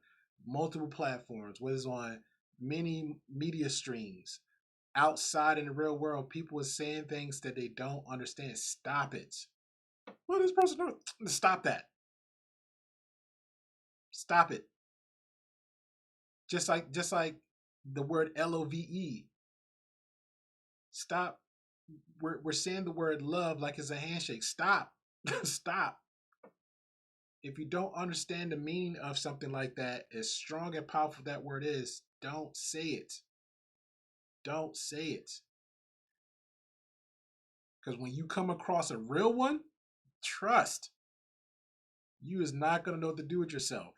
multiple platforms, whether it's on many media streams, outside in the real world, people are saying things that they don't understand. Stop it. Well, this person, stop that. Stop it. Just like the word LOVE. Stop. We're saying the word love like it's a handshake. Stop. Stop. If you don't understand the meaning of something like that, as strong and powerful that word is, don't say it. Don't say it. Because when you come across a real one, trust, you is not going to know what to do with yourself.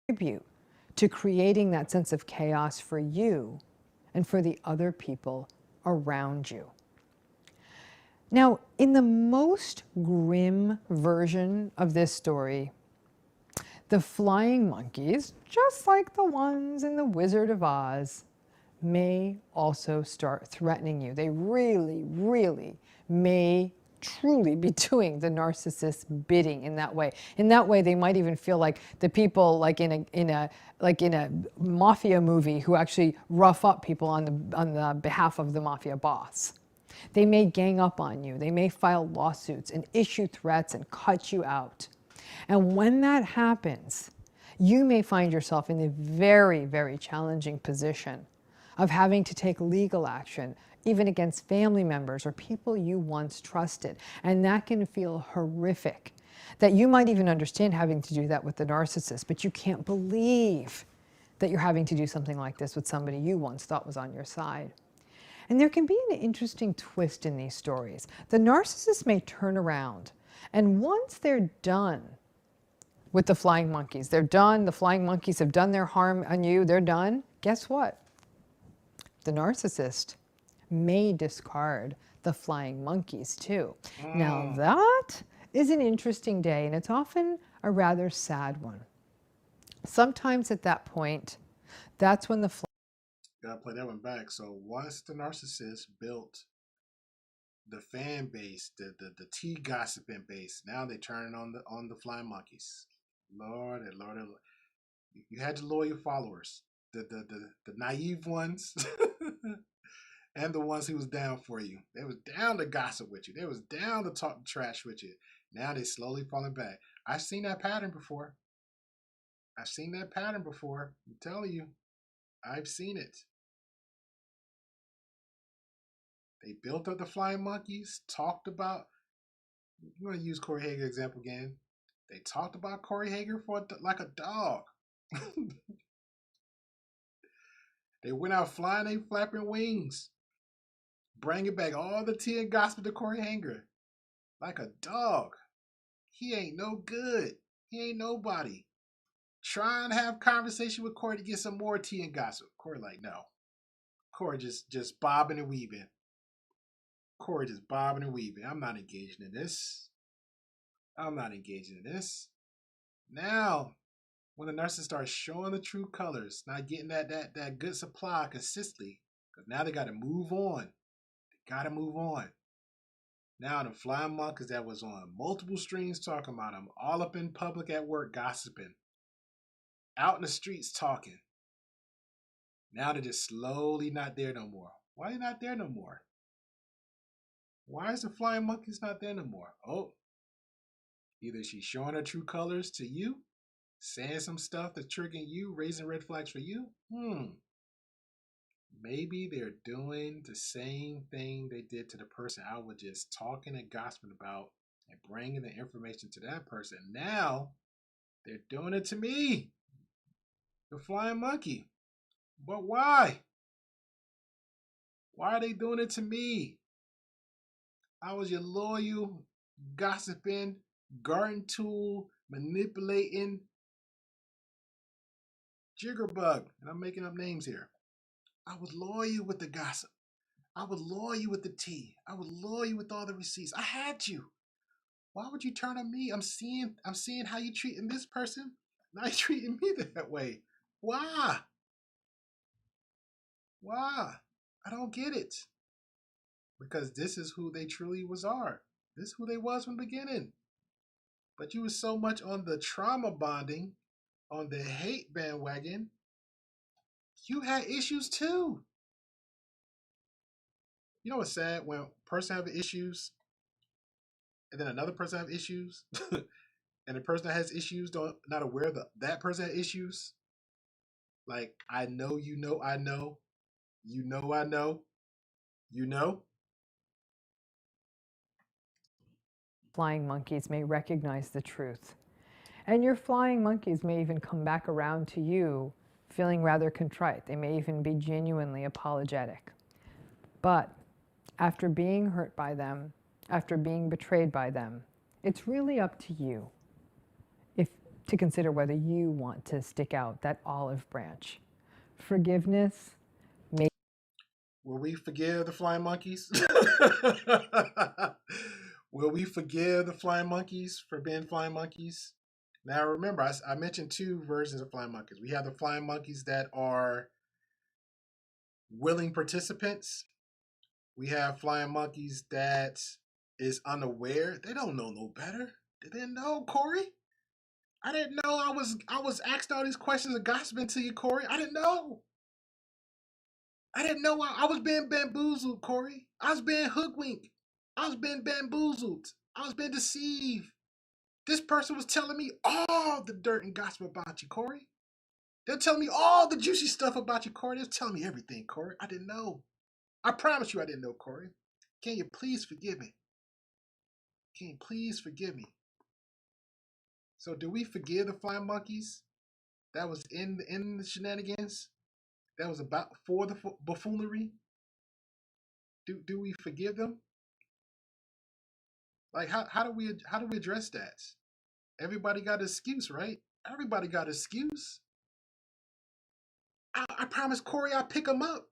Contribute to creating that sense of chaos for you and for the other people around you. Now, in the most grim version of this story, the flying monkeys, just like the ones in The Wizard of Oz, may also start threatening you. They really, really may truly be doing the narcissist's bidding in that way. In that way, they might even feel like the people, like in a mafia movie, who actually rough up people on the behalf of the mafia boss. They may gang up on you. They may file lawsuits and issue threats and cut you out. And when that happens, you may find yourself in the very, very challenging position of having to take legal action, even against family members or people you once trusted. And that can feel horrific. That you might even understand having to do that with the narcissist, but you can't believe that you're having to do something like this with somebody you once thought was on your side. And there can be an interesting twist in these stories. The narcissist may turn around, and once they're done with the flying monkeys, they're done, the flying monkeys have done their harm on you, they're done, guess what? The narcissist may discard the flying monkeys too. Now that is an interesting day, and it's often a rather sad one. Sometimes at that point, that's when the Gotta play that one back. So once the narcissist built the fan base, the tea gossiping base, now they turn on the flying monkeys. Lord and Lord, you had your loyal followers, the naive ones, and the ones who was down for you. They was down to gossip with you. They was down to talk trash with you. Now they slowly falling back. I've seen that pattern before. I'm telling you, I've seen it. They built up the flying monkeys, talked about, I'm going to use Corey Hager example again. They talked about Corey Hager for like a dog. They went out flying, they flapping wings, bringing back all the tea and gossip to Corey Hager like a dog. He ain't no good. He ain't nobody. Try and have conversation with Corey to get some more tea and gossip. Corey like, no. Corey just bobbing and weaving. Corey just bobbing and weaving. I'm not engaging in this. I'm not engaging in this. Now, when the narcissist starts showing the true colors, not getting that good supply consistently, because now they got to move on. They got to move on. Now the flying monkeys that was on multiple streams talking about them, all up in public at work gossiping, out in the streets talking. Now they're just slowly not there no more. Why are they not there no more? Why is the flying monkeys not there no more? Oh, either she's showing her true colors to you, saying some stuff that's triggering you, raising red flags for you. Maybe they're doing the same thing they did to the person I was just talking and gossiping about and bringing the information to that person. Now they're doing it to me, the flying monkey. But why? Why are they doing it to me? I was your loyal, gossiping, garden tool, manipulating jiggerbug. And I'm making up names here. I was loyal with the gossip. I was loyal with the tea. I was loyal with all the receipts. I had you. Why would you turn on me? I'm seeing how you treating this person. Now you're treating me that way. Why? Why? I don't get it. Because this is who they truly are. This is who they was from the beginning. But you were so much on the trauma bonding, on the hate bandwagon, you had issues too. You know what's sad? When a person have issues, and then another person have issues, and the person that has issues not aware that person has issues. Like, I know, you know, I know, you know, I know, you know. Flying monkeys may recognize the truth. And your flying monkeys may even come back around to you feeling rather contrite. They may even be genuinely apologetic. But after being hurt by them, after being betrayed by them, it's really up to you to consider whether you want to stick out that olive branch. Forgiveness may... Will we forgive the flying monkeys? Will we forgive the flying monkeys for being flying monkeys? Now remember, I mentioned two versions of flying monkeys. We have the flying monkeys that are willing participants. We have flying monkeys that is unaware. They don't know no better. They didn't know, Corey. I didn't know I was asking all these questions and gossiping to you, Corey. I didn't know. I didn't know I was being bamboozled, Corey. I was being hoodwinked. I was being bamboozled. I was being deceived. This person was telling me all the dirt and gossip about you, Corey. They're telling me all the juicy stuff about you, Corey. They're telling me everything, Corey. I didn't know. I promise you I didn't know, Corey. Can you please forgive me? Can you please forgive me? So do we forgive the flying monkeys that was in the shenanigans? That was about for the buffoonery? Do we forgive them? Like how do we address that? Everybody got an excuse, right? Everybody got an excuse. I promise Corey I'll pick them up.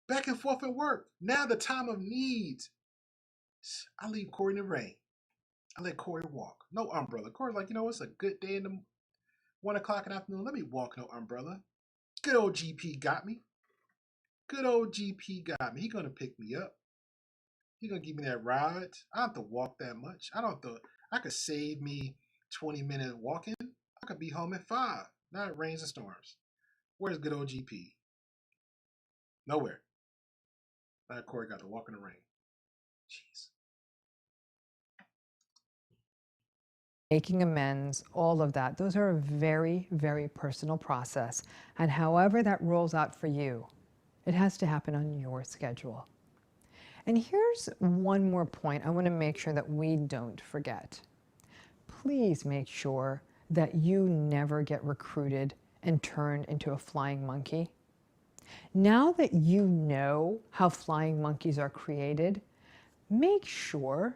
Back and forth at work. Now the time of need. I leave Corey in the rain. I let Corey walk. No umbrella. Corey's like, it's a good day in the 1 o'clock in the afternoon. Let me walk, no umbrella. Good old GP got me. Good old GP got me. He gonna pick me up. He gonna give me that ride. I don't have to walk that much. I could save me 20 minutes walking. I could be home at 5. Now it rains and storms. Where's good old GP? Nowhere. Now Corey got to walk in the rain. Jeez. Making amends, all of that, those are a very, very personal process. And however that rolls out for you, it has to happen on your schedule. And here's one more point I want to make sure that we don't forget. Please make sure that you never get recruited and turned into a flying monkey. Now that you know how flying monkeys are created, make sure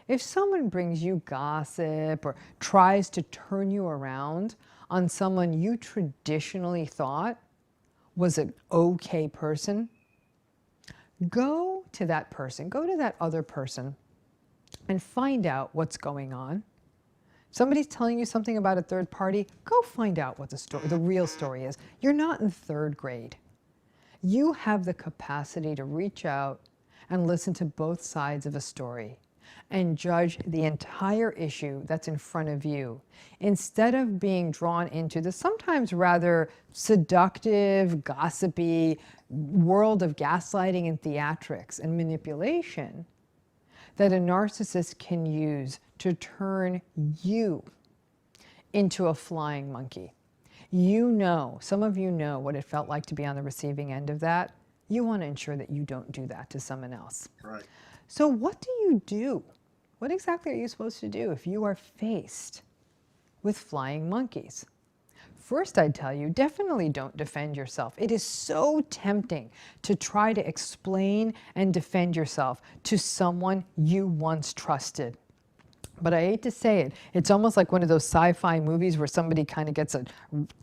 if someone brings you gossip or tries to turn you around on someone you traditionally thought was an okay person, go to that person, go to that other person and find out what's going on. Somebody's telling you something about a third party, go find out what the real story is. You're not in third grade. You have the capacity to reach out and listen to both sides of a story and judge the entire issue that's in front of you, instead of being drawn into the sometimes rather seductive, gossipy world of gaslighting and theatrics and manipulation that a narcissist can use to turn you into a flying monkey. You know, some of you know what it felt like to be on the receiving end of that. You want to ensure that you don't do that to someone else. Right. So what do you do? What exactly are you supposed to do if you are faced with flying monkeys? First, I'd tell you, definitely don't defend yourself. It is so tempting to try to explain and defend yourself to someone you once trusted. But I hate to say it, it's almost like one of those sci-fi movies where somebody kind of gets a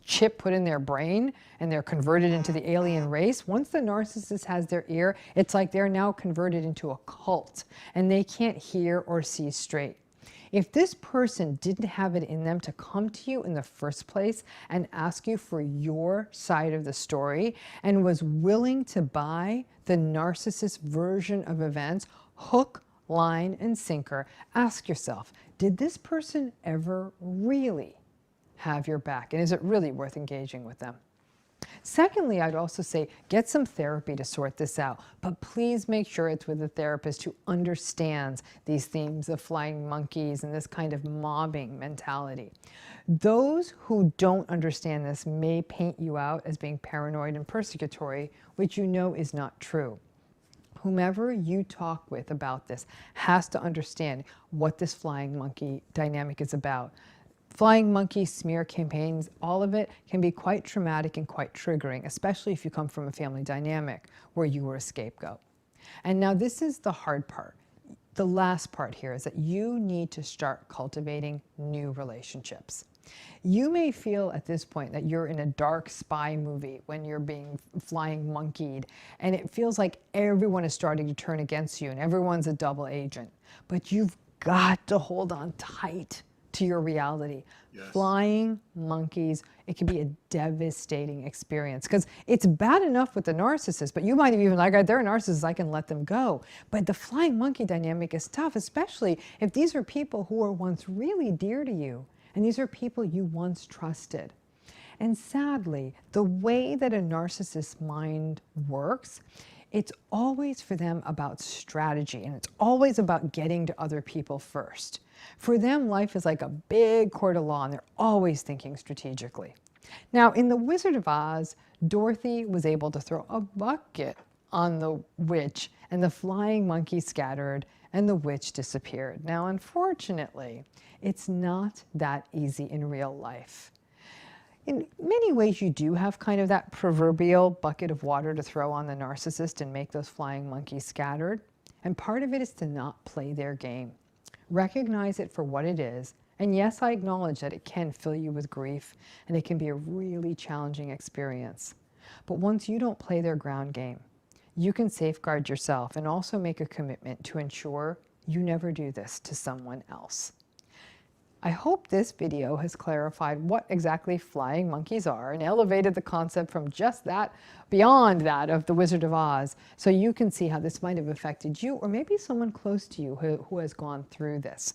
chip put in their brain and they're converted into the alien race. Once the narcissist has their ear, it's like they're now converted into a cult and they can't hear or see straight. If this person didn't have it in them to come to you in the first place and ask you for your side of the story and was willing to buy the narcissist version of events, hook, line, and sinker, ask yourself, did this person ever really have your back? And is it really worth engaging with them? Secondly, I'd also say get some therapy to sort this out, but please make sure it's with a therapist who understands these themes of flying monkeys and this kind of mobbing mentality. Those who don't understand this may paint you out as being paranoid and persecutory, which you know is not true. Whomever you talk with about this has to understand what this flying monkey dynamic is about. Flying monkey smear campaigns, all of it can be quite traumatic and quite triggering, especially if you come from a family dynamic where you were a scapegoat. And now this is the hard part. The last part here is that you need to start cultivating new relationships. You may feel at this point that you're in a dark spy movie when you're being flying monkeyed, and it feels like everyone is starting to turn against you and everyone's a double agent. But you've got to hold on tight to your reality. Yes. Flying monkeys, it can be a devastating experience because it's bad enough with the narcissist, but you might have even like, they're a narcissist, I can let them go. But the flying monkey dynamic is tough, especially if these are people who were once really dear to you. And these are people you once trusted. And sadly, the way that a narcissist's mind works, it's always for them about strategy, and it's always about getting to other people first. For them, life is like a big court of law, and they're always thinking strategically. Now, in The Wizard of Oz, Dorothy was able to throw a bucket on the witch, and the flying monkey scattered, and the witch disappeared. Now, unfortunately, it's not that easy in real life. In many ways, you do have kind of that proverbial bucket of water to throw on the narcissist and make those flying monkeys scattered. And part of it is to not play their game. Recognize it for what it is. And yes, I acknowledge that it can fill you with grief and it can be a really challenging experience. But once you don't play their ground game, you can safeguard yourself and also make a commitment to ensure you never do this to someone else. I hope this video has clarified what exactly flying monkeys are and elevated the concept from just that, beyond that of The Wizard of Oz, so you can see how this might have affected you or maybe someone close to you who has gone through this.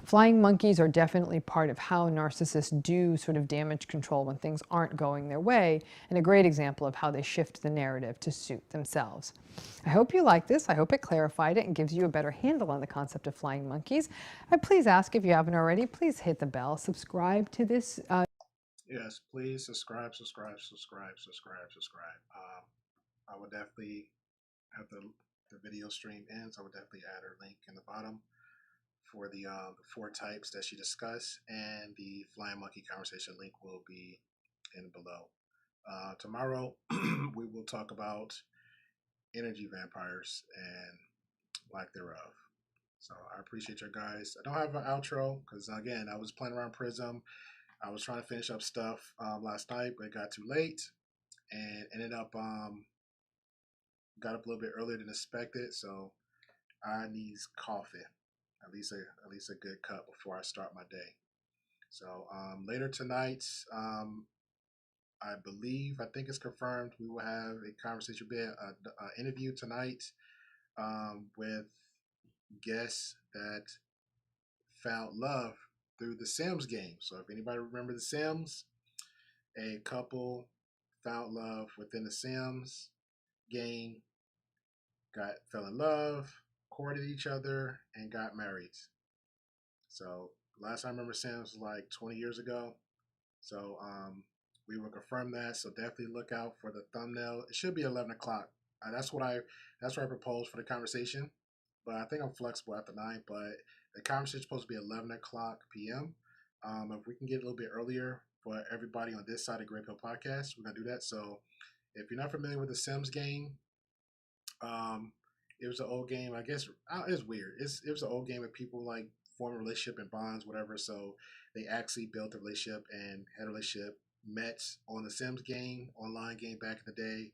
Flying monkeys are definitely part of how narcissists do sort of damage control when things aren't going their way, and a great example of how they shift the narrative to suit themselves. I hope you like this. I hope it clarified it and gives you a better handle on the concept of flying monkeys. Please ask, if you haven't already, please hit the bell, subscribe to this. Yes, please subscribe. I will definitely have the video stream ends. I will definitely add her link in the bottom for the 4 types that she discussed, and the flying monkey conversation link will be in below. Tomorrow we will talk about energy vampires and lack thereof. So I appreciate you guys. I don't have an outro because, again, I was playing around Prism. I was trying to finish up stuff last night, but it got too late and ended up got up a little bit earlier than expected, so I need coffee, at least a good cup before I start my day. So later tonight, I think it's confirmed, we will have a conversation, an interview tonight with guests that found love through the Sims game. So if anybody remember the Sims, a couple found love within the Sims game, fell in love, courted each other, and got married. So last time I remember Sims was like 20 years ago. So we will confirm that. So definitely look out for the thumbnail. It should be 11 o'clock. That's what I proposed for the conversation. But I think I'm flexible after 9. But the conversation is supposed to be 11 o'clock p.m. If we can get a little bit earlier for everybody on this side of Grey Pill Podcast, we're gonna do that. So if you're not familiar with the Sims game, it was an old game. I guess it's weird. It was an old game where people like form a relationship and bonds, whatever. So they actually built a relationship and had a relationship, met on the Sims game, online game back in the day,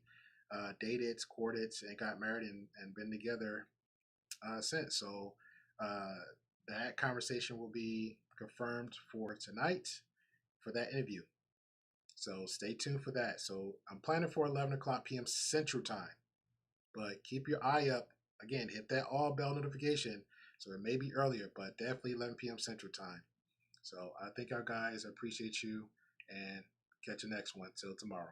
dated, courted, and got married and been together since. So that conversation will be confirmed for tonight for that interview. So stay tuned for that. So I'm planning for 11 o'clock p.m. Central Time. But keep your eye up. Again, hit that all bell notification. So it may be earlier, but definitely 11 p.m. Central Time. So I thank y'all guys. I appreciate you. And catch you next one. Till tomorrow.